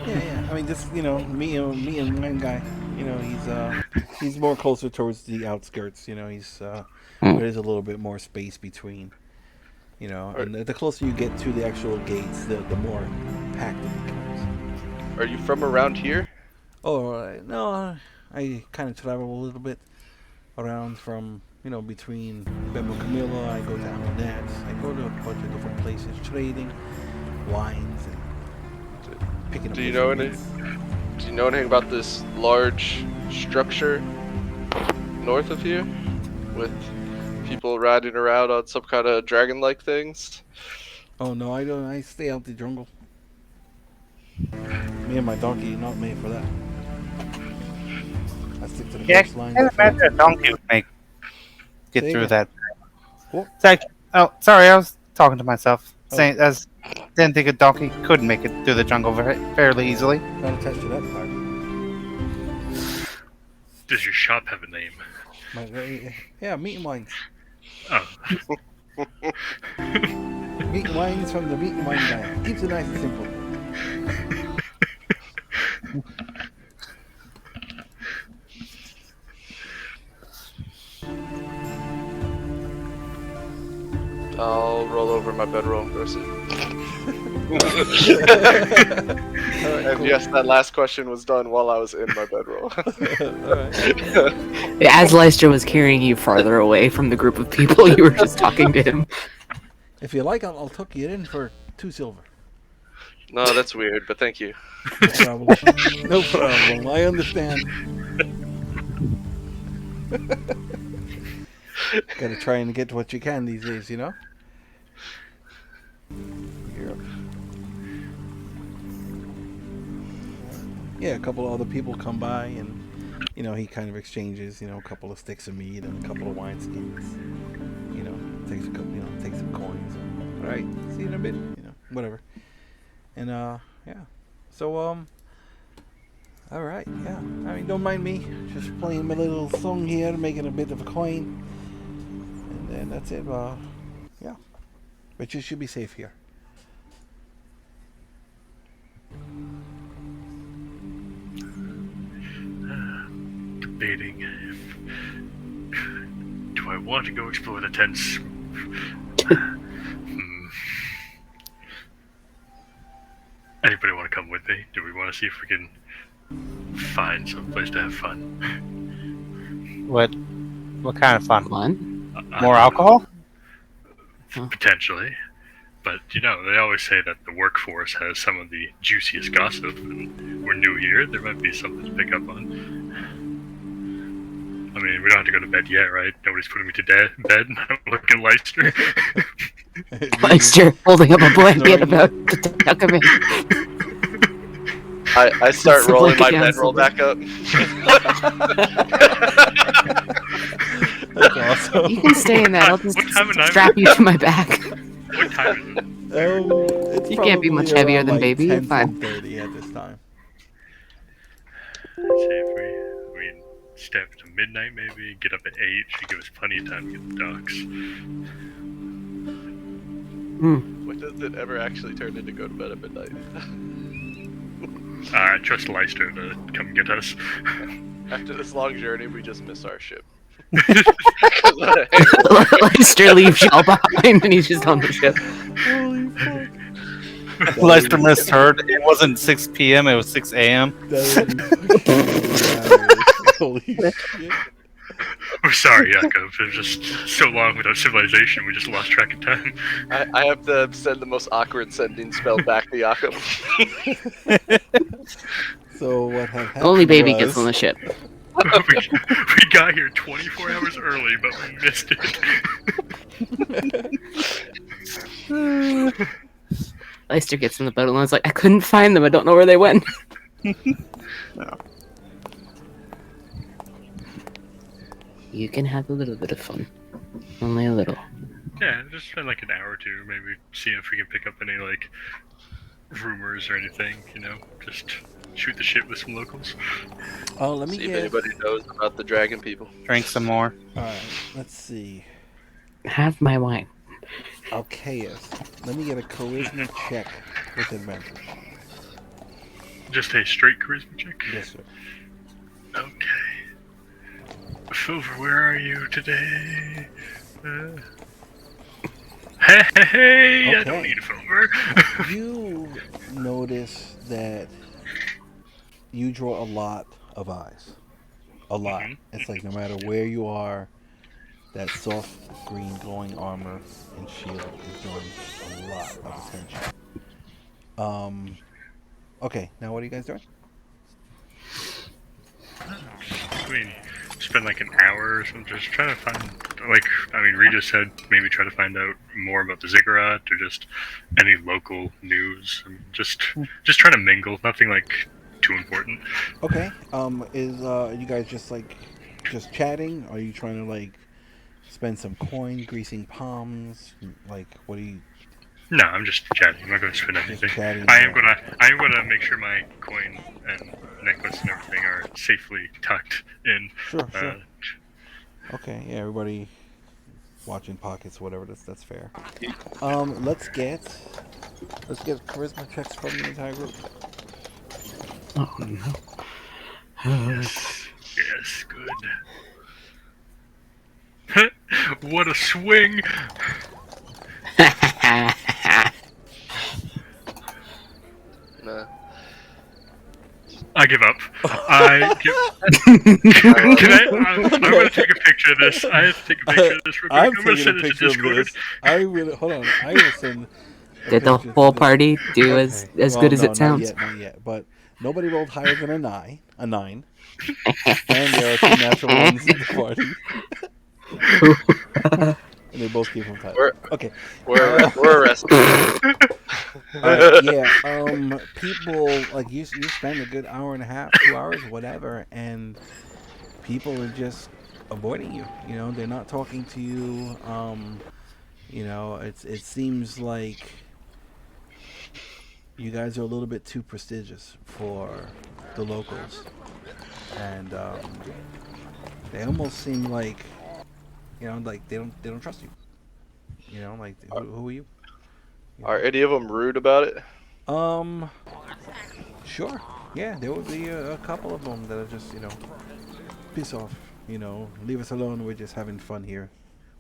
Yeah. I mean, just me and one guy. You know, he's more closer towards the outskirts. You know, there's a little bit more space between. You know, and the closer you get to the actual gates, the more packed it becomes. Are you from around here? Oh no, I kind of travel a little bit around from between Bembo Camilla. I go down on that. I go to a bunch of different places, trading wines and picking up. Do you know anything about this large structure north of here with people riding around on some kind of dragon-like things? Oh no, I don't. I stay out the jungle. Me and my donkey are not made for that. I stick to the coastline. I can't imagine a donkey would get Say through again. that. What? It's like, oh, sorry, I was talking to myself. Oh. Saying, didn't think a donkey could make it through the jungle fairly easily. Not attached to that part. Does your shop have a name? Yeah, meat and wines. Oh. Meat and wines from the meat and wine guy. Keeps it nice and simple. I'll roll over my bedroll and go sleep. Alright, And cool. yes, that last question was done while I was in my bedroll. Alright. As Leicester was carrying you farther away from the group of people, you were just talking to him. If you like, I'll tuck you in for 2 silver. No, that's weird, but thank you. No problem. No problem. I understand. Gotta try and get what you can these days, you know? Here. Yeah, a couple of other people come by and, he kind of exchanges, a couple of sticks of meat and a couple of wine skins. Takes a couple, takes some coins. All right, see you in a bit, whatever. And, yeah. So, all right, yeah. I mean, don't mind me. Just playing my little song here, making a bit of a coin. And then that's it. Yeah. But you should be safe here. Debating if... Do I want to go explore the tents? Anybody want to come with me? Do we want to see if we can find some place to have fun? What kind of fun? One? More alcohol? Potentially. But, they always say that the workforce has some of the juiciest gossip, and we're new here, there might be something to pick up on. I mean, mean, we don't have to go to bed yet, right? Nobody's putting me to bed. I'm looking at Leicester. Leicester holding up a blanket about to tuck him in. I start It's a rolling my blanket bedroll down, back up. That's awesome. You can stay in that. I'll just What time of night? strap you to my back. What time is it? It's You can't be much probably heavier around, than like, baby, you're 10, fine. 10:30 at this time. Let's see if we stay up to midnight, maybe get up at 8. Should give us plenty of time to get the docs. When does it ever actually turn into go to bed at midnight? I trust Leicester to come get us. After this long journey, we just miss our ship. Leicester leaves y'all behind and he's just on the ship. Holy fuck. Leicester misheard. It wasn't 6 p.m. It was 6 a.m. That would be hilarious. Holy shit. We're sorry, Jakob. It was just so long without civilization, we just lost track of time. I have to send the most awkward sending spell back to Jakob. So what had happened Only baby was, gets on the ship. we got here 24 hours early, but we missed it. Leicester gets in the boat and is like, I couldn't find them. I don't know where they went. You can have a little bit of fun. Only a little. Yeah, just spend like an hour or two, maybe see if we can pick up any like rumors or anything, just shoot the shit with some locals. Oh, let me See if get. anybody knows about the dragon people. Drink some more. Alright, let's see. Have my wine. Alcaeus. Let me get a charisma check with advantage. Just a straight charisma check? Yes, sir. Okay. Silver, where are you today? Hey, I don't Okay. need a Silver. You notice that you draw a lot of eyes. A lot. Mhm. It's like no matter where you are, that soft green glowing armor and shield is drawing a lot of attention. Okay, now what are you guys doing? I mean, spend like an hour or something just trying to find, Regis said maybe try to find out more about the ziggurat or just any local news. Just trying to mingle, nothing like too important. Okay. Is you guys just chatting? Are you trying to like spend some coin greasing palms? Like what do you No, I'm just chatting. I'm not going to spend just anything. chatting? I am gonna make sure my coin and necklace and everything are safely tucked in. Sure. Okay, yeah, everybody watching pockets, whatever. That's fair. Let's get charisma checks from the entire group. Oh, no. Yes, good. What a swing! Nah. I give up. I'm gonna take a picture of this. I have to take a picture of this real quick. I'm I'm gonna taking send a it to picture of Discord. this. I will send. a Did the picture whole to party do Okay. as Well, good as no, it sounds? Not yet. But nobody rolled higher than a 9. And there are 2 natural ones in the party. And they both came from Tyler. Okay. We're arrested. Yeah. People like you spend a good hour and a half, 2 hours, whatever, and people are just avoiding you. They're not talking to you. It seems like you guys are a little bit too prestigious for the locals, and they almost seem like like they don't trust you. Like who are you? Are any of them rude about it? Sure. Yeah, there would be a couple of them that are just piss off. Leave us alone. We're just having fun here.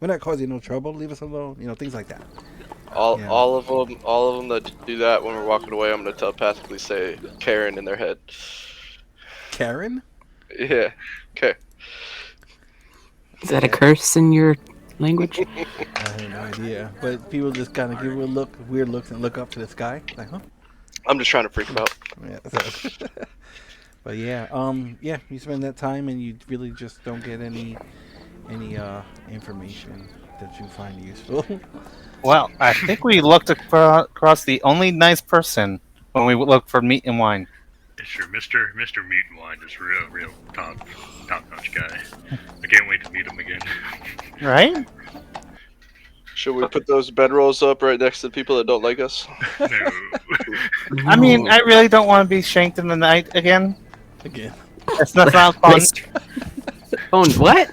We're not causing no trouble. Leave us alone. Things like that. All of them that do that when we're walking away, I'm gonna telepathically say Karen in their head. Karen? Yeah. Okay. Is that a curse in your language? I have no idea. But people just kind of give a weird looks and look up to the sky. Like, huh? I'm just trying to freak them out. Yeah. But yeah, yeah, you spend that time and you really just don't get any information that you find useful. Well, I think we looked across the only nice person when we looked for meat and wine. Yeah, sure, Mister Meat and Wine is real top notch guy. I can't wait to meet him again. Right? Should we put those bedrolls up right next to people that don't like us? No. I mean, I really don't want to be shanked in the night again. Again. That's not fun. Oh, what?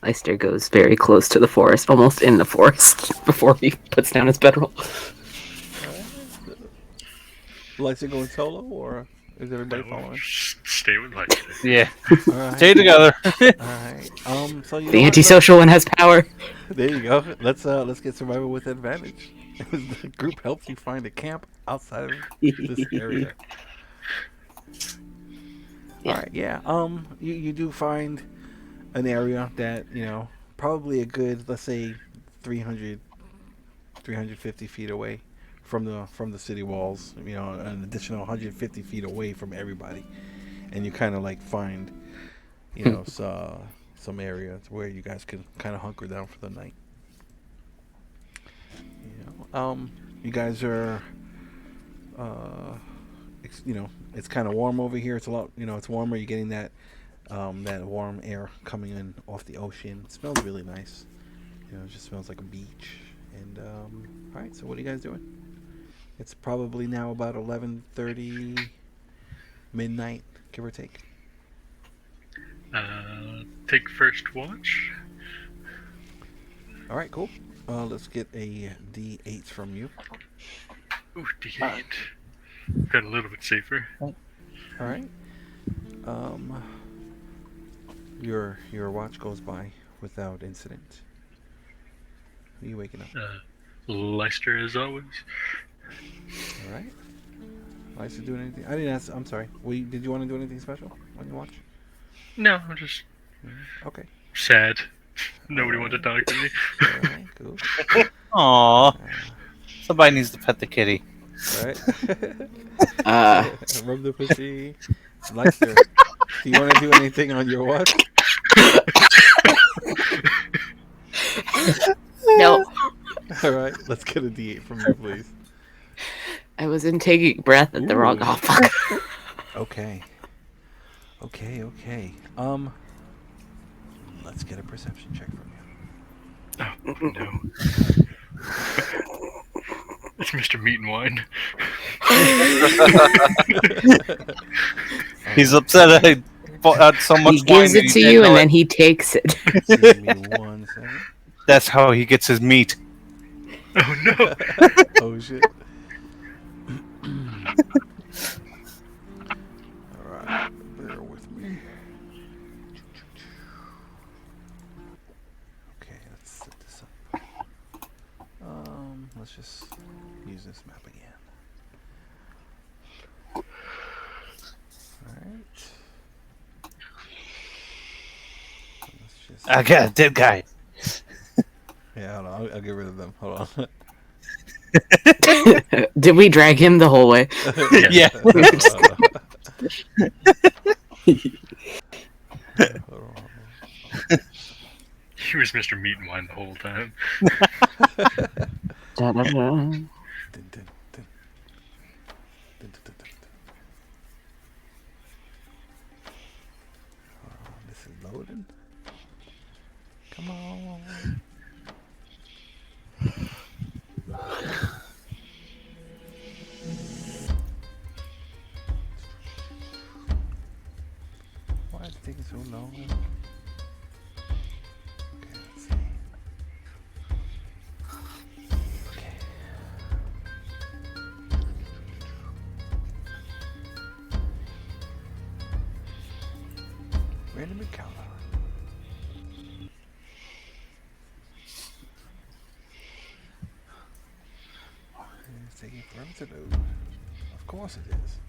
Leicester goes very close to the forest, almost in the forest, before he puts down his bedroll. Leicester going solo, or is everybody No, following? stay with Leicester. Yeah. All right. Stay together. All right. So you know The what? antisocial one has power. There you go. Let's get survival with advantage. The group helps you find a camp outside of this area. Yeah. All right. Yeah. You do find an area that probably a good, let's say 300 350 feet away from the city walls, an additional 150 feet away from everybody, and you kind of like find some areas where you guys can kind of hunker down for the night. You guys are it's kind of warm over here. It's a lot, it's warmer. You're getting that warm air coming in off the ocean. It smells really nice. It just smells like a beach. And all right, so what are you guys doing? It's probably now about 11:30 midnight, give or take. Take first watch. All right, cool. Let's get a D8 from you. Ooh, D8. Got a little bit safer. All right. Your watch goes by without incident. Who are you waking up? Leicester as always. All right. Lights doing anything? I didn't ask. I'm sorry. Did you want to do anything special on your watch? No, I'm just Okay. sad. Nobody wants to talk to me. All right. Cool. Aww. Somebody needs to pet the kitty. All right. Uh, Rub the pushy. Leicester, do you want to do anything on your watch? no. All right. Let's get a D8 from you, please. I was in taking breath at the wrong. Oh fuck. Okay. Okay. Let's get a perception check from you. Oh no. It's Mr. Meat and Wine. He's upset I bought so much He gives wine it to you and then he takes it. Give me 1 second. That's how he gets his meat. Oh no. Oh shit. Alright, bear with me. Okay, let's set this up. Let's just use this map again. Alright. Let's just... I got a dead guy. Yeah, hold on. I'll get rid of them. Hold on. Did we drag him the whole way? Yeah. He was Mr. Meat and Wine the whole time. Da-da-da. Dun, dun, dun. Dun, dun, dun, dun. Oh, this is loading. Come on. Why is it taking so long? Okay, let's see. Okay. Random encounter. It's taking forever to load. Of course it is.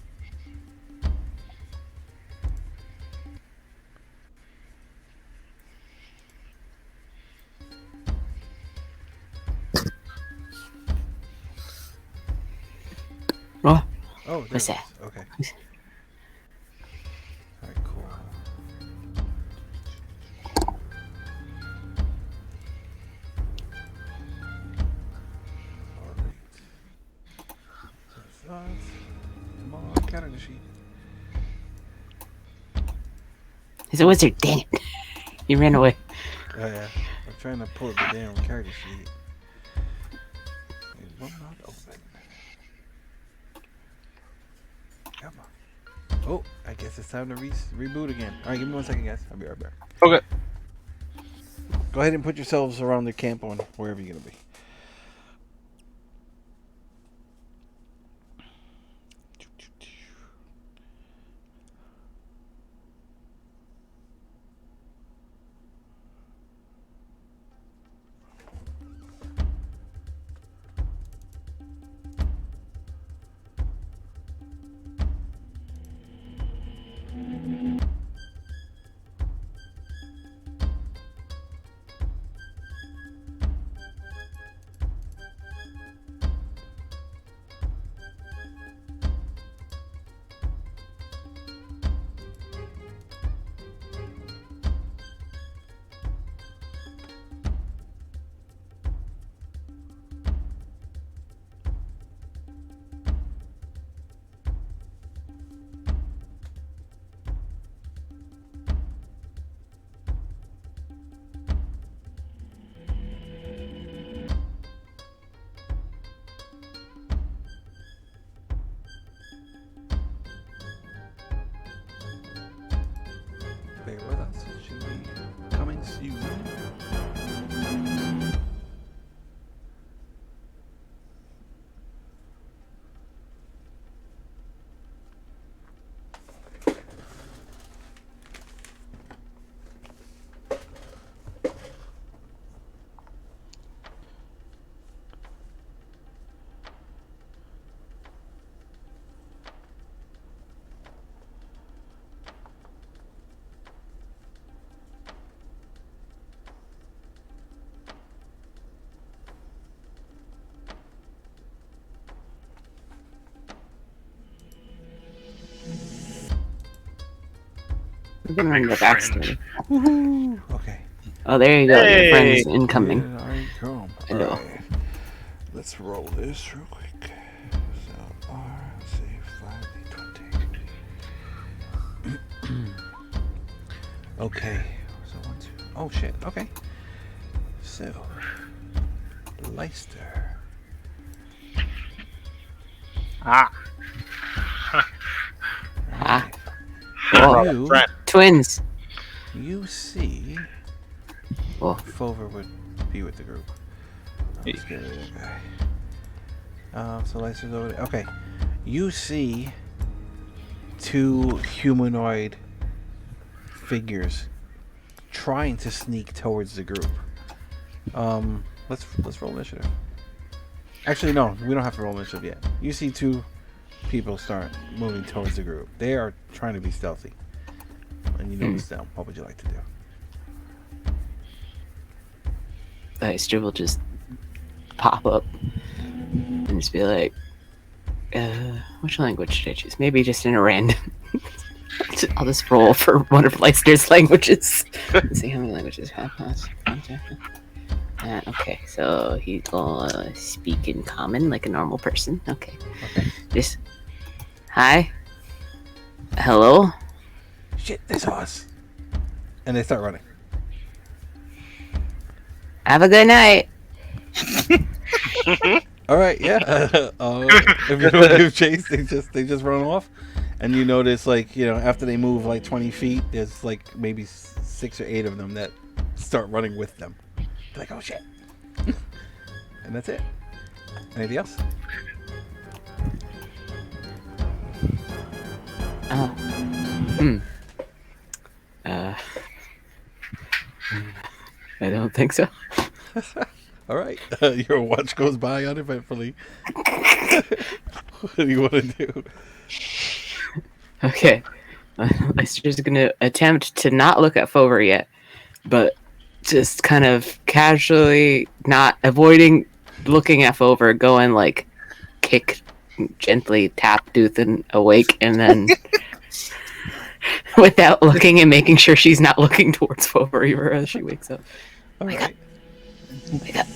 Oh, there What's it that? is. Okay. All right, cool. All right. So it's us. Come on, counter the sheet. He's a wizard. Dang it! He ran away. Oh yeah. I'm trying to pull the damn character sheet. It will not open. Come on. Oh, I guess it's time to reboot again. All right, give me 1 second, guys. I'll be right back. Okay. Go ahead and put yourselves around the camp on wherever you're gonna be. Bear with us. Should be coming soon. We're gonna run the backstory. Woohoo! Okay. Oh, there you go. Hey. Your friend's incoming. Here I come. Hello. Alright. Let's roll this real quick. So R, say 5d20. Okay. So 1, 2. Oh shit. Okay. So Leicester. Ah. Ah. Alright. Oh, You, Friend. twins. you see Oh, Fover would be with the group. Let's get rid of that guy. So Leicester's over there. Okay. You see 2 humanoid figures trying to sneak towards the group. Let's roll initiative. Actually, no, we don't have to roll initiative yet. You see 2 people start moving towards the group. They are trying to be stealthy, and you notice them. What would you like to do? Leicester will just pop up and just be like, which language should I choose? Maybe just in a random. I'll just roll for one of Leicester's languages. Let's see how many languages have. Okay, so he will speak in common like a normal person. Okay. Just hi, hello. Shit, they saw us, and they start running. Have a good night. All right, yeah. If you don't give chase, they just run off, and you notice after they move like 20 feet, there's like maybe 6 or 8 of them that start running with them. They're like, oh shit, and that's it. Anything else? I don't think so. All right, your watch goes by uneventfully. What do you want to do? Okay. Leicester's gonna attempt to not look at Fover yet, but just kind of casually, not avoiding looking at Fover, going like kick gently tap Duthan awake, and then, without looking and making sure she's not looking towards Foveriver as she wakes up. All Wake right. Wake up.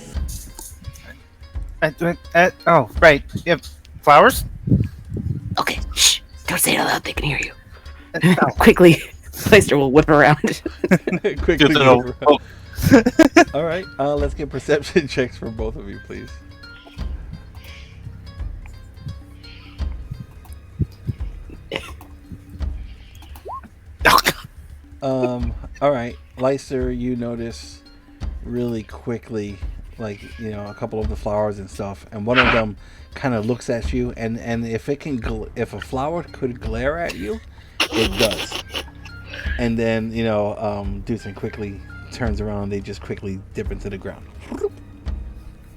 Oh, right. Yep. Flowers? Okay, shh. Don't say it out loud. They can hear you. Quickly, Clayster will whip around. Quickly. Duthan go will- around. All right. Let's get perception checks from both of you, please. All right, Lyster, you notice really quickly, like, you know, a couple of the flowers and stuff, and one of them kind of looks at you, and if it can, if a flower could glare at you, it does. And then, you know, Duthan quickly turns around. They just quickly dip into the ground.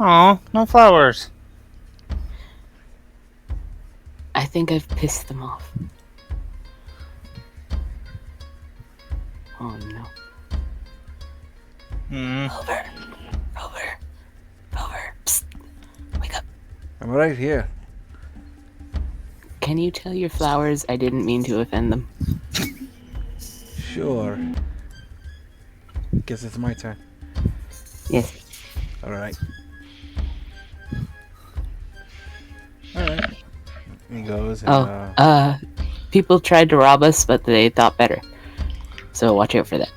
Aw, no flowers. I think I've pissed them off. Oh no. Over. Psst. Wake up. I'm right here. Can you tell your flowers I didn't mean to offend them? Sure. Guess it's my turn. Yes. All right. All right. He goes and, People tried to rob us, but they thought better. So watch out for that.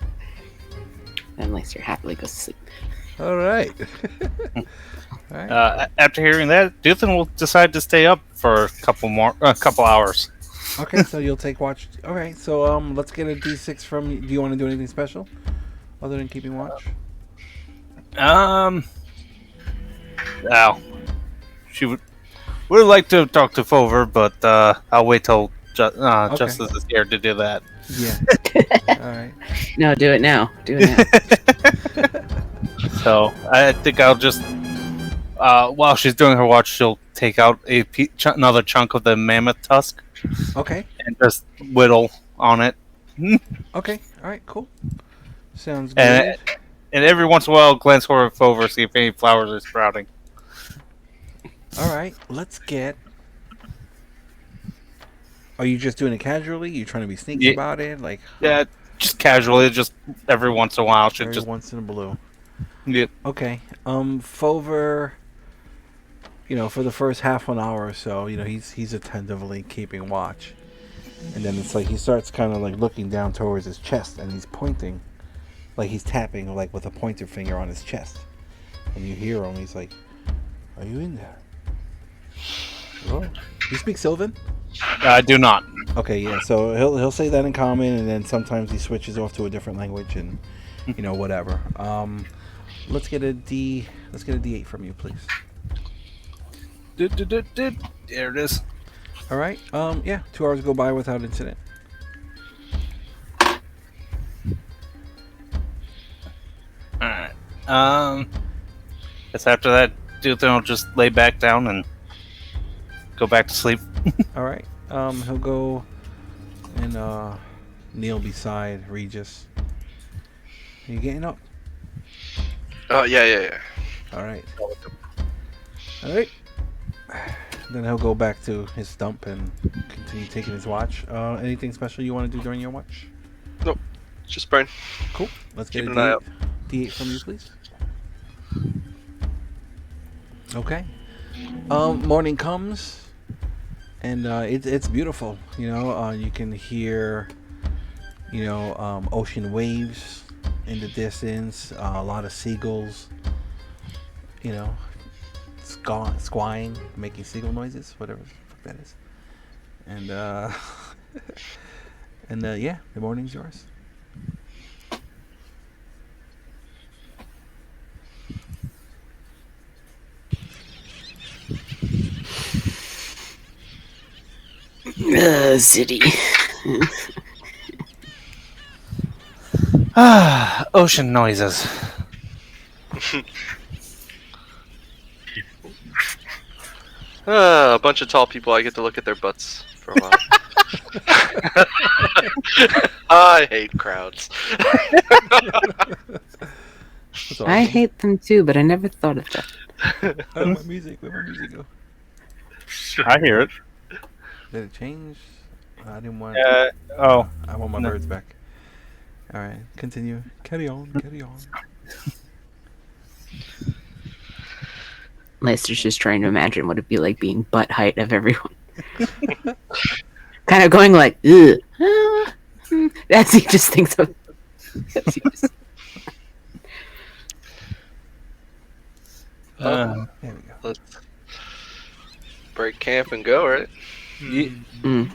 And Lyster happily goes to sleep. all right. All right. After hearing that, Duthan will decide to stay up for a couple hours. Okay, so you'll take watch. All right, so let's get a D6 from you. Do you want to do anything special other than keeping watch? Well, she would like to talk to Fover, but I'll wait till Justice is here to do that. Yeah. All right. No, do it now. Do it now. So I think I'll just, while she's doing her watch, she'll take out another chunk of the mammoth tusk Okay. and just whittle on it. Okay. All right. Cool. Sounds good. And every once in a while, glance over, see if any flowers are sprouting. All right. Let's get. Are you just doing it casually? You trying to be sneaky about it, like? Yeah, just casually, just every once in a while. Every once in a blue. Yep. Okay. Fover. You know, for the first half an hour or so, you know, he's attentively keeping watch, and then it's like he starts kind of like looking down towards his chest, and he's pointing, like he's tapping like with a pointer finger on his chest, and you hear him. He's like, "Are you in there?" Oh, you speak Sylvan? I do not. Okay, yeah. So he'll say that in common, and then sometimes he switches off to a different language, and you know, whatever. Let's get a D8 from you, please. There it is. All right. Yeah. 2 hours go by without incident. Alright. Guess after that, Duthan will just lay back down and go back to sleep. All right. He'll go and kneel beside Regis. Are you getting up? Oh, yeah. All right. All right. Then he'll go back to his stump and continue taking his watch. Anything special you want to do during your watch? Nope. Just praying. Cool. Let's get Keeping a an eye out. D8 from you, please. Okay. Morning comes, and it's beautiful. You know, you can hear, you know, ocean waves in the distance. A lot of seagulls. You know, squawing, making seagull noises, whatever the fuck that is. And yeah, the morning's yours. City. Ocean noises. A bunch of tall people. I get to look at their butts for a while. I hate crowds. That's I awesome. hate them too, but I never thought of that. Where'd my music go? I hear it. Did it change? I didn't want. Oh, I want my no. birds back. All right, continue. Carry on. Carry on. Leicester's just trying to imagine what it'd be like being butt height of everyone. Kind of going like, ugh. As he just thinks of. As he just, There we go. Let's break camp and go, right? mm.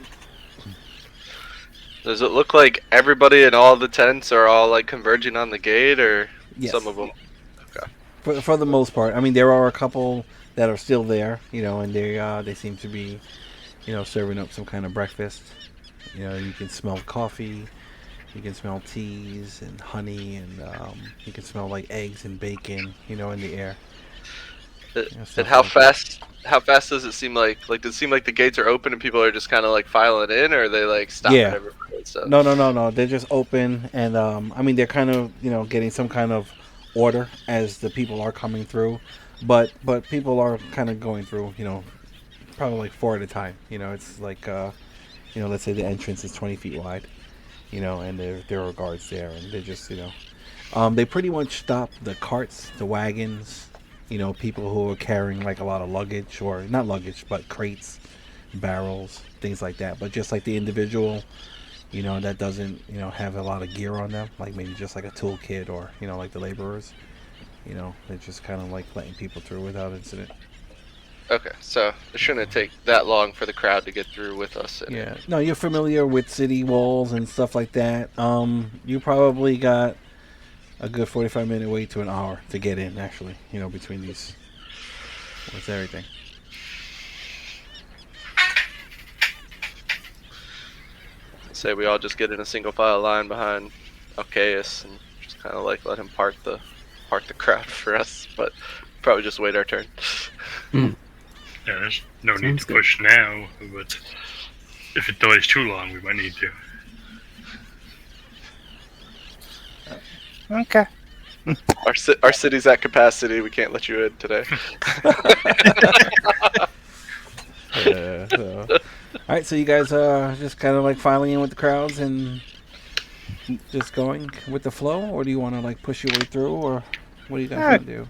Does it look like everybody in all the tents are all like converging on the gate, or Yes. some of them? For the most part, I mean, there are a couple that are still there, and they seem to be, serving up some kind of breakfast. You can smell coffee, you can smell teas and honey, and you can smell like eggs and bacon, in the air. And stuff how like that. fast does it seem like? Like, does it seem like the gates are open and people are just kind of like filing in, or are they like stopping Yeah. everybody and stuff? No. They're just open, and I mean, they're kind of getting some kind of order as the people are coming through, but people are kind of going through, probably like four at a time. It's like let's say the entrance is 20 feet wide, and there are guards there, and they're just they pretty much stop the carts, the wagons, people who are carrying like a lot of luggage, or not luggage, but crates, barrels, things like that. But just like the individual, that doesn't, have a lot of gear on them, like maybe just like a toolkit, or, like the laborers, they're just kind of like letting people through without incident. Okay, so it shouldn't take that long for the crowd to get through with us. Yeah. No, you're familiar with city walls and stuff like that. You probably got a good 45-minute wait to an hour to get in, actually, between these. What's everything? Say we all just get in a single file line behind Alcaeus and just kind of like let him part the crowd for us, but probably just wait our turn. Yeah, there's no need Sounds to good. push now, but if it delays too long, we might need to. okay. Our city's at capacity. We can't let you in today. All right, so you guys are just kind of like filing in with the crowds and just going with the flow, or do you want to like push your way through, or what do you guys want to do?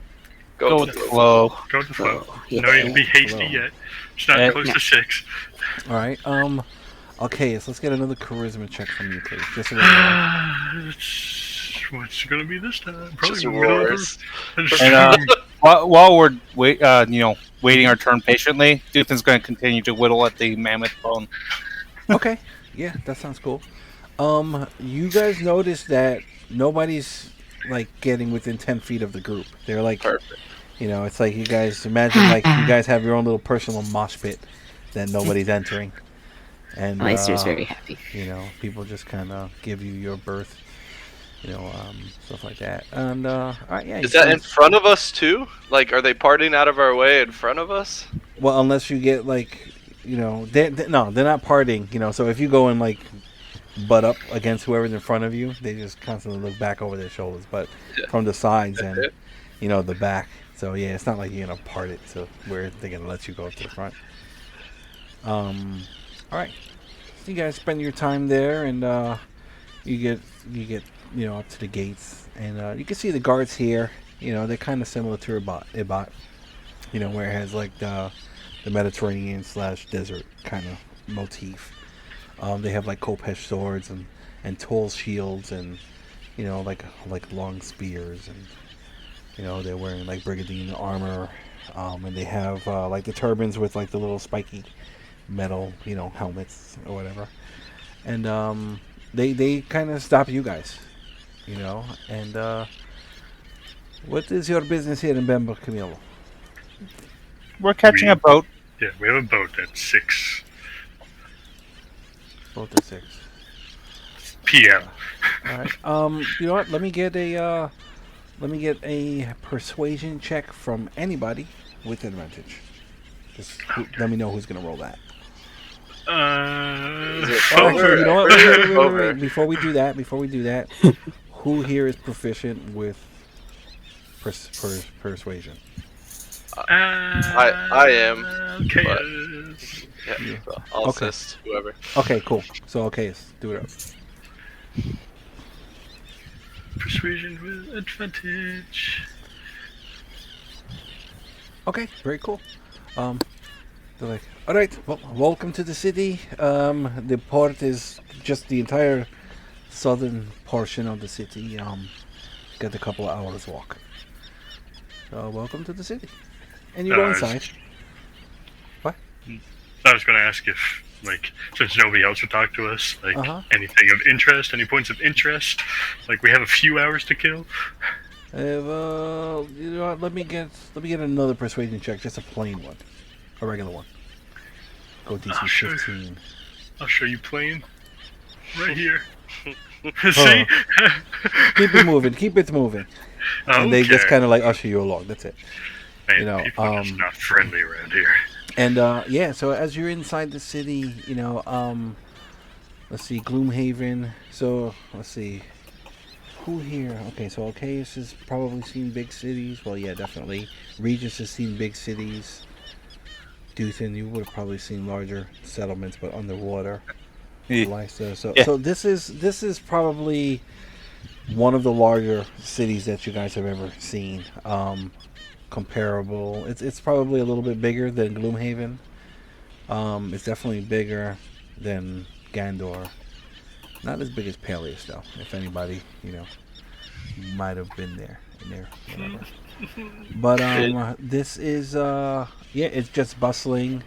Go with the flow. Go with the flow. yeah. No need to be hasty Flow. yet. It's not Yeah. close to 6. All right, okay, so let's get another charisma check from you, please. Just a regular. What's it gonna be this time? Just Probably middle of roars. And while we're waiting our turn patiently, Duthan's going to continue to whittle at the mammoth bone. Okay, yeah, that sounds cool. You guys notice that nobody's like getting within 10 feet of the group. They're like, Perfect. it's like you guys imagine like you guys have your own little personal mosh pit that nobody's entering, and Leicester's very happy. people just kind of give you your berth, stuff like that. And all right, yeah. Is that in front of us too? Like, are they partying out of our way in front of us? Well, unless you get like, no, they're not partying. So if you go and like butt up against whoever's in front of you, they just constantly look back over their shoulders, but from the sides and the back. So yeah, it's not like you're gonna part it to where they're gonna let you go up to the front. All right. So you guys spend your time there, and you get up to the gates, and you can see the guards here. They're kind of similar to Ibat, where it has like the Mediterranean / desert kind of motif. They have like Kopesh swords and tall shields, and like long spears, and they're wearing like brigandine armor, and they have like the turbans with like the little spiky metal helmets or whatever, and they kind of stop you guys, and what is your business here in Bemba, Camilo? We're catching a boat. Yeah, we have a boat at 6 Both at 6. p.m. All right. You know what? Let me get a persuasion check from anybody with advantage. Just let me know who's gonna roll that. Is it Oh, actually, you know what? Wait. Over. Before we do that, who here is proficient with persuasion? I am, but Chaos. yeah, Yeah. so I'll Okay. assist whoever. Okay, cool. So okay, let's do it up. Persuasion with advantage. Okay, very cool. Um, they're like, all right, well, welcome to the city. The port is just the entire southern portion of the city. Got a couple of hours walk. So welcome to the city, and you go Uh, inside. What? I was going to ask if, like, since nobody else would talk to us, like, Uh-huh. anything of interest, any points of interest? Like, we have a few hours to kill. Well, you know what? Let me get another persuasion check, just a plain one, a regular one. Go DC Sure. 15. I'll show you plain. Right here. Oh. See? Keep it moving. Keep it moving. And they just Okay. kind of like usher you along. That's it. Man, you know, people are just not friendly around here. And yeah, so as you're inside the city, let's see, Gloomhaven. So let's see, who here? Okay, so Alcaeus has probably seen big cities. Well, yeah, definitely. Regis has seen big cities. Duthin, you would have probably seen larger settlements, but underwater. Yeah. Lysa. So, Yeah. so this is probably one of the larger cities that you guys have ever seen. Comparable. It's probably a little bit bigger than Gloomhaven. It's definitely bigger than Gandor. Not as big as Peleus though. If anybody, might have been there in there, whatever. But this is yeah, it's just bustling,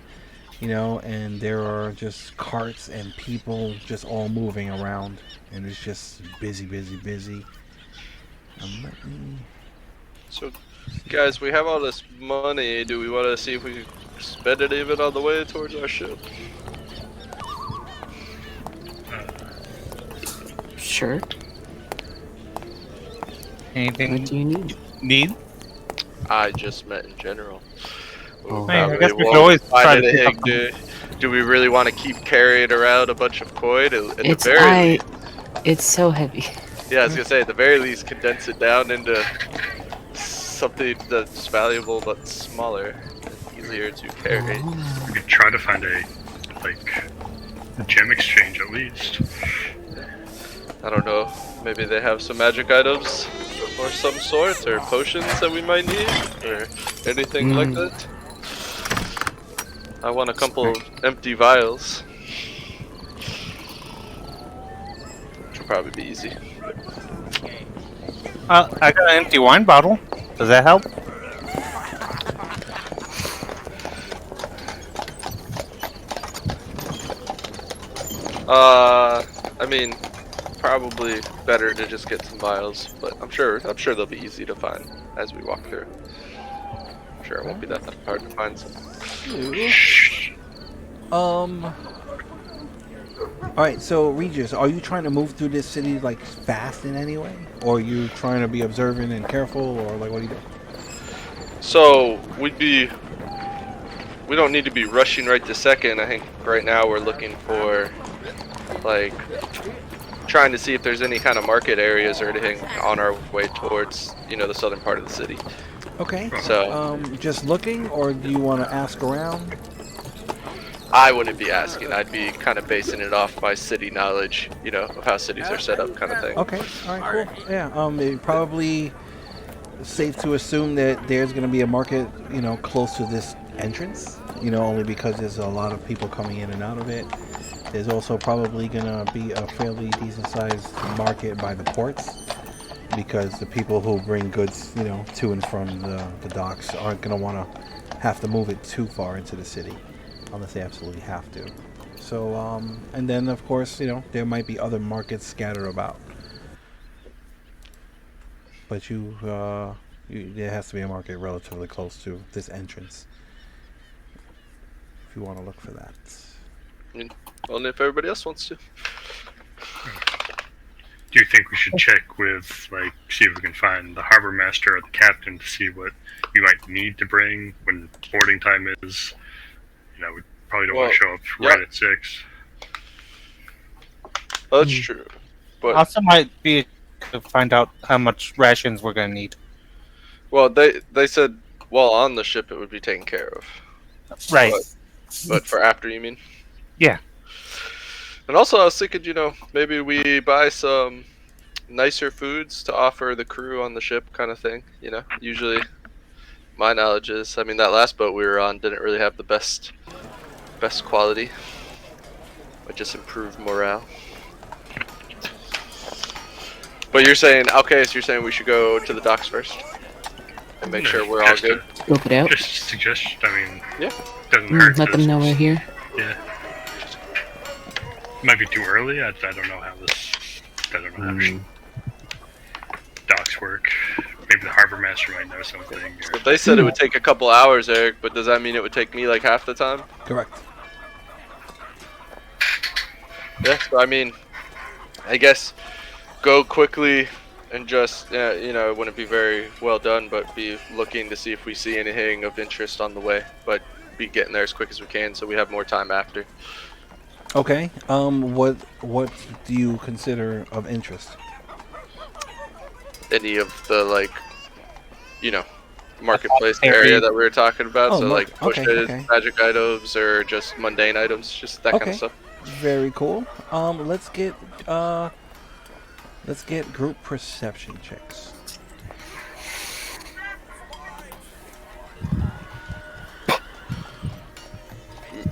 and there are just carts and people just all moving around, and it's just busy, busy, busy. Let me So, guys, we have all this money. Do we want to see if we can spend it even on the way towards our ship? Sure. Anything What do you need? need? I just meant in general. Oh. Hey, I Probably guess we could won't always find try to pick anything. up Do we really want to keep carrying around a bunch of coin? At the It's very least, it's so heavy. yeah, I was gonna say at the very least, condense it down into something that's valuable but smaller and easier to carry. Oh. We could try to find a gem exchange at least. I don't know. Maybe they have some magic items or some sort, or potions that we might need, or anything like that. I want a couple of empty vials. Which will probably be easy. I got an empty wine bottle. Does that help? I mean, probably better to just get some vials, but I'm sure they'll be easy to find as we walk through. I'm sure it won't be that hard to find some. Alright, so Regis, are you trying to move through this city like fast in any way? Or are you trying to be observant and careful, or like what are you doing? So we don't need to be rushing right this second. I think right now we're looking for like trying to see if there's any kind of market areas or anything on our way towards, the southern part of the city. Okay. So Just looking, or do you want to ask around? I wouldn't be asking. I'd be kind of basing it off my city knowledge, of how cities are set up, kind of thing. Okay. All right. Cool. Yeah. It probably safe to assume that there's going to be a market, close to this entrance. Only because there's a lot of people coming in and out of it. There's also probably going to be a fairly decent-sized market by the ports, because the people who bring goods, to and from the docks aren't going to want to have to move it too far into the city, unless they absolutely have to. So, and then of course, there might be other markets scattered about. But there has to be a market relatively close to this entrance, if you want to look for that. I mean, only if everybody else wants to. Do you think we should check with, see if we can find the harbor master or the captain to see what we might need to bring when boarding time is? We probably don't want to show up right at 6. That's true. But Also, might be to find out how much rations we're gonna need. well, they said while on the ship, it would be taken care of. Right. But for after, you mean? Yeah. And also, I was thinking, maybe we buy some nicer foods to offer the crew on the ship, kind of thing. Usually, my knowledge is, I mean, that last boat we were on didn't really have the best quality. It just improved morale. But you're saying, okay, so you're saying we should go to the docks first and make sure we're all good. Scope it out. Just suggestion. I mean, Yeah. Doesn't hurt. Let them know we're here. Yeah. Might be too early. I don't know how this. I don't know how docks work. Maybe the harbor master might know something. Or... They said it would take a couple hours, Eric, but does that mean it would take me like half the time? Correct. Yeah, so I mean, I guess go quickly and just, it wouldn't be very well done, but be looking to see if we see anything of interest on the way. But be getting there as quick as we can so we have more time after. Okay. What do you consider of interest? Any of the marketplace area that we were talking about. Oh, so like bushes, okay. magic items, or just mundane items, just that kind of stuff. Very cool. Let's get group perception checks.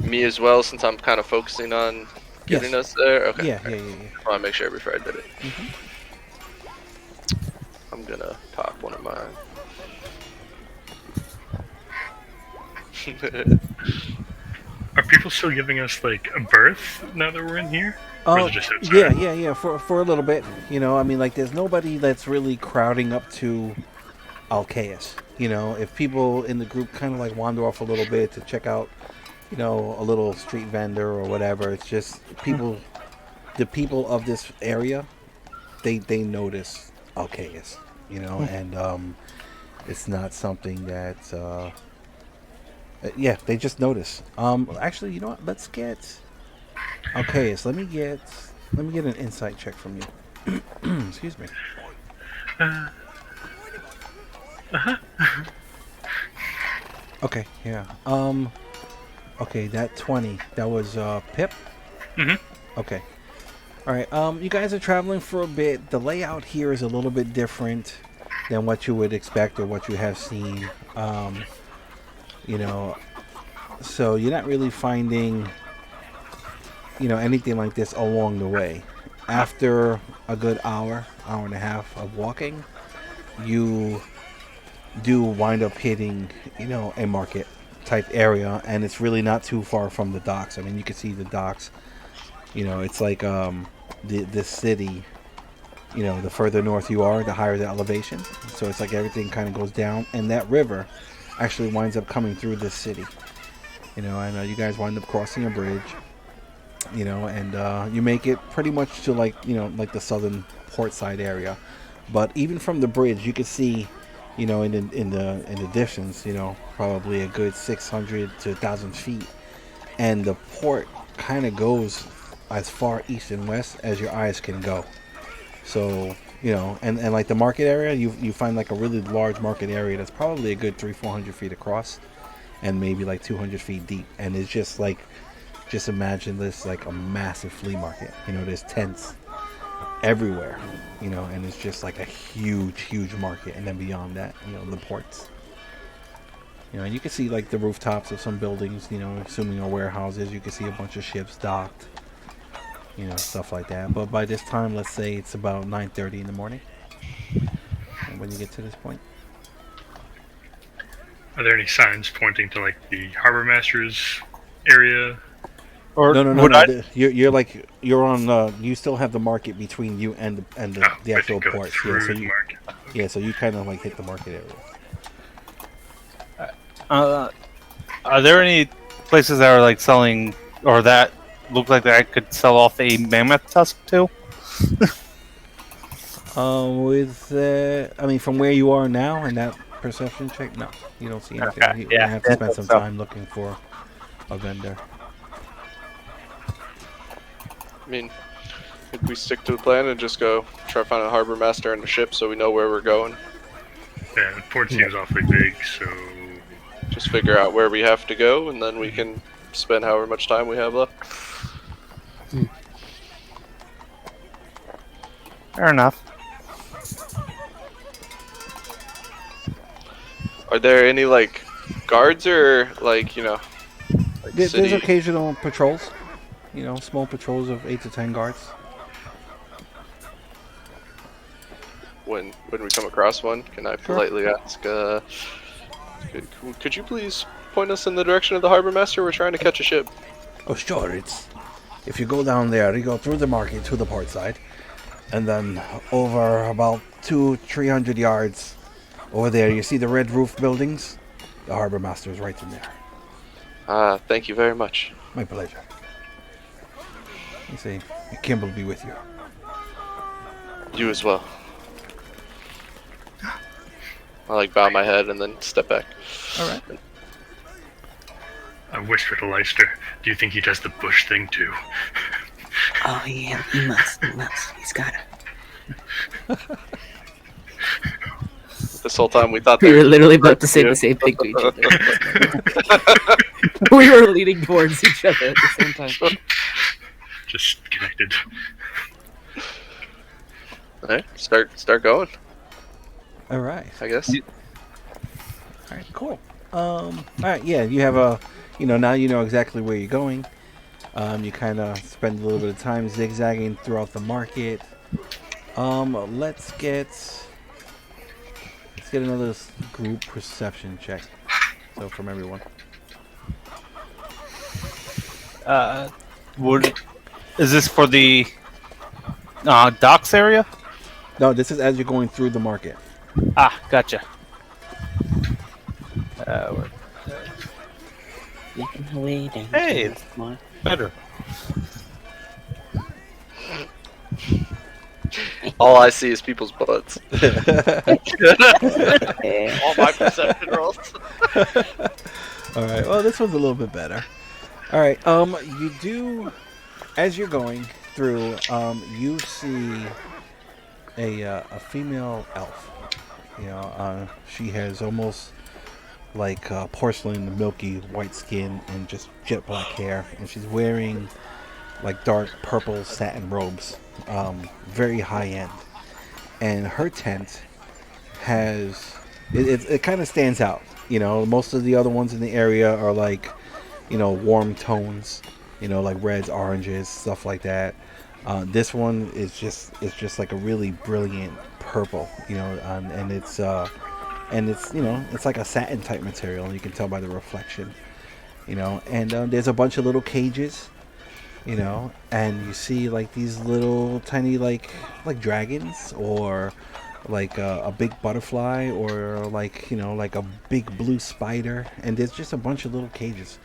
Me as well, since I'm kind of focusing on getting us there. Okay. Yeah. I want to make sure before I did it. I'm gonna pop one of mine. Are people still giving us like a berth now that we're in here? Oh, yeah. For a little bit, I mean, like, there's nobody that's really crowding up to Alcaeus. If people in the group kind of like wander off a little bit to check out, a little street vendor or whatever, it's just people. The people of this area, they notice Alcaeus, and it's not something that. They just notice. Actually, you know what? Let's get. Okay, so let me get an insight check from you. Excuse me. Okay, yeah. Okay, that 20. That was Pip. Okay. All right. You guys are traveling for a bit. The layout here is a little bit different than what you would expect or what you have seen. So you're not really finding, anything like this along the way. After a good hour and a half of walking, you do wind up hitting, a market type area, and it's really not too far from the docks. I mean, you can see the docks. It's like this city. The further north you are, the higher the elevation. So it's like everything kind of goes down, and that river actually winds up coming through this city. And you guys wind up crossing a bridge. And you make it pretty much to like the southern port side area. But even from the bridge, you can see, in the distance, probably a good 600 to 1,000 feet, and the port kind of goes as far east and west as your eyes can go. So and like the market area, you find like a really large market area that's probably a good 300-400 feet across, and maybe like 200 feet deep, and it's just like. Just imagine this like a massive flea market. There's tents everywhere, and it's just like a huge market. And then beyond that, the ports. And you can see like the rooftops of some buildings, assuming are warehouses. You can see a bunch of ships docked, stuff like that. But by this time, let's say it's about 9:30 in the morning. And when you get to this point. Are there any signs pointing to like the harbor master's area? Or no. You're on. You still have the market between you and the actual port. So you kind of like hit the market area. Are there any places that are like selling, or that look like that I could sell off a mammoth tusk to? From where you are now and that perception check, no, you don't see anything. Okay. You have to spend some time looking for a vendor. I mean, if we stick to the plan and just go try to find a harbor master and a ship so we know where we're going. Yeah, the port seems awfully big, so just figure out where we have to go, and then we can spend however much time we have left. Fair enough. Are there any like guards or like like There's city occasional patrols. Small patrols of 8 to 10 guards. when we come across one? Can I politely ask? Could you please point us in the direction of the harbor master? We're trying to catch a ship. Oh, sure. If you go down there, you go through the market to the port side, and then over about 200-300 yards over there, you see the red roof buildings. The harbor master is right in there. Thank you very much. My pleasure. You say, Kimball be with you. You as well. I like bow my head and then step back. All right. I whisper to Leicester, do you think he does the bush thing too? Oh yeah, he must. He's gotta. This whole time we thought We they were literally about to say the same thing to each other. We were leaning towards each other at the same time. Just connected. Alright, start going, All right. I guess. All right, cool. All right, yeah, you have now you know exactly where you're going. You kind of spend a little bit of time zigzagging throughout the market. Let's get another group perception check. So from everyone. Is this for the docks area? No, this is as you're going through the market. Ah, gotcha. Making her way down. Hey, it's better. All I see is people's butts. Yeah. All my perception rolls. All right. Well, this one's a little bit better. All right. You do, as you're going through, you see a female elf. She has almost like porcelain, milky white skin and just jet black hair, and she's wearing like dark purple satin robes, very high end. And her tent has it kind of stands out. Most of the other ones in the area are like, warm tones, like reds, oranges, stuff like that. This one is just like a really brilliant purple, and it's it's like a satin type material, and you can tell by the reflection, and there's a bunch of little cages, and you see like these little tiny like dragons, or like a big butterfly, or like like a big blue spider, and there's just a bunch of little cages,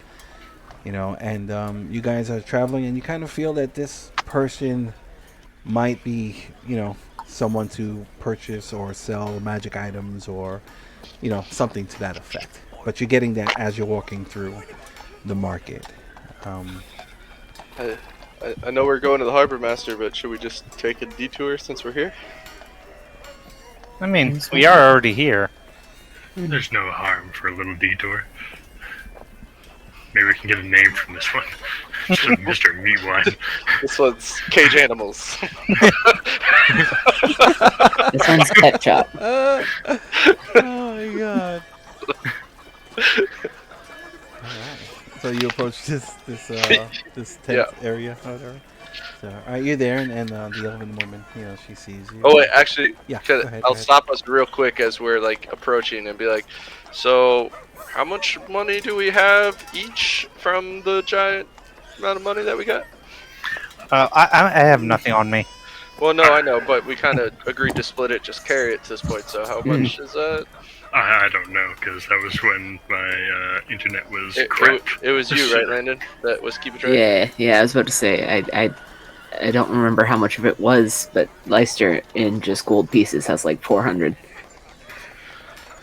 and you guys are traveling, and you kind of feel that this person might be someone to purchase or sell magic items, or something to that effect, but you're getting that as you're walking through the market. I know we're going to the harbor master, but should we just take a detour since we're here? I mean, we are already here. There's no harm for a little detour. Maybe we can get a name from this one. Mr. Meatwine. This one's Cage Animals. This one's ketchup. Oh my god. Alright. So you approach this tent area or whatever. So alright, you're there, and the elven woman, she sees you. Oh wait, actually, Yeah, go ahead, I'll stop us real quick as we're like approaching and be like, so how much money do we have each from the giant amount of money that we got? I have nothing on me. Well, no, I know, but we kind of agreed to split it, just carry it to this point. So how much is that? I don't know, because that was when my internet was It crap. was you, right, Landon? That was keeping track. Yeah. I was about to say I don't remember how much of it was, but Leicester in just gold pieces has like 400.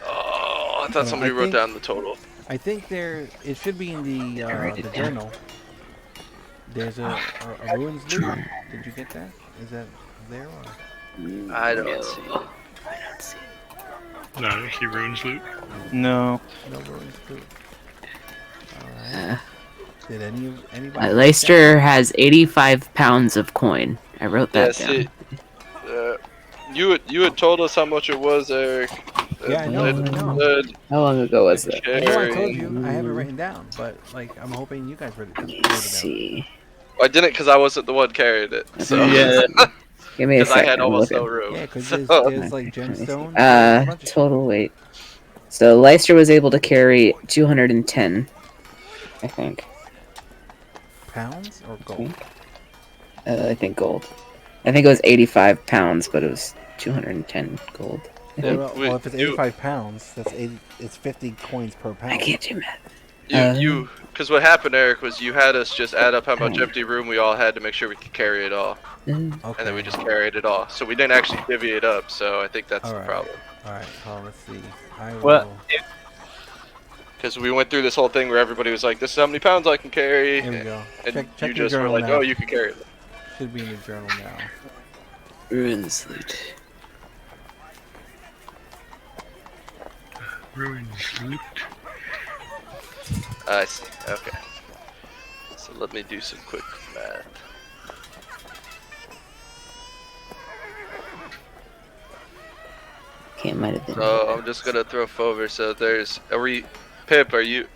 Oh, I thought somebody wrote down the total. I think it should be in the journal. There's a ruins loot. Did you get that? Is that there? Or? I don't see it. I don't see. No, I don't see ruins loot. No. No ruins loot. All right. Uh, Did anybody? Leicester has 85 pounds of coin. I wrote Yeah, that down. see, you had told us how much it was, Eric. Yeah, I know. And I know. How long ago was that? I know. I told carry. you. I have it written down, but like, I'm hoping you guys wrote it Let me down. see. I didn't because I wasn't the one carrying it. So Yeah. Give me a because I second. had I'm almost looking. no room. Yeah, because So- there's like Let me see. gemstones. There's a bunch of Total weight. So Leicester was able to carry 210, I think. pounds or gold. I think gold. I think it was 85 pounds, but it was 210 gold. I Yeah, think. Well, if it's 85 pounds, that's 80. It's 50 coins per pound. I can't do math. You because what happened, Eric, was you had us just add up how much empty room we all had to make sure we could carry it all, Okay. and then we just carried it all. So we didn't actually divvy it up. So I think that's All the right. problem. All right. Well, let's see. I will. Well, Because we went through this whole thing where everybody was like, "This is how many pounds I can carry," Here we go. and Check you your just were journal like, now. "Oh, you can carry it." Should be in the journal now. Ruins loot. Ruins loot. I see. Okay. So let me do some quick math. Okay, it might have been. So I'm just gonna throw over. So there's Pip? Are you?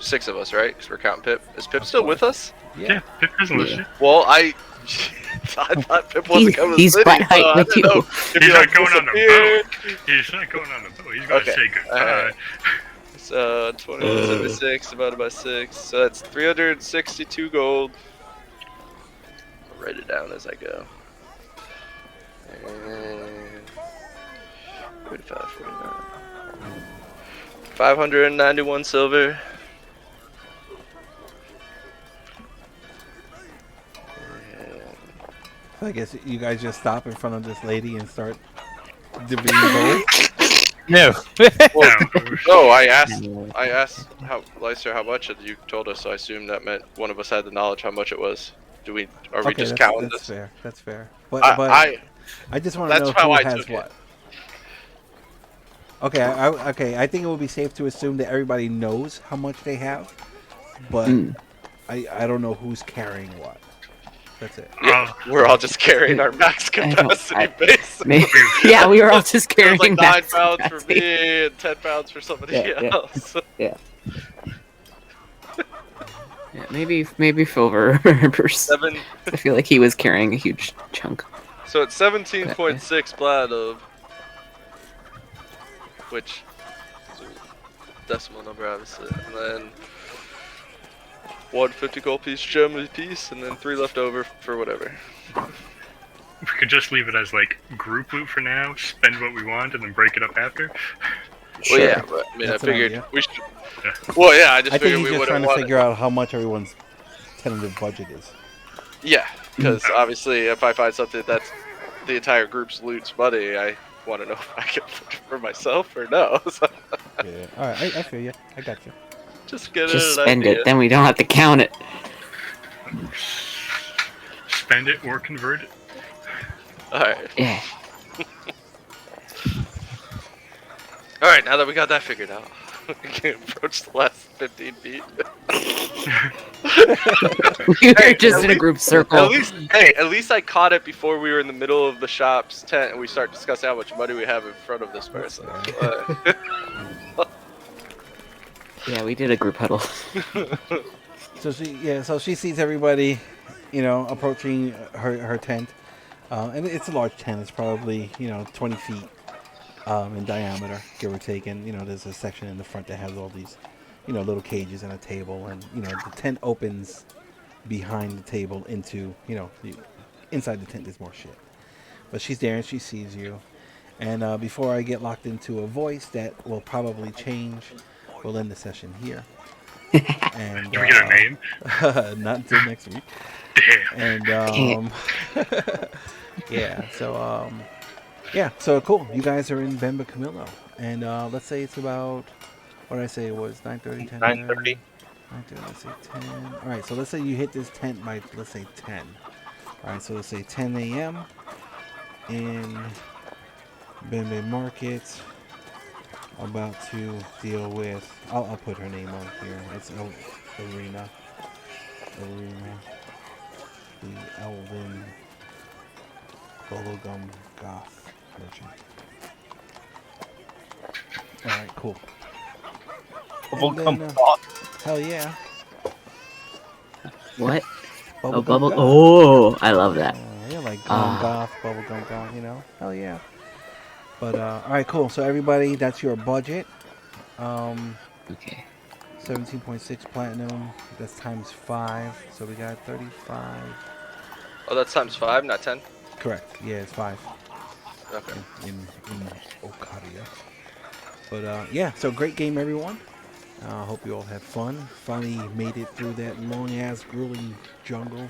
6 of us, right? Because we're counting Pip. Is Pip still with us? Yeah, Pip doesn't Yeah. listen. Well, I thought Pip wasn't coming to He's the city, flat height so I with didn't know you. if He's he, not like, going on the disappeared. boat. He's not going on the boat. He's going to Okay, say goodbye. alright. So 2176 divided by 6. So that's 362 gold. I'll write it down as I go. And 35, 49. 591 silver. So I guess you guys just stop in front of this lady and start divvying gold. No. Well, No. no, I asked Leister how much, and you told us. So I assumed that meant one of us had the knowledge how much it was. Are we just counting that's this? fair. That's fair. But I I just want to that's know how who I has took it. what. Okay, okay. I think it would be safe to assume that everybody knows how much they have, but I don't know who's carrying what. That's it. Yeah, we're all just carrying our max capacity base. Yeah, we were all just It carrying was like 9 max pounds for capacity. me and 10 pounds for somebody Yeah. else. Yeah, maybe Fulver remembers. 7. I feel like he was carrying a huge chunk. So it's 17.6 platinum, which is a decimal number, obviously, and then 150 gold piece, gem a piece, and then 3 left over for whatever. We could just leave it as like group loot for now, spend what we want, and then break it up after. Well, yeah, but I mean, That's I an figured idea. we should. Well, yeah, I just I think figured he's we just would trying have to wanted. figure out how much everyone's tentative budget is. Yeah, because obviously, if I find something that's the entire group's loot's money, I want to know if I can afford it for myself or no. So Yeah. All right. I feel you. I got you. just get Just an spend idea. it, then we don't have to count it. Spend it or convert it. All right. Yeah. All right, now that we got that figured out, we can approach the last 15 feet. We were just at in a least- group circle. At least I caught it before we were in the middle of the shop's tent and we start discussing how much money we have in front of this person. Yeah, we did a group huddle. So she sees everybody, approaching her tent, and it's a large tent. It's probably 20 feet in diameter, give or take. And there's a section in the front that has all these, little cages and a table, and the tent opens behind the table into inside the tent. There's more shit, but she's there and she sees you. And before I get locked into a voice that will probably change, we'll end the session here. And Do we get a name? not until next week. Damn. And so cool. You guys are in Bemba Camillo, and let's say it's about, what did I say it was, 9:30, 10? 9:30. 9:30, let's say 10. All right, so let's say you hit this tent by, let's say 10. All right, so let's say 10 a.m. in Bembe Market. About to deal with. I'll put her name on here. It's Arena. Arena. The Elven Bubblegum Goth merchant. Alright, cool. Bubblegum then, goth. Hell yeah. What? Oh, Bubblegum bubble. Goth. Oh, I love that. Yeah, like Ah. goth, bubblegum goth, you know? Hell yeah. But, alright, cool. So, everybody, that's your budget. Okay. 17.6 platinum. That's times 5. So, we got 35. Oh, that's times 5, not 10. Correct. Yeah, it's 5 Okay. in Okaria. But, yeah, so great game, everyone. I hope you all had fun. Finally made it through that long-ass, grueling jungle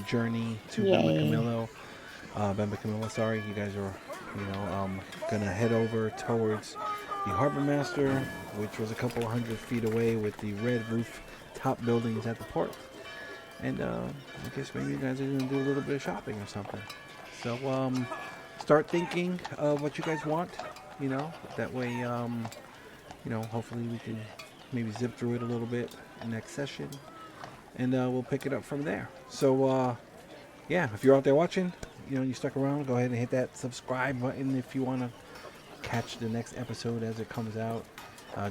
journey to Bemba Camillo, sorry. You guys are, gonna head over towards the Harbor Master, which was a couple of 100 feet away with the red roof top buildings at the port. And I guess maybe you guys are gonna do a little bit of shopping or something. So start thinking of what you guys want. That way, hopefully we can maybe zip through it a little bit next session, and we'll pick it up from there. So yeah, if you're out there watching, you stuck around, go ahead and hit that subscribe button if you want to catch the next episode as it comes out.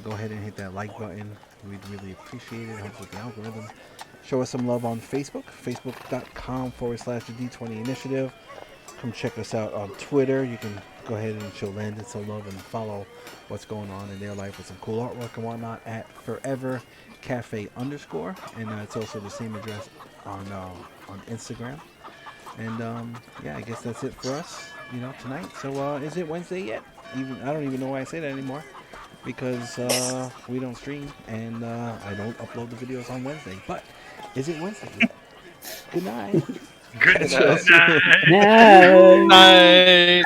Go ahead and hit that like button. We'd really appreciate it. Helps with the algorithm. Show us some love on Facebook, facebook.com/the D20 Initiative. Come check us out on Twitter. You can go ahead and show Landon some love and follow what's going on in their life with some cool artwork and whatnot at Forever Cafe _. And it's also the same address on Instagram. And yeah, I guess that's it for us, tonight. So is it Wednesday yet? I don't even know why I say that anymore, because we don't stream and I don't upload the videos on Wednesday. But is it Wednesday yet? Good night. Good Night. night. No. Night.